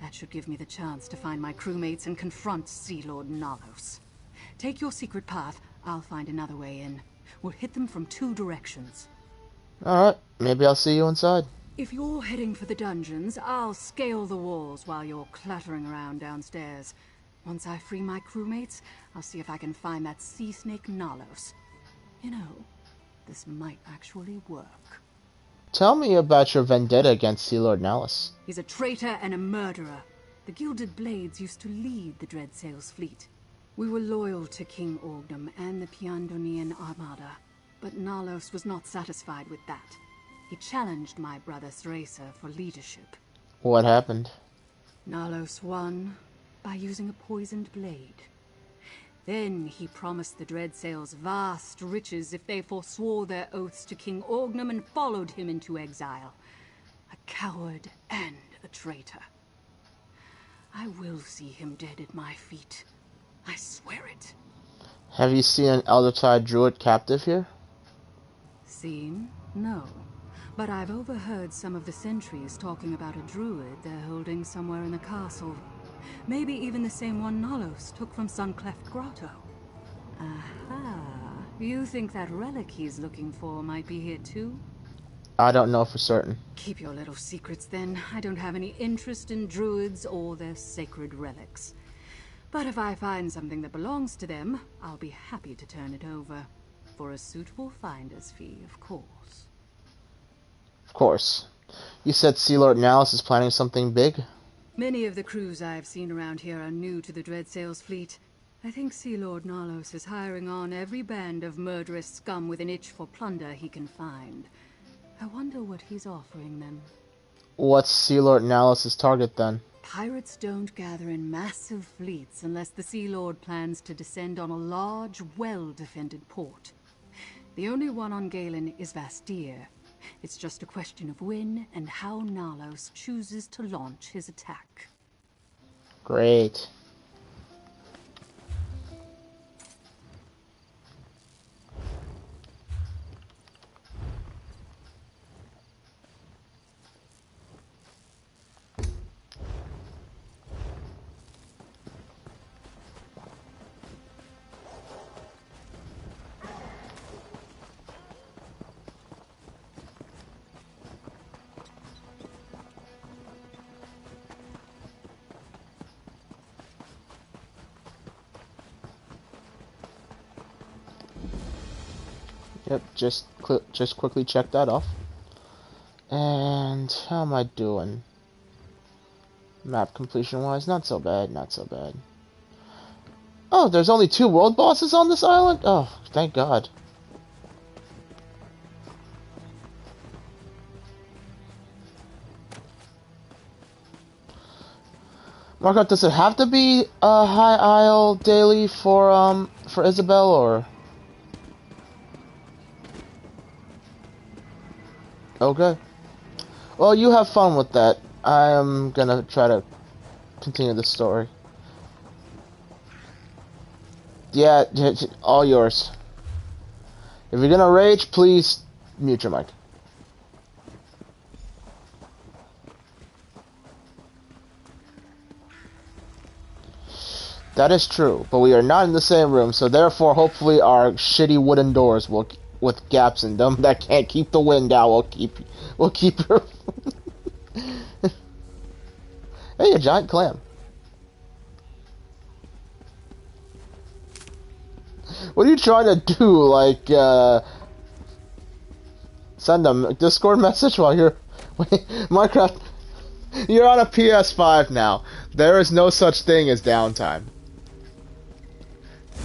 That should give me the chance to find my crewmates and confront Sea Lord Nalos. Take your secret path. I'll find another way in. We'll hit them from 2 directions. Alright, maybe I'll see you inside. If you're heading for the dungeons, I'll scale the walls while you're clattering around downstairs. Once I free my crewmates, I'll see if I can find that sea snake Nalos. You know, this might actually work. Tell me about your vendetta against Sea Lord Nalos. He's a traitor and a murderer. The Gilded Blades used to lead the Dreadsails fleet. We were loyal to King Orgnum and the Piandonian Armada, but Nalos was not satisfied with that. He challenged my brother Thracer for leadership. What happened? Nalos won by using a poisoned blade. Then he promised the Dreadsails vast riches if they forswore their oaths to King Orgnum and followed him into exile. A coward and a traitor. I will see him dead at my feet. I swear it. Have you seen an Eldertide druid captive here? Seen? No. But I've overheard some of the sentries talking about a druid they're holding somewhere in the castle. Maybe even the same one Nalos took from Suncleft Grotto. Aha. You think that relic he's looking for might be here too? I don't know for certain. Keep your little secrets then. I don't have any interest in druids or their sacred relics. But if I find something that belongs to them, I'll be happy to turn it over. For a suitable finder's fee, of course. Of course. You said Sea Lord Nalos is planning something big? Many of the crews I've seen around here are new to the Dreadsails fleet. I think Sea Lord Nalos is hiring on every band of murderous scum with an itch for plunder he can find. I wonder what he's offering them. What's Sea Lord Nalos' target then? Pirates don't gather in massive fleets unless the Sea Lord plans to descend on a large, well-defended port. The only one on Galen is Vastir. It's just a question of when and how Nalos chooses to launch his attack. Great. Yep, just quickly check that off. And how am I doing? Map completion wise, not so bad, not so bad. Oh, there's only 2 world bosses on this island? Oh, thank God. Marco, does it have to be a High Isle daily for Isabel, or? Okay. Well, you have fun with that. I am gonna try to continue the story. Yeah, all yours. If you're gonna rage, please mute your mic. That is true, but we are not in the same room, so therefore, hopefully, our shitty wooden doors will, with gaps in them that can't keep the wind out, will keep your. Hey, a giant clam. What are you trying to do? Like, send a Discord message while you're. Wait, Minecraft. You're on a PS5 now. There is no such thing as downtime.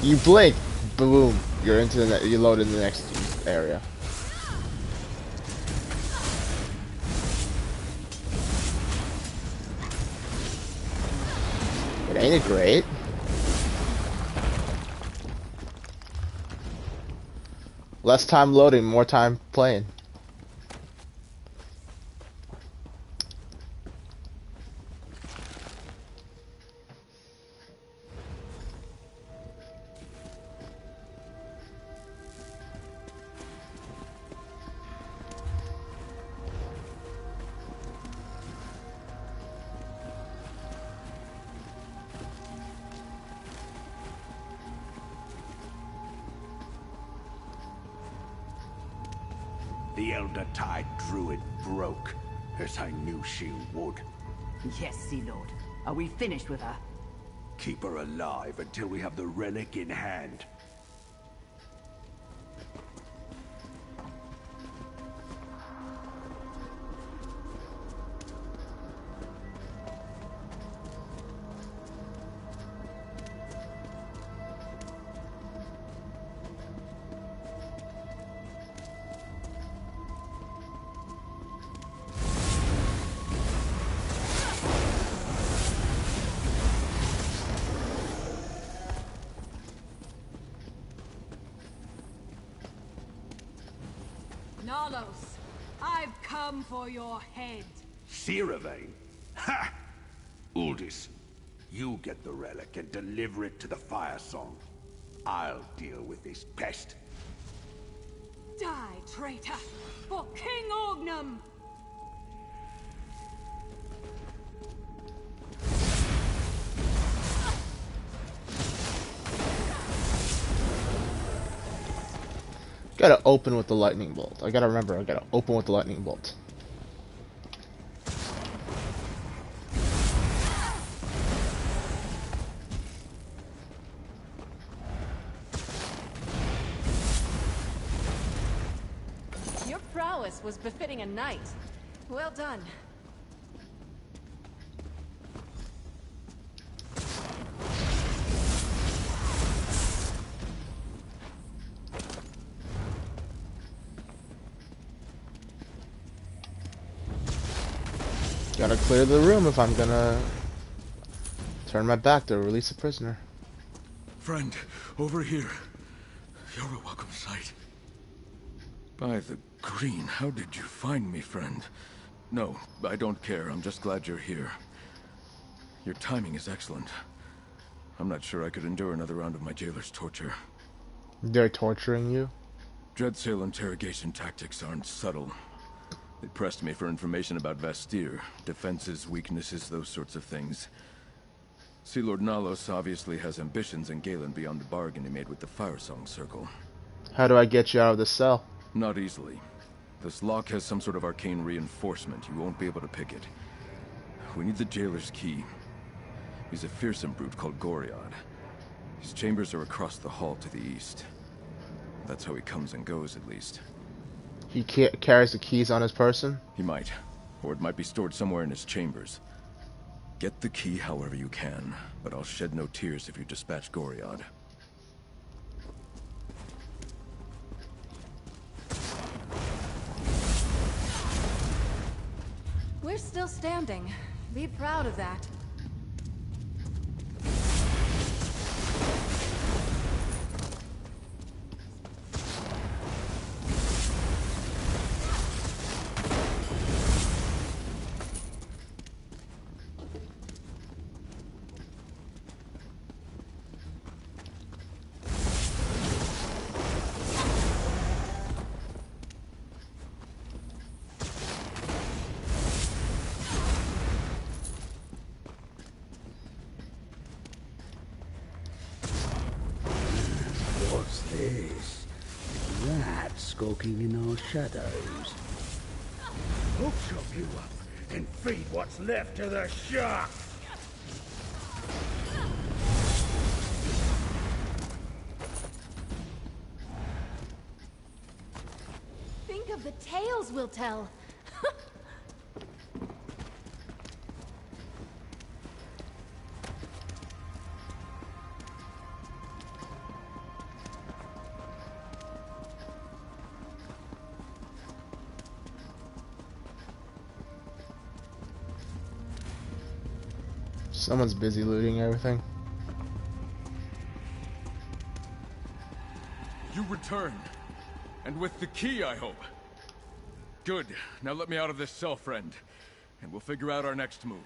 You blink, boom, you're into the you load in the next area. But ain't it great? Less time loading, more time playing. The Elder Tide Druid broke, as I knew she would. Yes, Sea Lord. Are we finished with her? Keep her alive until we have the relic in hand. Nalos, I've come for your head. Seravane? Ha! Uldis, you get the relic and deliver it to the Firesong. I'll deal with this pest. Die, traitor, for King Orgnum! Gotta open with the lightning bolt. I gotta remember, I gotta open with the lightning bolt. Your prowess was befitting a knight. Well done. Gotta clear the room if I'm gonna turn my back to release a prisoner. Friend, over here. You're a welcome sight. By the green, how did you find me, friend? No, I don't care. I'm just glad you're here. Your timing is excellent. I'm not sure I could endure another round of my jailer's torture. They're torturing you? Dreadsail interrogation tactics aren't subtle. They pressed me for information about Vastir, defenses, weaknesses, those sorts of things. Sea Lord Nalos obviously has ambitions in Galen beyond the bargain he made with the Firesong Circle. How do I get you out of the cell? Not easily. This lock has some sort of arcane reinforcement. You won't be able to pick it. We need the jailer's key. He's a fearsome brute called Goriad. His chambers are across the hall to the east. That's how he comes and goes, at least. He carries the keys on his person? He might. Or it might be stored somewhere in his chambers. Get the key however you can, but I'll shed no tears if you dispatch Goriad. We're still standing. Be proud of that. What's this? That skulking in our shadows. I'll chop you up and feed what's left to the sharks. Think of the tales we'll tell. Someone's busy looting everything. You returned. And with the key, I hope. Good. Now let me out of this cell, friend. And we'll figure out our next move.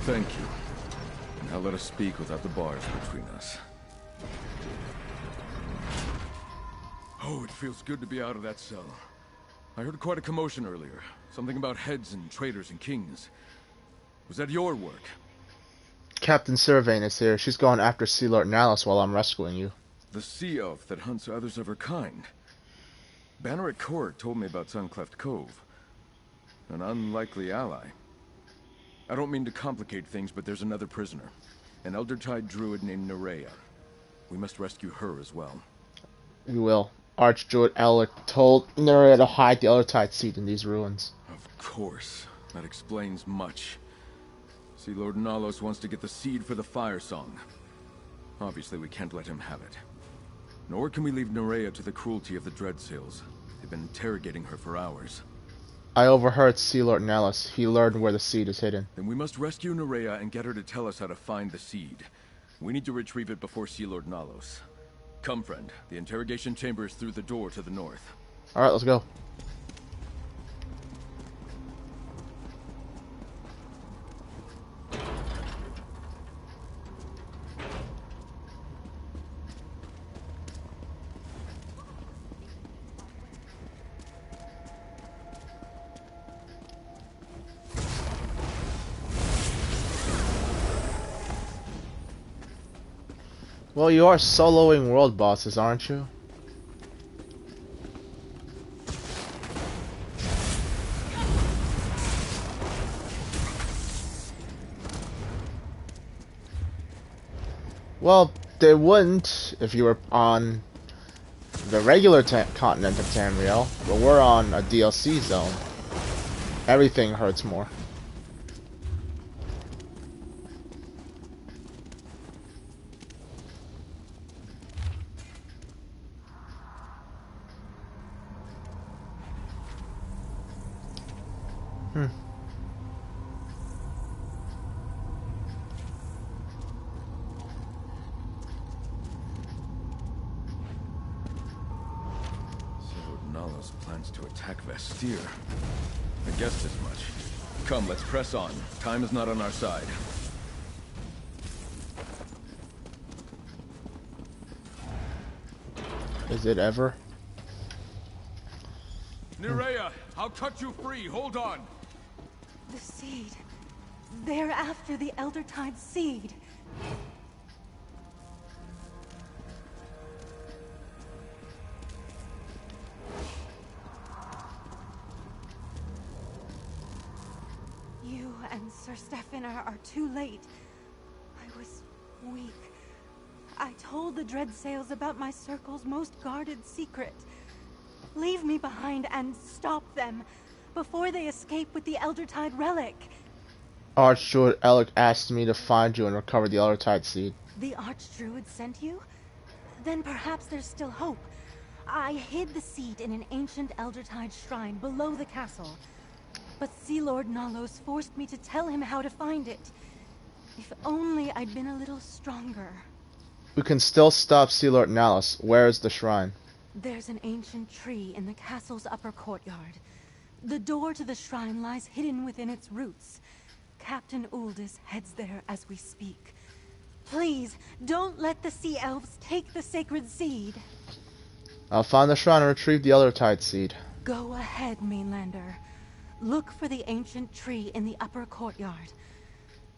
Thank you. Now let us speak without the bars between us. Oh, it feels good to be out of that cell. I heard quite a commotion earlier. Something about heads and traitors and kings. Was that your work? Captain Sylvain is here. She's going after Sea Lord Nallus while I'm rescuing you. The sea elf that hunts others of her kind. Banner at Court told me about Suncleft Cove. An unlikely ally. I don't mean to complicate things, but there's another prisoner. An Eldertide druid named Nerea. We must rescue her as well. We will. Archdruid Elric told Nerea to hide the Eldertide seed in these ruins. Of course. That explains much. Sea Lord Nallus wants to get the seed for the Firesong. Obviously, we can't let him have it. Nor can we leave Nerea to the cruelty of the Dreadsails. They've been interrogating her for hours. I overheard Sea Lord Nallus. He learned where the seed is hidden. Then we must rescue Nerea and get her to tell us how to find the seed. We need to retrieve it before Sea Lord Nallus. Come, friend. The interrogation chamber is through the door to the north. Alright, let's go. Well, you are soloing world bosses, aren't you? Well, they wouldn't if you were on the regular continent of Tamriel, but we're on a DLC zone. Everything hurts more. Plans to attack Vestir. I guessed as much. Come, let's press on. Time is not on our side. Is it ever? Nerea, I'll cut you free. Hold on. The seed. They're after the Eldertide seed. You and Sir Stefan are too late. weak. I told the Dreadsails about my circle's most guarded secret. Leave me behind and stop them before they escape with the Eldertide relic. Archdruid Alec asked me to find you and recover the Eldertide seed. The Archdruid sent you? Then perhaps there's still hope. I hid the seed in an ancient Eldertide shrine below the castle. But Sea Lord Nalos forced me to tell him how to find it. If only I'd been a little stronger. We can still stop Sea Lord Nalos. Where is the shrine? There's an ancient tree in the castle's upper courtyard. The door to the shrine lies hidden within its roots. Captain Uldis heads there as we speak. Please, don't let the Sea Elves take the sacred seed. I'll find the shrine and retrieve the Eldertide seed. Go ahead, Mainlander. Look for the ancient tree in the upper courtyard.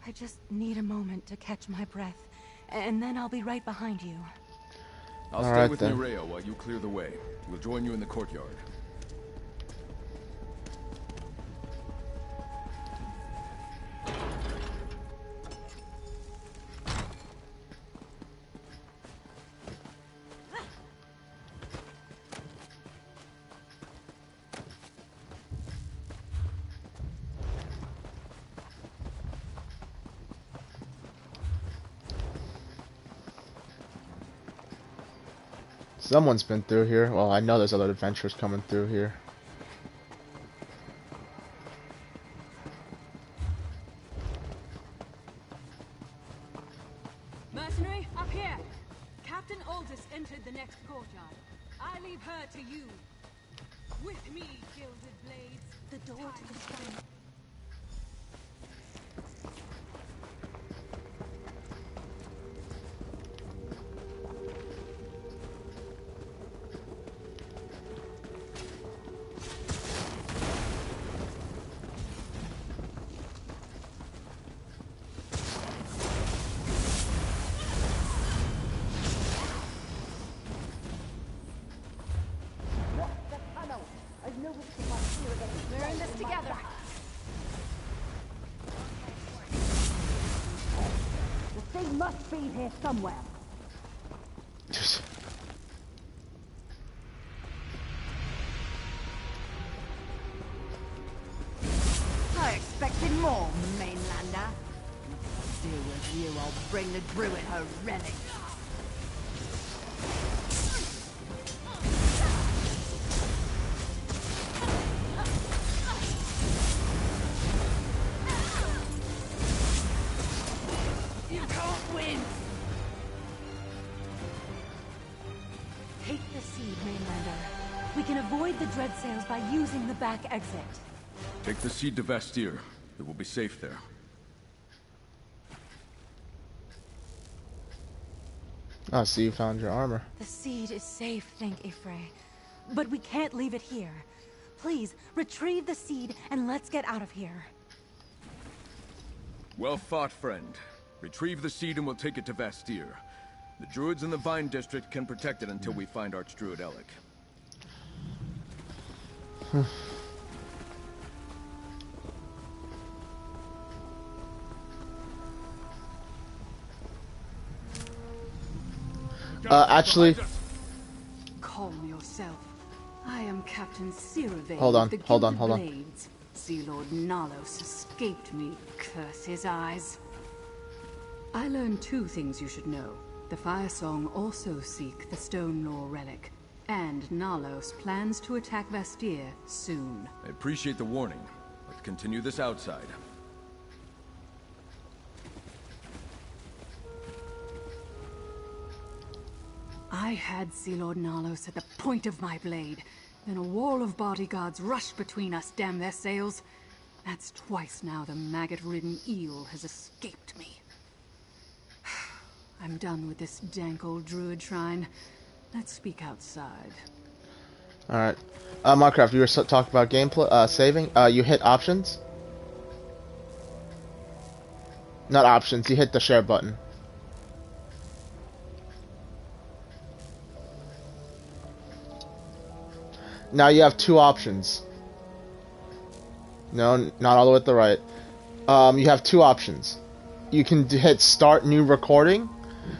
I just need a moment to catch my breath, and then I'll be right behind you. I'll stay with Nerea while you clear the way. We'll join you in the courtyard. Someone's been through here. Well, I know there's other adventurers coming through here. Mercenary, up here! Captain Aldous entered the next courtyard. I leave her to you. With me, gilded blades. The door to the shrine. We're in this together. The thing must be here somewhere. I expected more, Mainlander. Deal with you, I'll bring the druid her relic. You can't win! Take the seed, Mainlander. We can avoid the Dreadsails by using the back exit. Take the seed to Vastir. It will be safe there. Oh, so you found your armor. The seed is safe, thank Ifrei. But we can't leave it here. Please, retrieve the seed and let's get out of here. Well fought, friend. Retrieve the seed and we'll take it to Vastir. The druids in the Vine District can protect it until we find Archdruid Alec. Actually... Calm yourself. I am Captain Sirave. Hold on, with the hold on, Gilded hold on. Blades. Sea Lord Nalos escaped me, curse his eyes. I learned two things you should know. The Firesong also seek the Stone Law relic, and Nalos plans to attack Vastir soon. I appreciate the warning. Let's continue this outside. I had Sea Lord Nalos at the point of my blade. Then a wall of bodyguards rushed between us, damn their sails. That's twice now the maggot-ridden eel has escaped me. I'm done with this dank old druid shrine. Let's speak outside. Alright. Minecraft, you were talking about gameplay, saving. You hit options? Not options, you hit the share button. Now you have two options. No, not all the way to the right. You have two options. you can hit start new recording,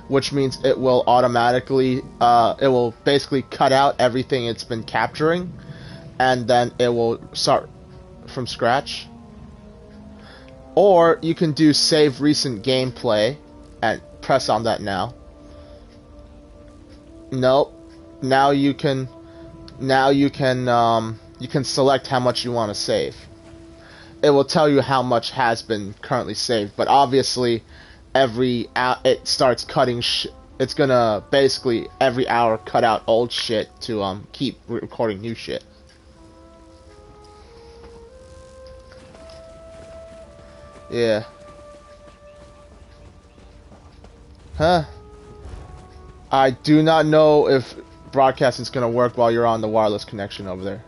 which means it will automatically, it will basically cut out everything it's been capturing, and then it will start from scratch. Or you can do save recent gameplay, and press on that now. Nope. Now you can select how much you want to save. It will tell you how much has been currently saved, but obviously it starts cutting it's gonna basically every hour cut out old shit to keep recording new shit. Yeah. Huh? I do not know if broadcasting is gonna work while you're on the wireless connection over there.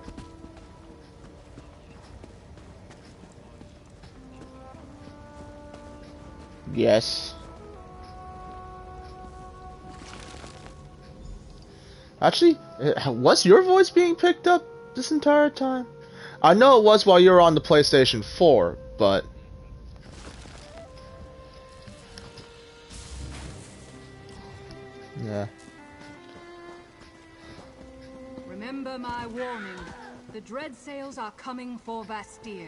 Yes. Actually, was your voice being picked up this entire time? I know it was while you were on the PlayStation 4, but... yeah. Remember my warning. The dread sails are coming for Vastir.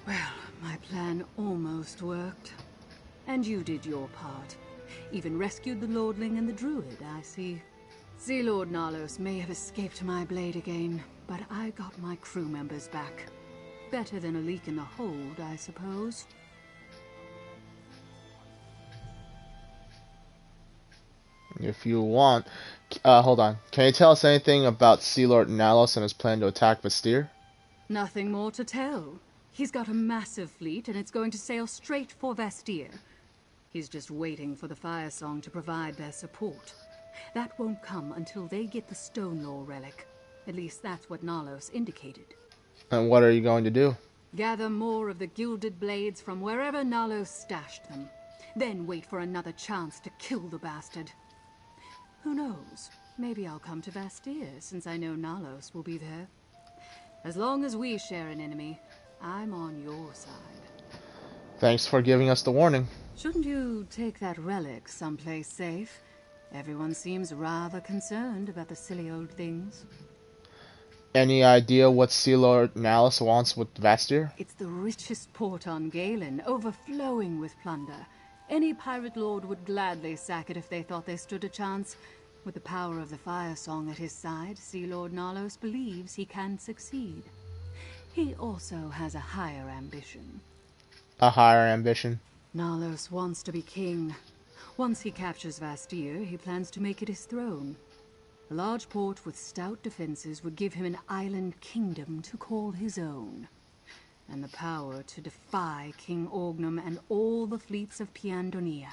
Well, my plan almost worked. And you did your part. Even rescued the Lordling and the Druid, I see. Sea Lord Nalos may have escaped my blade again, but I got my crew members back. Better than a leak in the hold, I suppose. If you want. Hold on. Can you tell us anything about Sea Lord Nalos and his plan to attack Vastir? Nothing more to tell. He's got a massive fleet, and it's going to sail straight for Vastir. He's just waiting for the Firesong to provide their support. That won't come until they get the Stone Law relic. At least that's what Nalos indicated. And what are you going to do? Gather more of the gilded blades from wherever Nalos stashed them. Then wait for another chance to kill the bastard. Who knows? Maybe I'll come to Vastir, since I know Nalos will be there. As long as we share an enemy, I'm on your side. Thanks for giving us the warning. Shouldn't you take that relic someplace safe? Everyone seems rather concerned about the silly old things. Any idea what Sea Lord Nalos wants with Vastir? It's the richest port on Galen, overflowing with plunder. Any pirate lord would gladly sack it if they thought they stood a chance. With the power of the Firesong at his side, Sea Lord Nalos believes he can succeed. He also has a higher ambition. A higher ambition? Nalos wants to be king. Once he captures Vastir, he plans to make it his throne. A large port with stout defenses would give him an island kingdom to call his own. And the power to defy King Orgnum and all the fleets of Piandonia.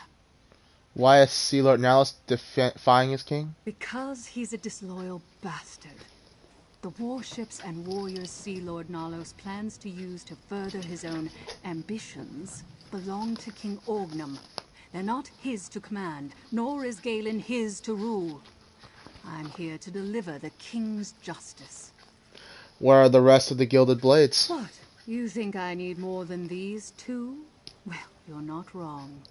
Why is Sea Lord Nalos defying his king? Because he's a disloyal bastard. The warships and warriors Sea Lord Nalos plans to use to further his own ambitions belong to King Orgnum. They're not his to command, nor is Galen his to rule. I'm here to deliver the king's justice. Where are the rest of the Gilded Blades? What? You think I need more than these two? Well, you're not wrong.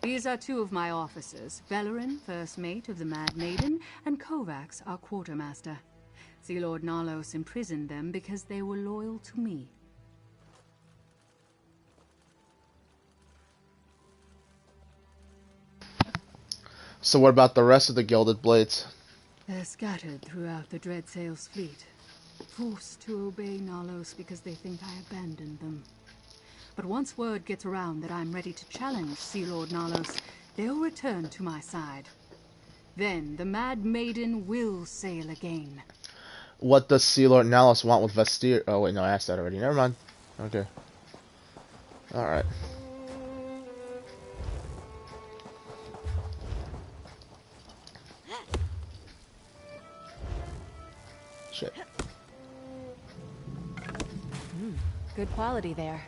These are two of my officers, Velerin, first mate of the Mad Maiden, and Kovacs, our quartermaster. Sea Lord Nalos imprisoned them because they were loyal to me. So what about the rest of the Gilded Blades? They're scattered throughout the Dreadsail's fleet, forced to obey Nalos because they think I abandoned them. But once word gets around that I'm ready to challenge Sea Lord Nalos, they'll return to my side. Then the Mad Maiden will sail again. What does Sea Lord Nalos want with Vastir? Oh wait, no, I asked that already. Never mind. Okay. Alright. Shit. Good quality there.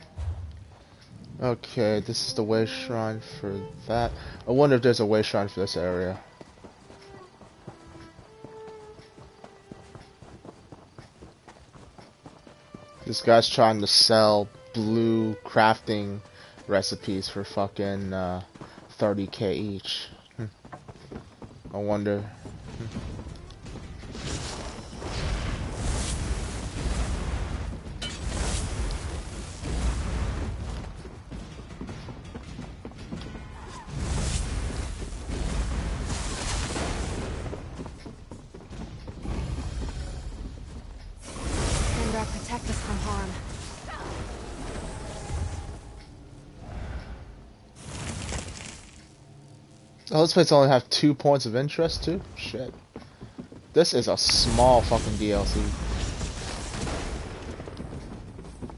Okay, this is the way shrine for that. I wonder if there's a way shrine for this area. This guy's trying to sell blue crafting recipes for fucking 30k each. I wonder. Protect us from harm. Oh, this place only have 2 points of interest too? Shit. This is a small fucking DLC.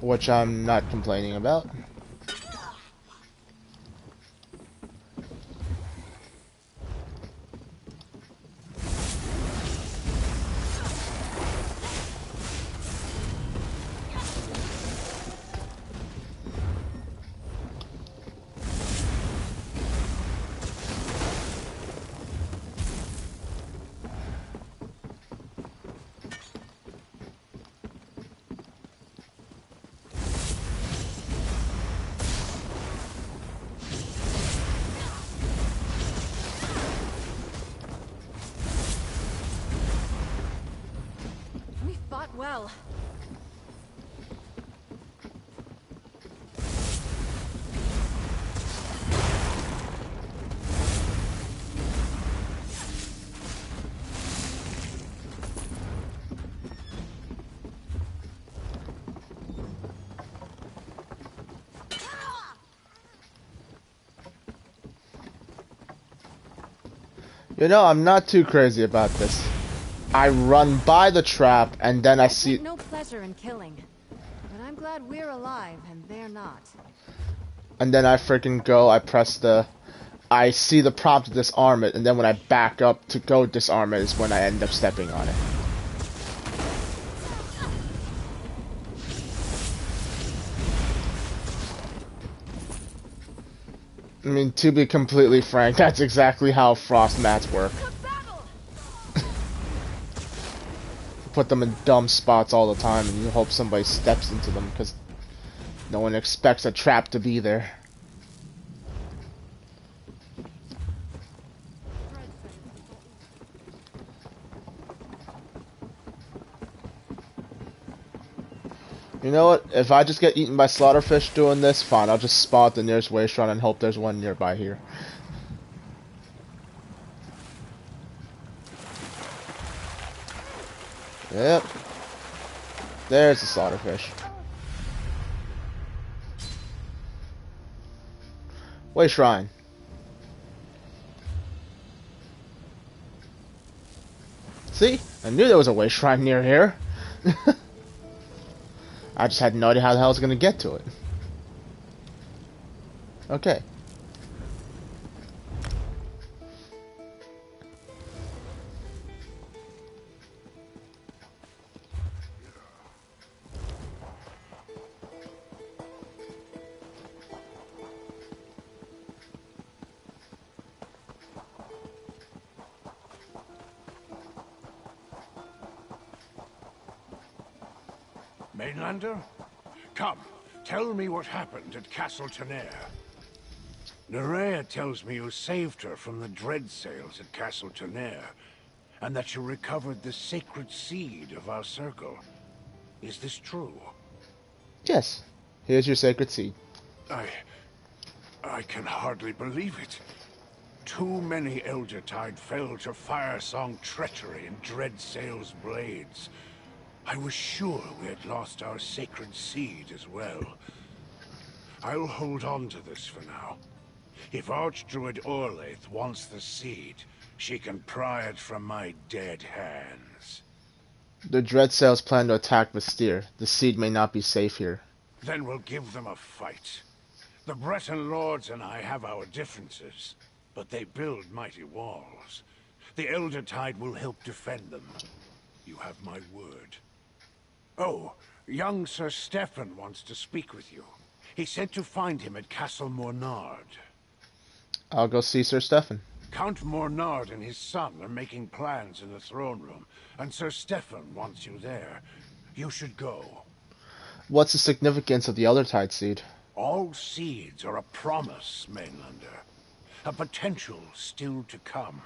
Which I'm not complaining about. Well. You know, I'm not too crazy about this. I run by the trap and then I see. Take no pleasure in killing, but I'm glad we're alive and they're not. And then I freaking go. I press the. I see the prompt to disarm it, and then when I back up to go disarm it is when I end up stepping on it. I mean, to be completely frank, that's exactly how frost mats work. Put them in dumb spots all the time, and you hope somebody steps into them, because no one expects a trap to be there. You know what? If I just get eaten by slaughterfish doing this, fine. I'll just spawn at the nearest way shrine and hope there's one nearby here. Yep. There's the slaughterfish. Way shrine. See? I knew there was a way shrine near here. I just had no idea how the hell I was gonna get to it. Okay. Mainlander? Come, tell me what happened at Castle Tenair. Nerea tells me you saved her from the dread sails at Castle Tenair, and that you recovered the sacred seed of our circle. Is this true? Yes. Here's your sacred seed. I can hardly believe it. Too many Eldertide fell to Firesong treachery and Dreadsail's blades. I was sure we had lost our sacred seed as well. I'll hold on to this for now. If Archdruid Orlaith wants the seed, she can pry it from my dead hands. The Dreadsails plan to attack Vestir. The seed may not be safe here. Then we'll give them a fight. The Breton lords and I have our differences, but they build mighty walls. The Eldertide will help defend them. You have my word. Oh, young Sir Stefan wants to speak with you. He said to find him at Castle Mornard. I'll go see Sir Stefan. Count Mornard and his son are making plans in the throne room, and Sir Stefan wants you there. You should go. What's the significance of the Eldertide seed? All seeds are a promise, Mainlander. A potential still to come.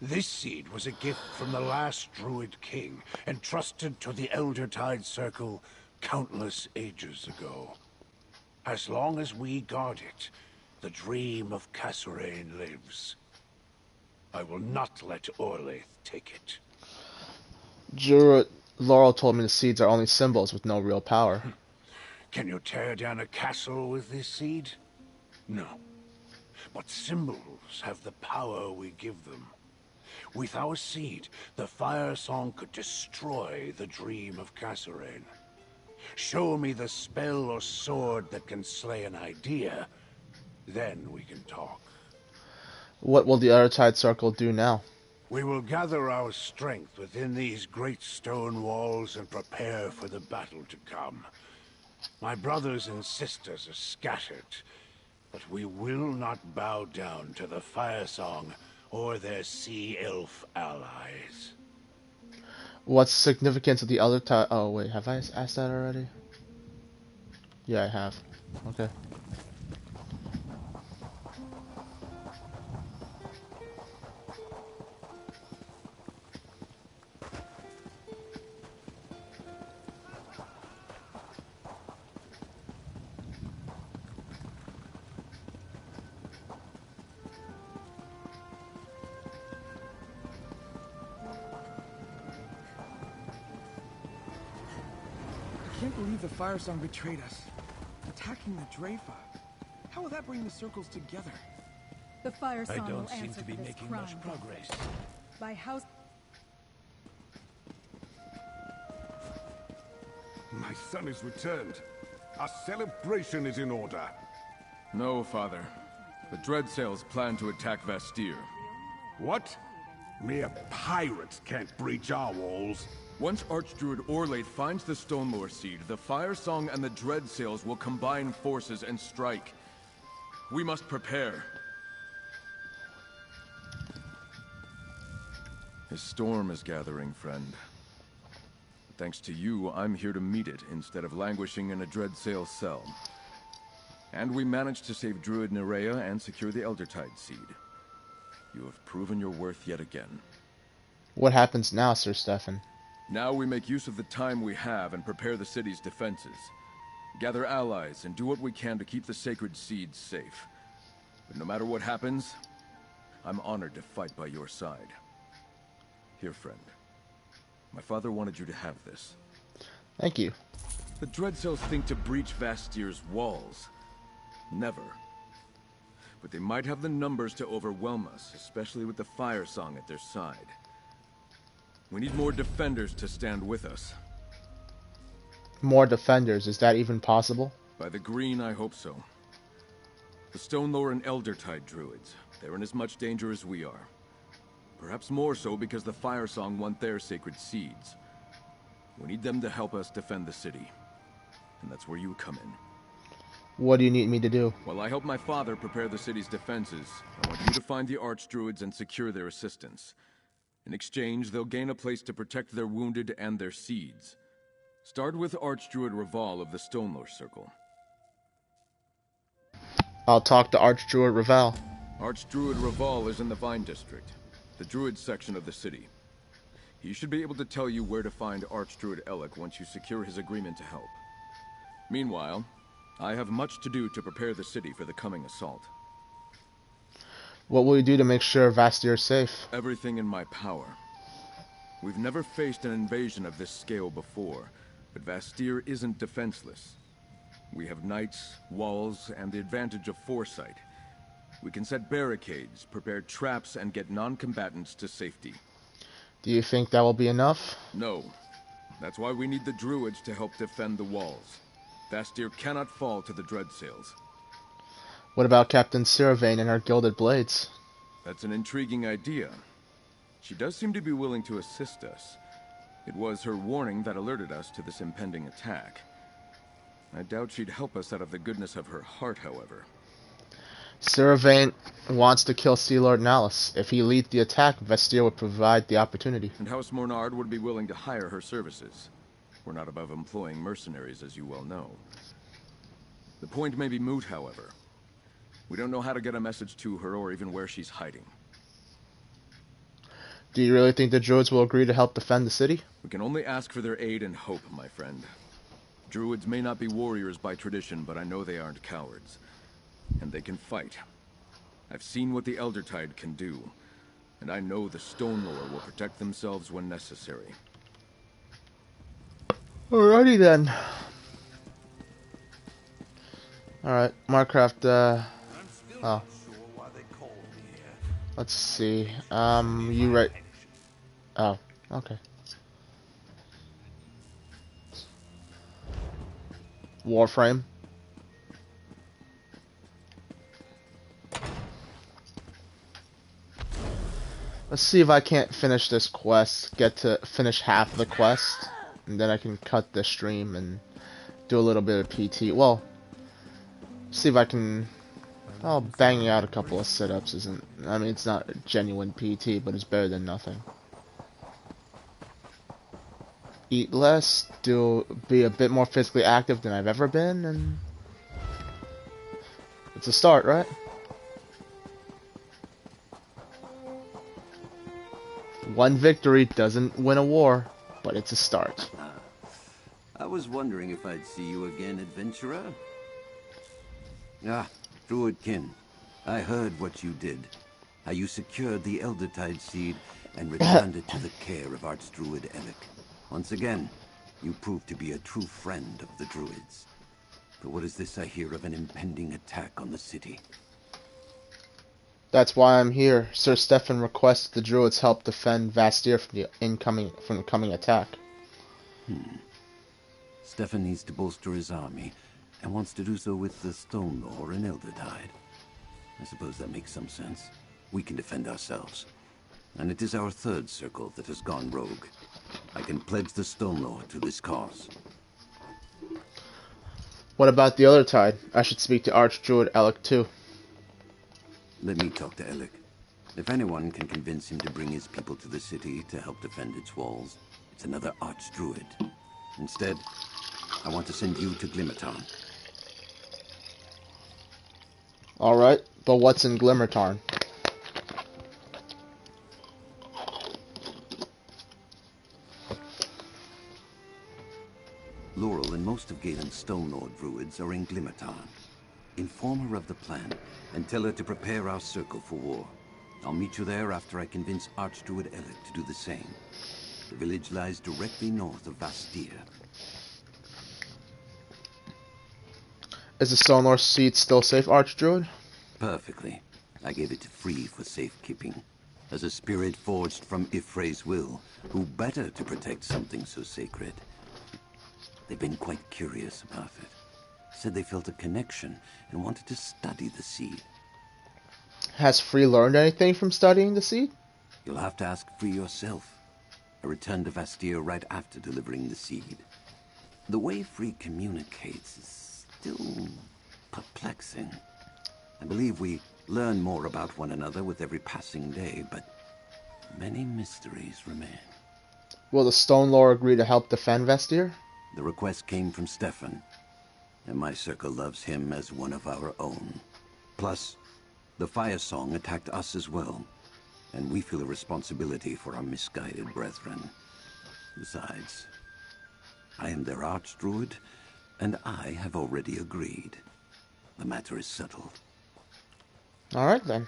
This seed was a gift from the last Druid King, entrusted to the Eldertide Circle countless ages ago. As long as we guard it, the dream of Kasserine lives. I will not let Orlaith take it. Druid Laurel told me the seeds are only symbols with no real power. Can you tear down a castle with this seed? No. But symbols have the power we give them. With our seed, the Firesong could destroy the dream of Kasserine. Show me the spell or sword that can slay an idea, then we can talk. What will the Eldertide Circle do now? We will gather our strength within these great stone walls and prepare for the battle to come. My brothers and sisters are scattered, but we will not bow down to the Firesong or their sea elf allies. What's the significance of the Eldertide? Oh wait, have I asked that already? Yeah, I have. Okay. I can't believe the Firesong betrayed us. Attacking the Drafa. How will that bring the circles together? The Firesong I don't will seem answer to be for this making crime. much progress. By house. My son is returned. Our celebration is in order. No, Father. The Dreadsails plan to attack Vastir. What? Mere pirates can't breach our walls. Once Archdruid Orlaith finds the Stonelore Seed, the Firesong and the Dreadsails will combine forces and strike. We must prepare. A storm is gathering, friend. Thanks to you, I'm here to meet it instead of languishing in a Dreadsail cell. And we managed to save Druid Nerea and secure the Eldertide Seed. You have proven your worth yet again. What happens now, Sir Stefan? Now we make use of the time we have and prepare the city's defenses. Gather allies and do what we can to keep the sacred seeds safe. But no matter what happens, I'm honored to fight by your side. Here, friend. My father wanted you to have this. Thank you. The Dreadsails think to breach Vastir's walls. Never. But they might have the numbers to overwhelm us, especially with the Firesong at their side. We need more defenders to stand with us. More defenders, is that even possible? By the green, I hope so. The Stonelore and Eldertide druids, they're in as much danger as we are. Perhaps more so because the Firesong want their sacred seeds. We need them to help us defend the city. And that's where you come in. What do you need me to do? While I help my father prepare the city's defenses, I want you to find the Archdruids and secure their assistance. In exchange, they'll gain a place to protect their wounded and their seeds. Start with Archdruid Raval of the Stonelore Circle. I'll talk to Archdruid Raval. Archdruid Raval is in the Vine District, the Druid section of the city. He should be able to tell you where to find Archdruid Elec once you secure his agreement to help. Meanwhile, I have much to do to prepare the city for the coming assault. What will you do to make sure Vastir is safe? Everything in my power. We've never faced an invasion of this scale before, but Vastir isn't defenseless. We have knights, walls, and the advantage of foresight. We can set barricades, prepare traps, and get non-combatants to safety. Do you think that will be enough? No. That's why we need the druids to help defend the walls. Vastir cannot fall to the Dreadsails. What about Captain Sirvain and her gilded blades? That's an intriguing idea. She does seem to be willing to assist us. It was her warning that alerted us to this impending attack. I doubt she'd help us out of the goodness of her heart, however. Sirvain wants to kill Sea Lord Nalus. If he leads the attack, Vastir would provide the opportunity. And House Mornard would be willing to hire her services. We're not above employing mercenaries, as you well know. The point may be moot, however. We don't know how to get a message to her or even where she's hiding. Do you really think the Druids will agree to help defend the city? We can only ask for their aid and hope, my friend. Druids may not be warriors by tradition, but I know they aren't cowards. And they can fight. I've seen what the Eldertide can do, and I know the Stone Lore will protect themselves when necessary. Alrighty then. Alright, Minecraft, oh. Let's see. You right. Oh, okay. Warframe. Let's see if I can't finish this quest. Get to finish half of the quest, and then I can cut the stream and do a little bit of PT. Well, see if I can. Oh, banging out a couple of sit-ups isn't. I mean, it's not genuine PT, but it's better than nothing. Eat less, be a bit more physically active than I've ever been, and it's a start, right? One victory doesn't win a war, but it's a start. I was wondering if I'd see you again, adventurer. Ah, Druidkin, I heard what you did. How you secured the Eldertide seed and returned it to the care of Archdruid Elec. Once again, you proved to be a true friend of the Druids. But what is this I hear of an impending attack on the city? That's why I'm here. Sir Stefan requests the Druids help defend Vastir from the coming attack. Stefan needs to bolster his army, and wants to do so with the Stone Lore and Eldertide. I suppose that makes some sense. We can defend ourselves. And it is our third circle that has gone rogue. I can pledge the Stone Lore to this cause. What about the Eldertide? I should speak to Archdruid Elec too. Let me talk to Elec. If anyone can convince him to bring his people to the city to help defend its walls, it's another Archdruid. Instead, I want to send you to Glimmertarn. Alright, but what's in Glimmertarn? Laurel and most of Galen's Stone Lord Druids are in Glimmertarn. Inform her of the plan, and tell her to prepare our circle for war. I'll meet you there after I convince Archdruid Elec to do the same. The village lies directly north of Vastir. Is the Stone Lore seed still safe, Archdruid? Perfectly. I gave it to Free for safekeeping. As a spirit forged from Ifre's will, who better to protect something so sacred? They've been quite curious about it. Said they felt a connection and wanted to study the seed. Has Free learned anything from studying the seed? You'll have to ask Free yourself. I returned to Vastir right after delivering the seed. The way Free communicates is still perplexing. I believe we learn more about one another with every passing day, but many mysteries remain. Will the Stone Lore agree to help defend Vastir? The request came from Stefan, and my circle loves him as one of our own. Plus, the Firesong attacked us as well, and we feel a responsibility for our misguided brethren. Besides, I am their Archdruid, and I have already agreed. The matter is settled. Alright then.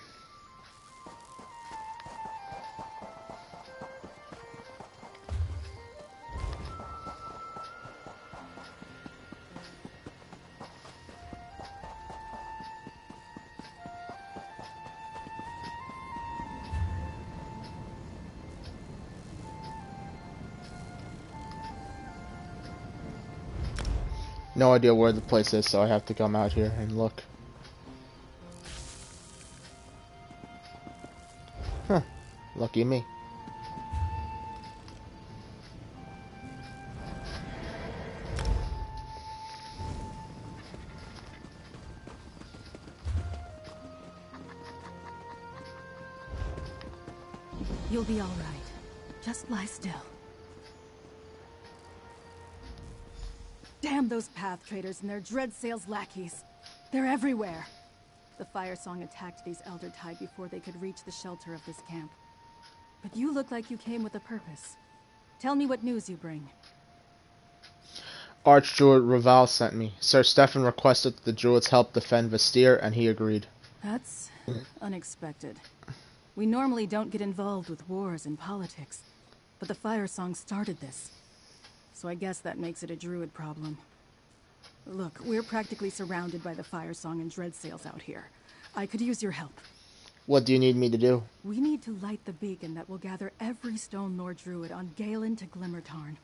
No idea where the place is, so I have to come out here and look. Huh. Lucky me. You'll be all right. Just lie still. Damn those path traders and their Dreadsail's lackeys. They're everywhere. The Firesong attacked these Eldertide before they could reach the shelter of this camp. But you look like you came with a purpose. Tell me what news you bring. Archdruid Raval sent me. Sir Stefan requested that the druids help defend Vestir, and he agreed. That's unexpected. We normally don't get involved with wars and politics, but the Firesong started this. So I guess that makes it a druid problem. Look, we're practically surrounded by the Firesong and Dreadsails out here. I could use your help. What do you need me to do? We need to light the beacon that will gather every Stone Lord Druid on Galen to Glimmertarn.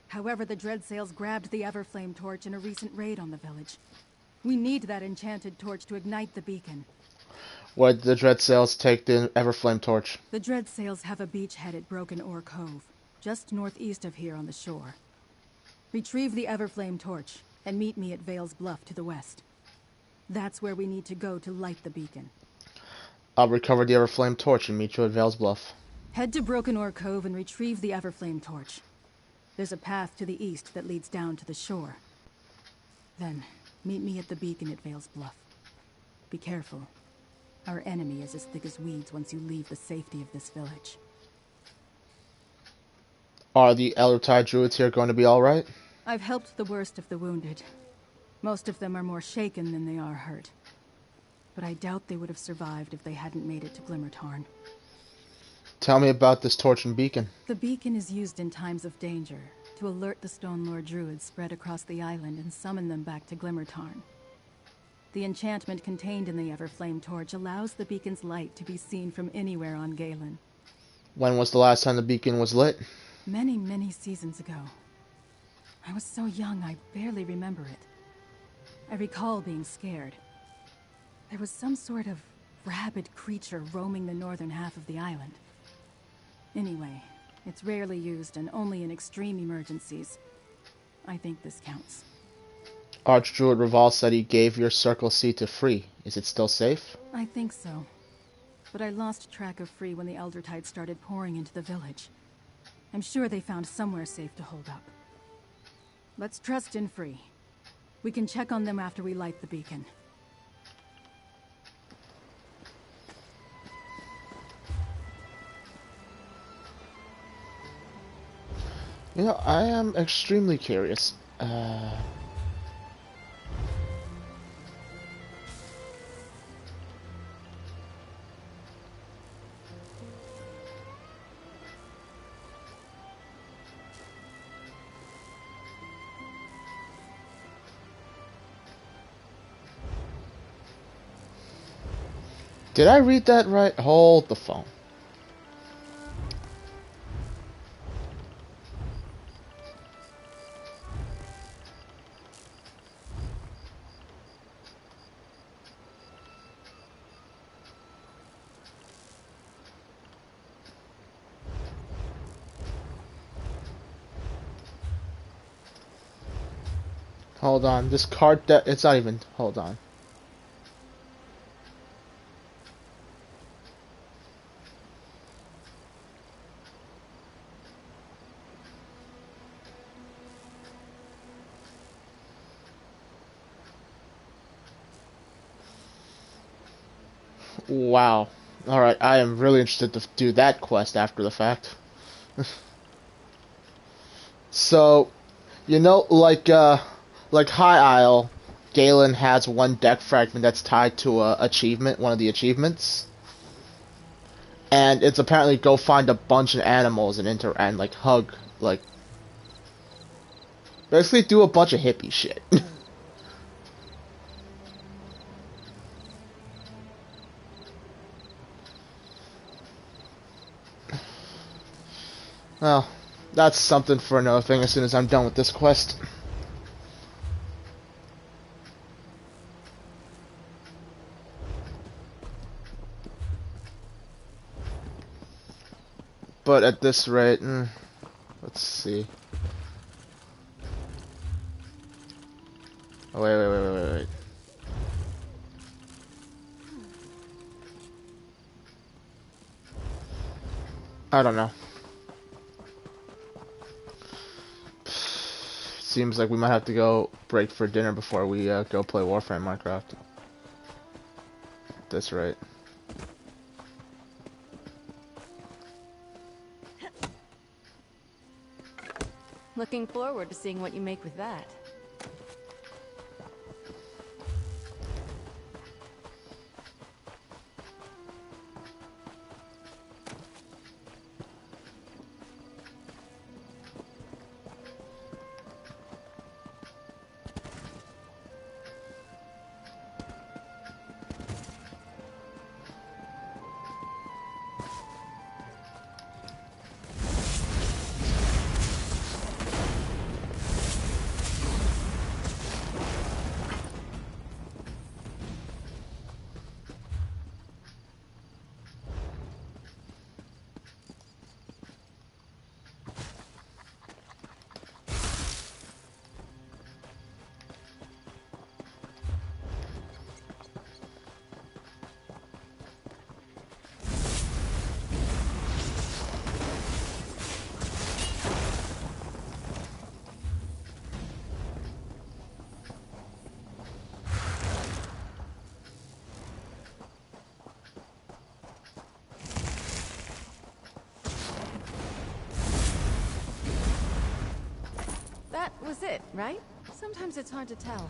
However, the Dreadsails grabbed the Everflame torch in a recent raid on the village. We need that enchanted torch to ignite the beacon. Where did the Dreadsails take the Everflame torch? The Dreadsails have a beachhead at Broken Oar Cove, just northeast of here on the shore. Retrieve the Everflame torch, and meet me at Vale's Bluff to the west. That's where we need to go to light the beacon. I'll recover the Everflame torch and meet you at Vale's Bluff. Head to Broken Oar Cove and retrieve the Everflame torch. There's a path to the east that leads down to the shore. Then, meet me at the beacon at Vale's Bluff. Be careful. Our enemy is as thick as weeds once you leave the safety of this village. Are the Eldertide druids here going to be alright? I've helped the worst of the wounded. Most of them are more shaken than they are hurt. But I doubt they would have survived if they hadn't made it to Glimmertarn. Tell me about this torch and beacon. The beacon is used in times of danger to alert the Stone Lord Druids spread across the island and summon them back to Glimmertarn. The enchantment contained in the Everflame torch allows the beacon's light to be seen from anywhere on Galen. When was the last time the beacon was lit? Many, many seasons ago. I was so young I barely remember it. I recall being scared. There was some sort of rabid creature roaming the northern half of the island. Anyway, it's rarely used and only in extreme emergencies. I think this counts. Archdruid Raval said he gave your Circle C to Free. Is it still safe? I think so. But I lost track of Free when the Eldertide started pouring into the village. I'm sure they found somewhere safe to hold up. Let's trust in Free. We can check on them after we light the beacon. You know, I am extremely curious. Did I read that right? Hold the phone. Hold on, this card that it's not even. Hold on. Wow. Alright, I am really interested to do that quest after the fact. So, you know, like High Isle, Galen has one deck fragment that's tied to a achievement, one of the achievements. And it's apparently go find a bunch of animals and like hug, like basically do a bunch of hippie shit. Well, that's something for another thing as soon as I'm done with this quest. But at this rate, let's see. Oh, wait. I don't know. Seems like we might have to go break for dinner before we go play Warframe Minecraft. That's right. Looking forward to seeing what you make with that. That was it, right? Sometimes it's hard to tell.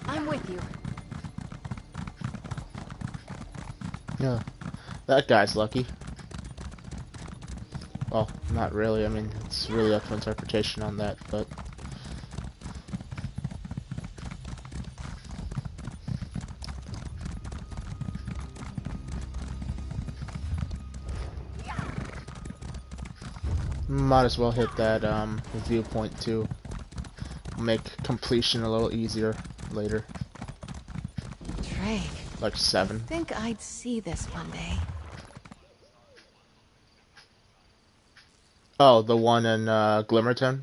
I'm with you. Yeah, that guy's lucky. Well, not really. I mean, it's really up to interpretation on that, but... Might as well hit that viewpoint too. Make completion a little easier later. Drake. Like 7. I think I'd see this one day. Oh, the one in Glimmerton?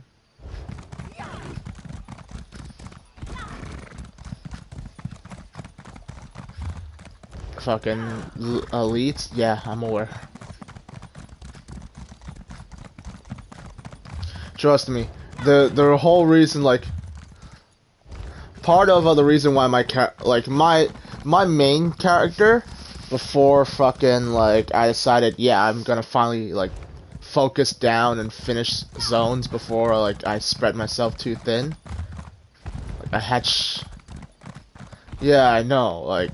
Fucking elites? Yeah, I'm aware. Trust me, the whole reason, like, part of the reason why my main character, before fucking, like, I decided, yeah, I'm gonna finally, like, focus down and finish zones before, like, I spread myself too thin. Like, I had yeah, I know, like,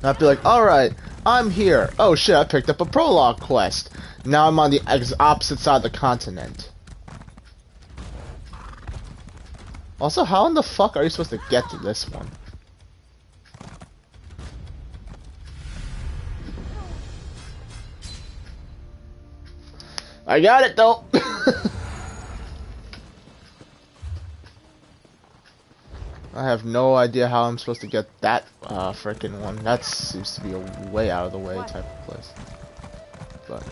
I'd be like, alright, I'm here. Oh shit, I picked up a prologue quest. Now I'm on the opposite side of the continent. Also, how in the fuck are you supposed to get to this one? I got it though! I have no idea how I'm supposed to get that frickin' one. That seems to be a way out of the way type of place. But...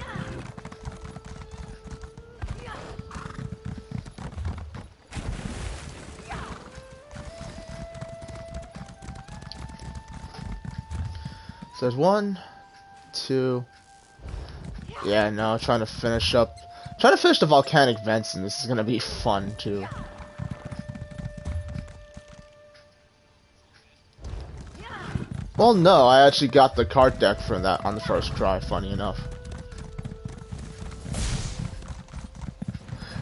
so there's 1, 2... Yeah, no, trying to finish the volcanic vents, and this is gonna be fun too. Well, no, I actually got the card deck for that on the first try, funny enough.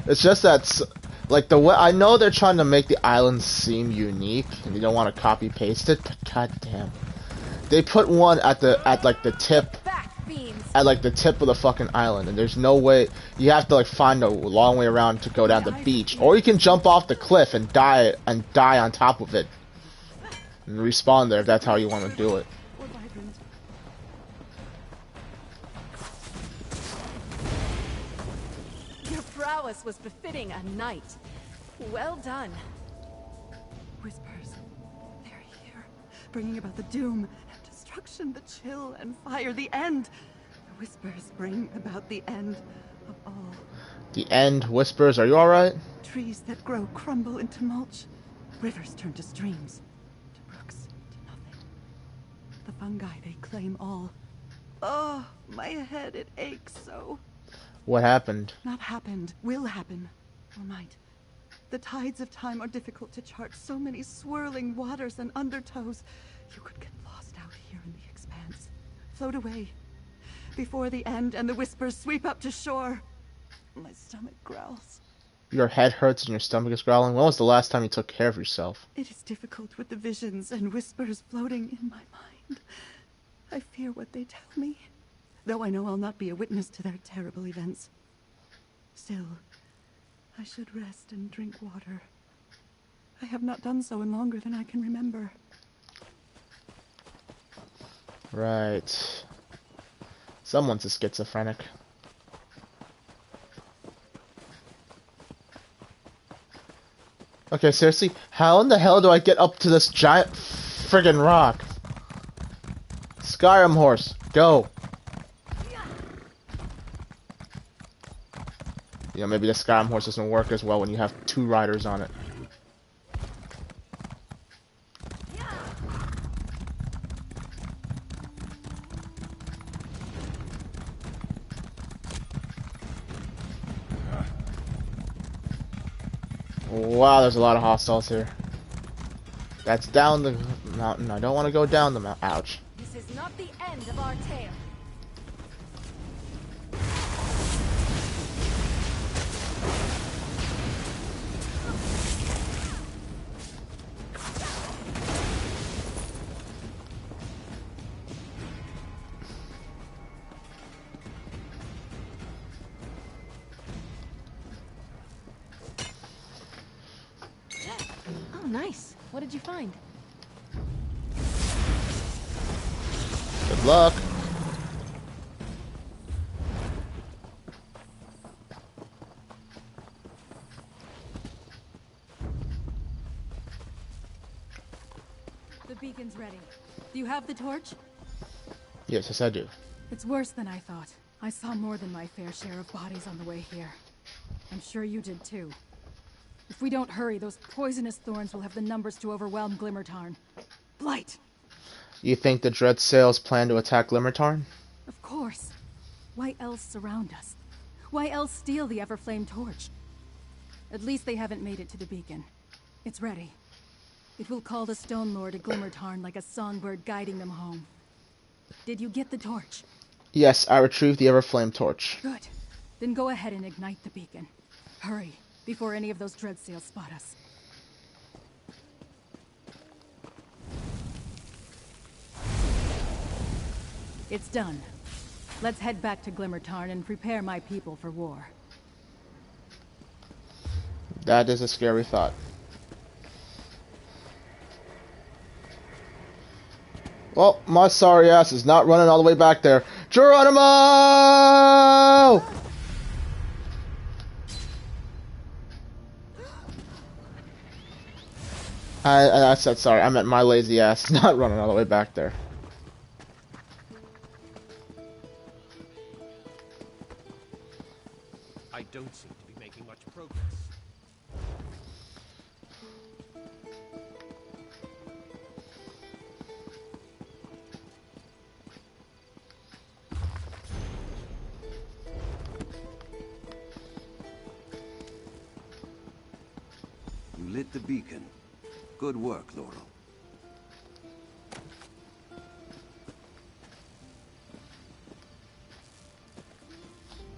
It's just that, like, the way, I know they're trying to make the islands seem unique, and they don't want to copy paste it, but goddamn. They put one at the tip of the fucking island, and there's no way, you have to like find a long way around to go down the beach, or you can jump off the cliff and die on top of it and respawn there if that's how you want to do it. Your prowess was befitting a knight. Well done. Whispers. They're here, bringing about the doom and destruction, the chill and fire, the end. whispers bring about the end of all. The end whispers. Are you alright? Trees that grow crumble into mulch. Rivers turn to streams, to brooks, to nothing. The fungi, they claim all. Oh, my head, it aches so. What happened? Not happened, will happen, or might. The tides of time are difficult to chart. So many swirling waters and undertows. You could get lost out here in the expanse. Float away. Before the end and the whispers sweep up to shore. My stomach growls. Your head hurts and your stomach is growling? When was the last time you took care of yourself? It is difficult with the visions and whispers floating in my mind. I fear what they tell me, though I know I'll not be a witness to their terrible events. Still, I should rest and drink water. I have not done so in longer than I can remember. Right. Someone's a schizophrenic. Okay, seriously? How in the hell do I get up to this giant friggin' rock? Skyrim horse, go! You know, maybe the Skyrim horse doesn't work as well when you have 2 riders on it. Wow, there's a lot of hostiles here. That's down the mountain. I don't want to go down the mountain. Ouch. This is not the end of our tale. Oh, nice. What did you find? Good luck. The beacon's ready. Do you have the torch? Yes, I do. It's worse than I thought. I saw more than my fair share of bodies on the way here. I'm sure you did too. If we don't hurry, those poisonous thorns will have the numbers to overwhelm Glimmertarn. Blight! You think the Dread Sails plan to attack Glimmertarn? Of course. Why else surround us? Why else steal the Everflame torch? At least they haven't made it to the beacon. It's ready. It will call the Stone Lord to Glimmertarn like a songbird guiding them home. Did you get the torch? Yes, I retrieved the Everflame torch. Good. Then go ahead and ignite the beacon. Hurry, before any of those Dread Sails spot us. It's done. Let's head back to Glimmertarn and prepare my people for war. That is a scary thought. Well, my sorry ass is not running all the way back there. Geronimo! I said sorry. I meant my lazy ass not running all the way back there. I don't seem to be making much progress. You lit the beacon. Good work, Laurel.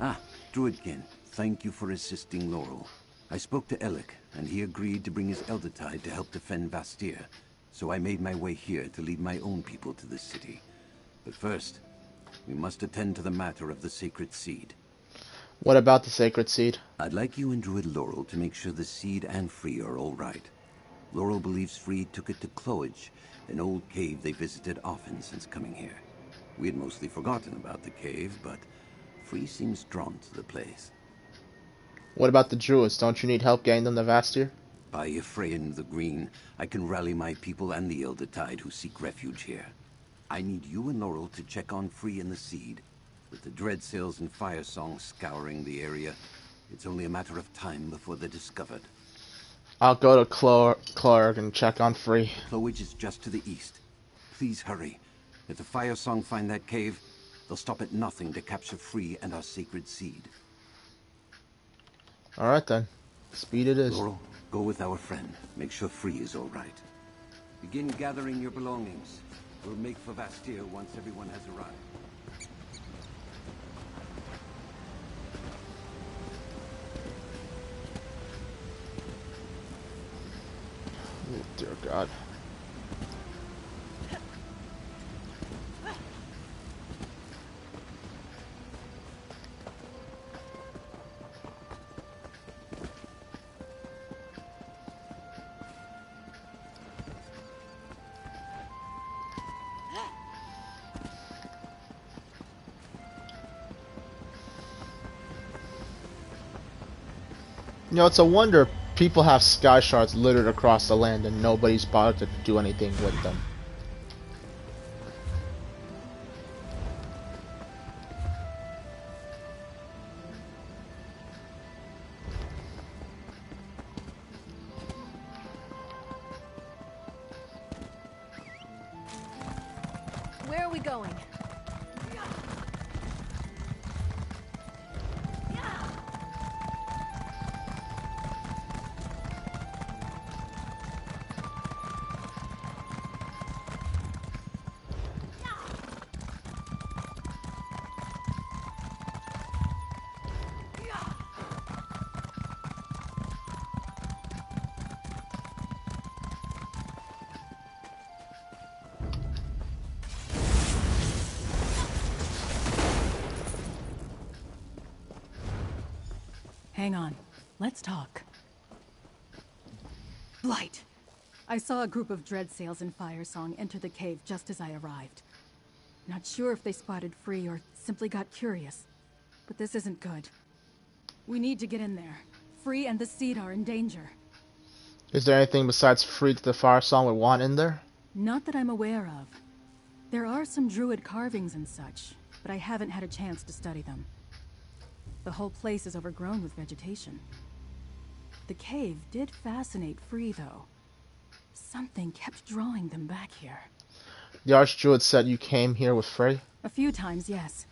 Ah, Druidkin, thank you for assisting Laurel. I spoke to Alec, and he agreed to bring his Eldertide to help defend Vastir. So I made my way here to lead my own people to this city. But first, we must attend to the matter of the Sacred Seed. What about the Sacred Seed? I'd like you and Druid Laurel to make sure the Seed and Free are all right. Laurel believes Free took it to Cloage, an old cave they visited often since coming here. We had mostly forgotten about the cave, but Free seems drawn to the place. What about the Druids? Don't you need help getting them to Vastir? By Ephraim the Green, I can rally my people and the Eldertide who seek refuge here. I need you and Laurel to check on Free and the Seed. With the Dreadsails and Firesong scouring the area, it's only a matter of time before they're discovered. I'll go to Clark and check on Free. Clowage is just to the east. Please hurry. If the Firesong find that cave, they'll stop at nothing to capture Free and our sacred seed. Alright then. Speed it is. Laurel, go with our friend. Make sure Free is all right. Begin gathering your belongings. We'll make for Vastir once everyone has arrived. Oh, dear God. You know, it's a wonder people have sky shards littered across the land and nobody's bothered to do anything with them. Where are we going? Hang on. Let's talk. Blight! I saw a group of Dreadsails and Firesong enter the cave just as I arrived. Not sure if they spotted Free or simply got curious. But this isn't good. We need to get in there. Free and the Seed are in danger. Is there anything besides Free that the Firesong would want in there? Not that I'm aware of. There are some druid carvings and such, but I haven't had a chance to study them. The whole place is overgrown with vegetation. The cave did fascinate Free, though. Something kept drawing them back here. The Archdruid said you came here with Frey? A few times, yes.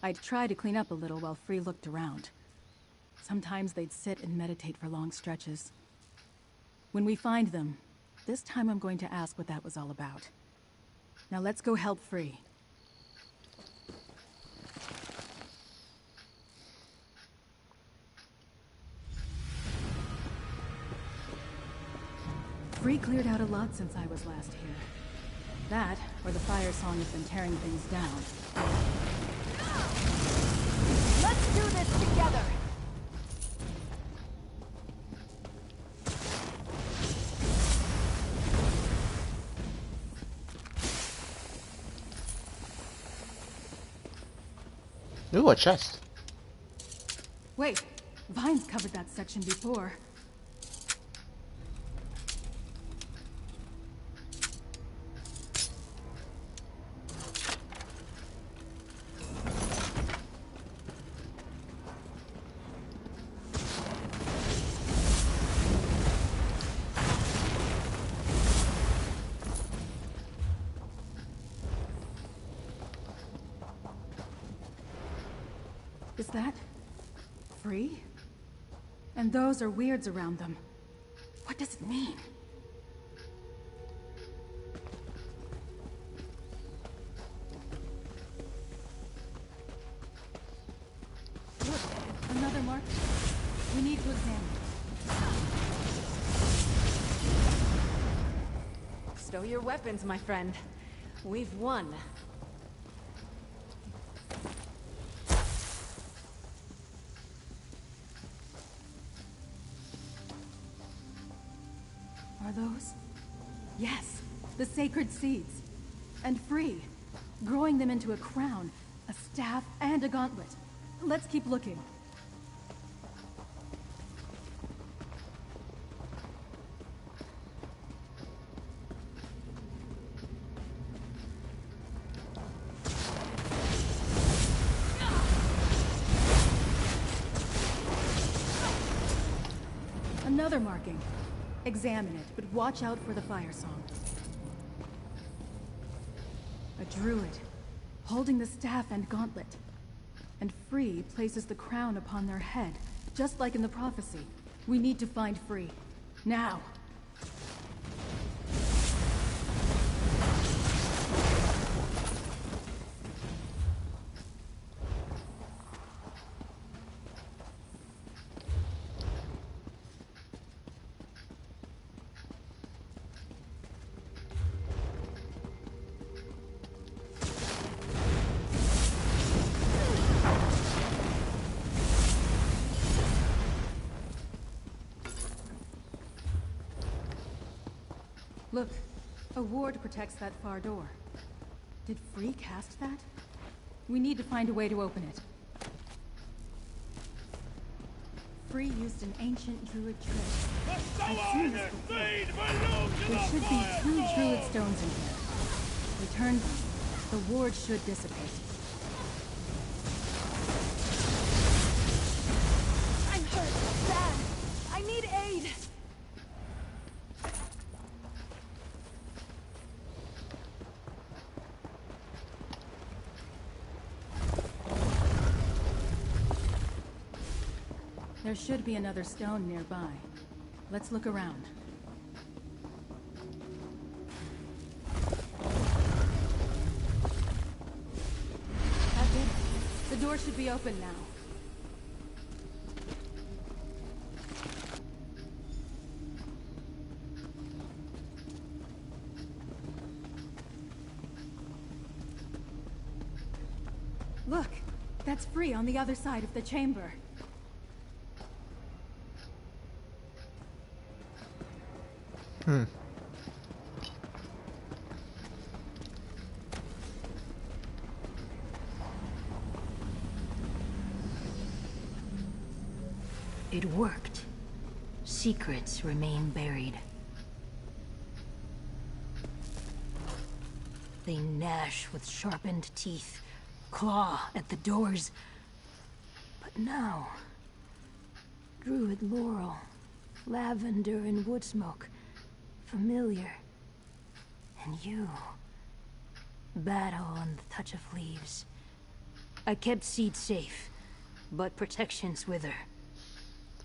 I'd try to clean up a little while Free looked around. Sometimes they'd sit and meditate for long stretches. When we find them, this time I'm going to ask what that was all about. Now let's go help Free. Free cleared out a lot since I was last here. That, or the Firesong has been tearing things down. Let's do this together! Ooh, a chest. Wait, vines covered that section before. Is that Free? And those are weirds around them. What does it mean? Look, another mark. We need to examine. Stow your weapons, my friend. We've won. Are those? Yes, the sacred seeds. And Free. Growing them into a crown, a staff, and a gauntlet. Let's keep looking. Another marking. Examine it, but watch out for the Firesong. A druid, holding the staff and gauntlet. And Free places the crown upon their head, just like in the prophecy. We need to find Free. Now! Look, a ward protects that far door. Did Free cast that? We need to find a way to open it. Free used an ancient druid trick. I've seen this before. There should be 2 druid stones in here. Return them. The ward should dissipate. I'm hurt. Bad. I need aid. There should be another stone nearby. Let's look around. That's it. The door should be open now. Look! That's Free on the other side of the chamber. It worked. Secrets remain buried. They gnash with sharpened teeth, claw at the doors. But now, druid laurel, lavender and wood smoke, familiar. And you, battle and the touch of leaves. I kept seed safe, but protections wither.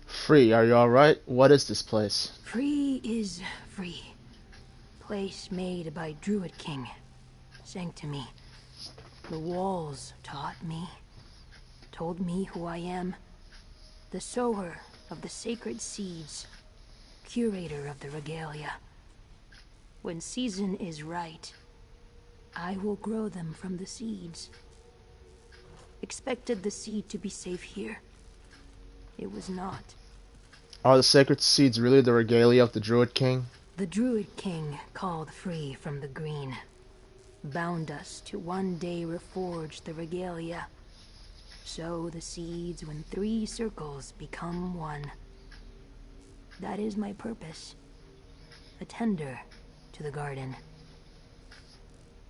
Free, are you alright? What is this place? Free is free. Place made by Druid King. Sang to me. The walls taught me. Told me who I am. The sower of the sacred seeds. Curator of the regalia. When season is right, I will grow them from the seeds. Expected the seed to be safe here. It was not. Are the sacred seeds really the regalia of the Druid King? The Druid King called Free from the green. Bound us to one day reforge the regalia. Sow the seeds when 3 circles become one. That is my purpose. A tender to the garden.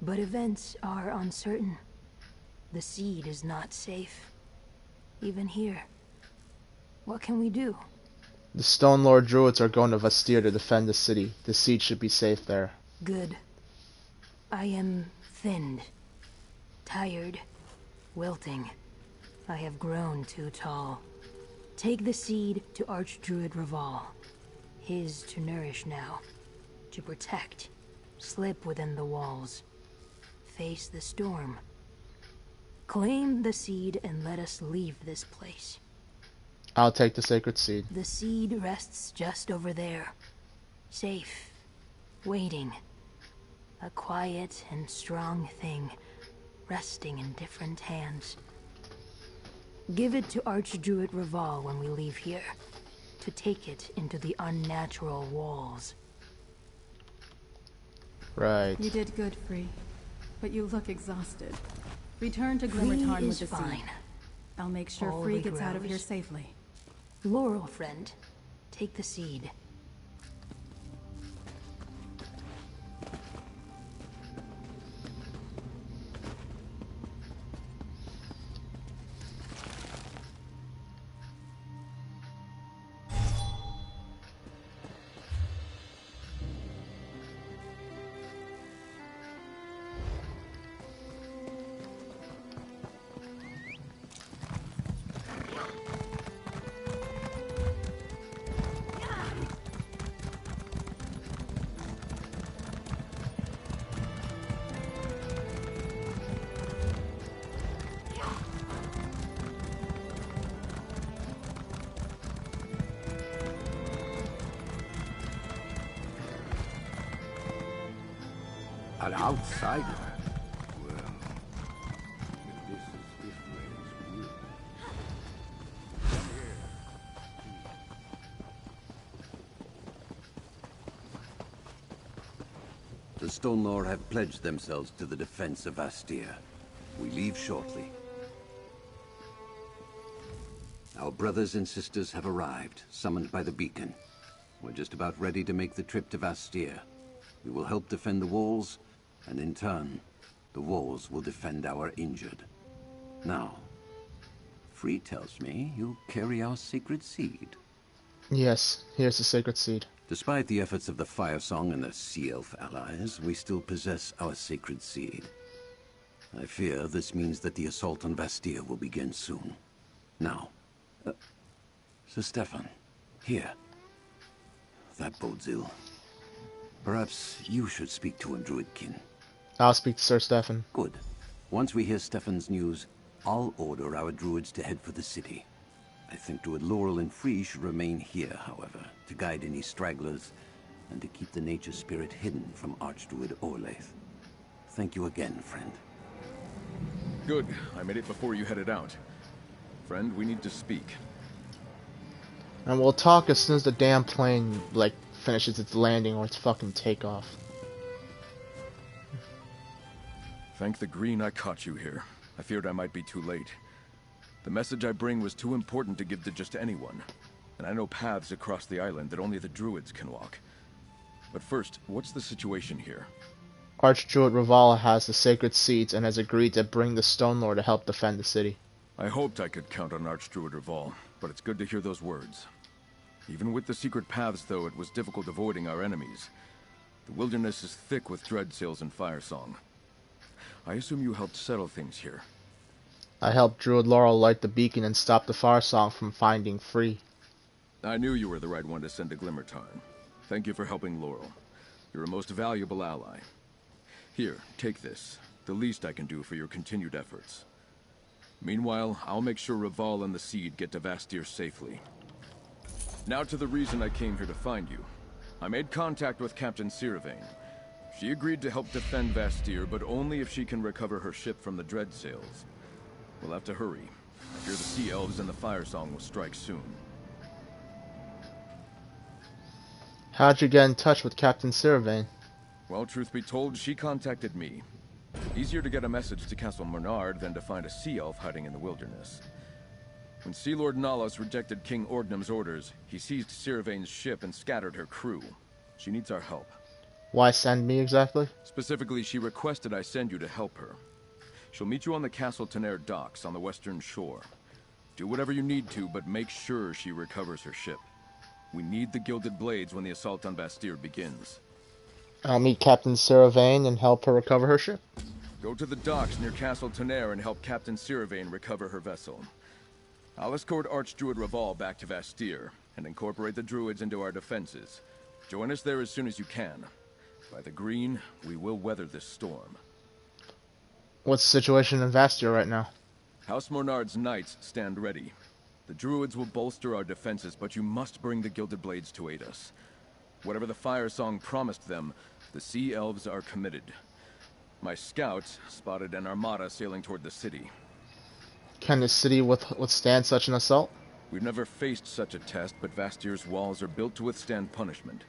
But events are uncertain. The seed is not safe. Even here. What can we do? The Stone Lord Druids are going to Vestir to defend the city. The seed should be safe there. Good. I am thinned. Tired. Wilting. I have grown too tall. Take the seed to Archdruid Raval. His to nourish now. To protect. Slip within the walls. Face the storm. Claim the seed and let us leave this place. I'll take the sacred seed. The seed rests just over there. Safe. Waiting. A quiet and strong thing. Resting in different hands. Give it to Archdruid Raval when we leave here. To take it into the unnatural walls. Right. You did good, Free. But you look exhausted. Return to Free Glimmertarn with is the seed. fine. I'll make sure All Free we gets out of grow here is- safely. Laurel, friend. Take the seed. An outsider? Well, if this is Ifrain's will. The Stone Lord have pledged themselves to the defense of Astir. We leave shortly. Our brothers and sisters have arrived, summoned by the beacon. We're just about ready to make the trip to Astir. We will help defend the walls, and in turn, the walls will defend our injured. Now, Free tells me you carry our sacred seed. Yes, here's the sacred seed. Despite the efforts of the Firesong and the Sea Elf allies, we still possess our sacred seed. I fear this means that the assault on Astir will begin soon. Now, Sir Stefan, here. That bodes ill. Perhaps you should speak to him, Druidkin. I'll speak to Sir Stefan. Good. Once we hear Stefan's news, I'll order our druids to head for the city. I think Druid Laurel and Free should remain here, however, to guide any stragglers and to keep the nature spirit hidden from Archdruid Orlaith. Thank you again, friend. Good. I made it before you headed out. Friend, we need to speak. And we'll talk as soon as the damn plane, like, finishes its landing or its fucking takeoff. Thank the green I caught you here. I feared I might be too late. The message I bring was too important to give to just anyone. And I know paths across the island that only the druids can walk. But first, what's the situation here? Archdruid Ravala has the sacred seeds and has agreed to bring the Stone Lord to help defend the city. I hoped I could count on Archdruid Raval, but it's good to hear those words. Even with the secret paths, though, it was difficult avoiding our enemies. The wilderness is thick with dread sails and Firesong. I assume you helped settle things here. I helped Druid Laurel light the beacon and stop the Firesong from finding Free. I knew you were the right one to send to Glimmertarn. Thank you for helping Laurel. You're a most valuable ally. Here, take this. The least I can do for your continued efforts. Meanwhile, I'll make sure Raval and the Seed get to Astir safely. Now to the reason I came here to find you. I made contact with Captain Siravain. She agreed to help defend Astir, but only if she can recover her ship from the dread sails. We'll have to hurry. I fear the Sea Elves and the Firesong will strike soon. How'd you get in touch with Captain Siravain? Well, truth be told, she contacted me. Easier to get a message to Castle Mernard than to find a Sea Elf hiding in the wilderness. When Sea Lord Nalos rejected King Orgnum's orders, he seized Siravain's ship and scattered her crew. She needs our help. Why send me exactly? Specifically, she requested I send you to help her. She'll meet you on the Castle Tenair docks on the western shore. Do whatever you need to, but make sure she recovers her ship. We need the Gilded Blades when the assault on Astir begins. I'll meet Captain Siravain and help her recover her ship. Go to the docks near Castle Tenair and help Captain Siravain recover her vessel. I'll escort Archdruid Raval back to Astir and incorporate the druids into our defenses. Join us there as soon as you can. By the green, we will weather this storm. What's the situation in Astir right now? House Mornard's knights stand ready. The druids will bolster our defenses, but you must bring the Gilded Blades to aid us. Whatever the Firesong promised them, the Sea Elves are committed. My scouts spotted an armada sailing toward the city. Can the city withstand such an assault? We've never faced such a test, but Astir's walls are built to withstand punishment.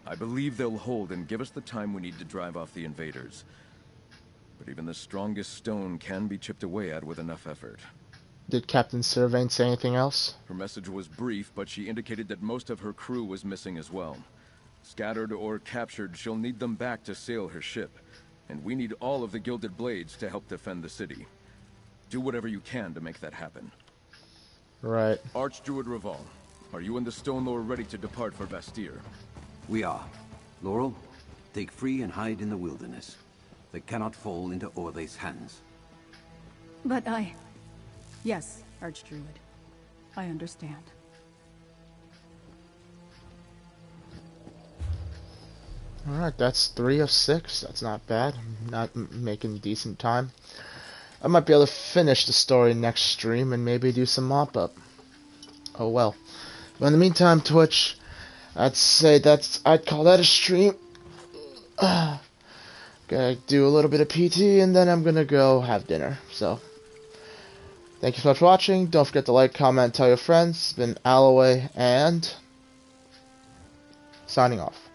I believe they'll hold and give us the time we need to drive off the invaders. But even the strongest stone can be chipped away at with enough effort. Did Captain Siravain say anything else? Her message was brief, but she indicated that most of her crew was missing as well. Scattered or captured, she'll need them back to sail her ship. And we need all of the Gilded Blades to help defend the city. Do whatever you can to make that happen. Right. Archdruid Raval, are you and the Stone Lord ready to depart for Astir? We are. Laurel, take Free and hide in the wilderness. They cannot fall into Orlaith's hands. But Yes, Archdruid. I understand. Alright, that's 3 of 6. That's not bad. I'm not making decent time. I might be able to finish the story next stream and maybe do some mop-up. Oh well. But in the meantime, Twitch, I'd call that a stream. Gonna do a little bit of PT, and then I'm gonna go have dinner. So, thank you so much for watching. Don't forget to like, comment, tell your friends. It's been Alloway, and signing off.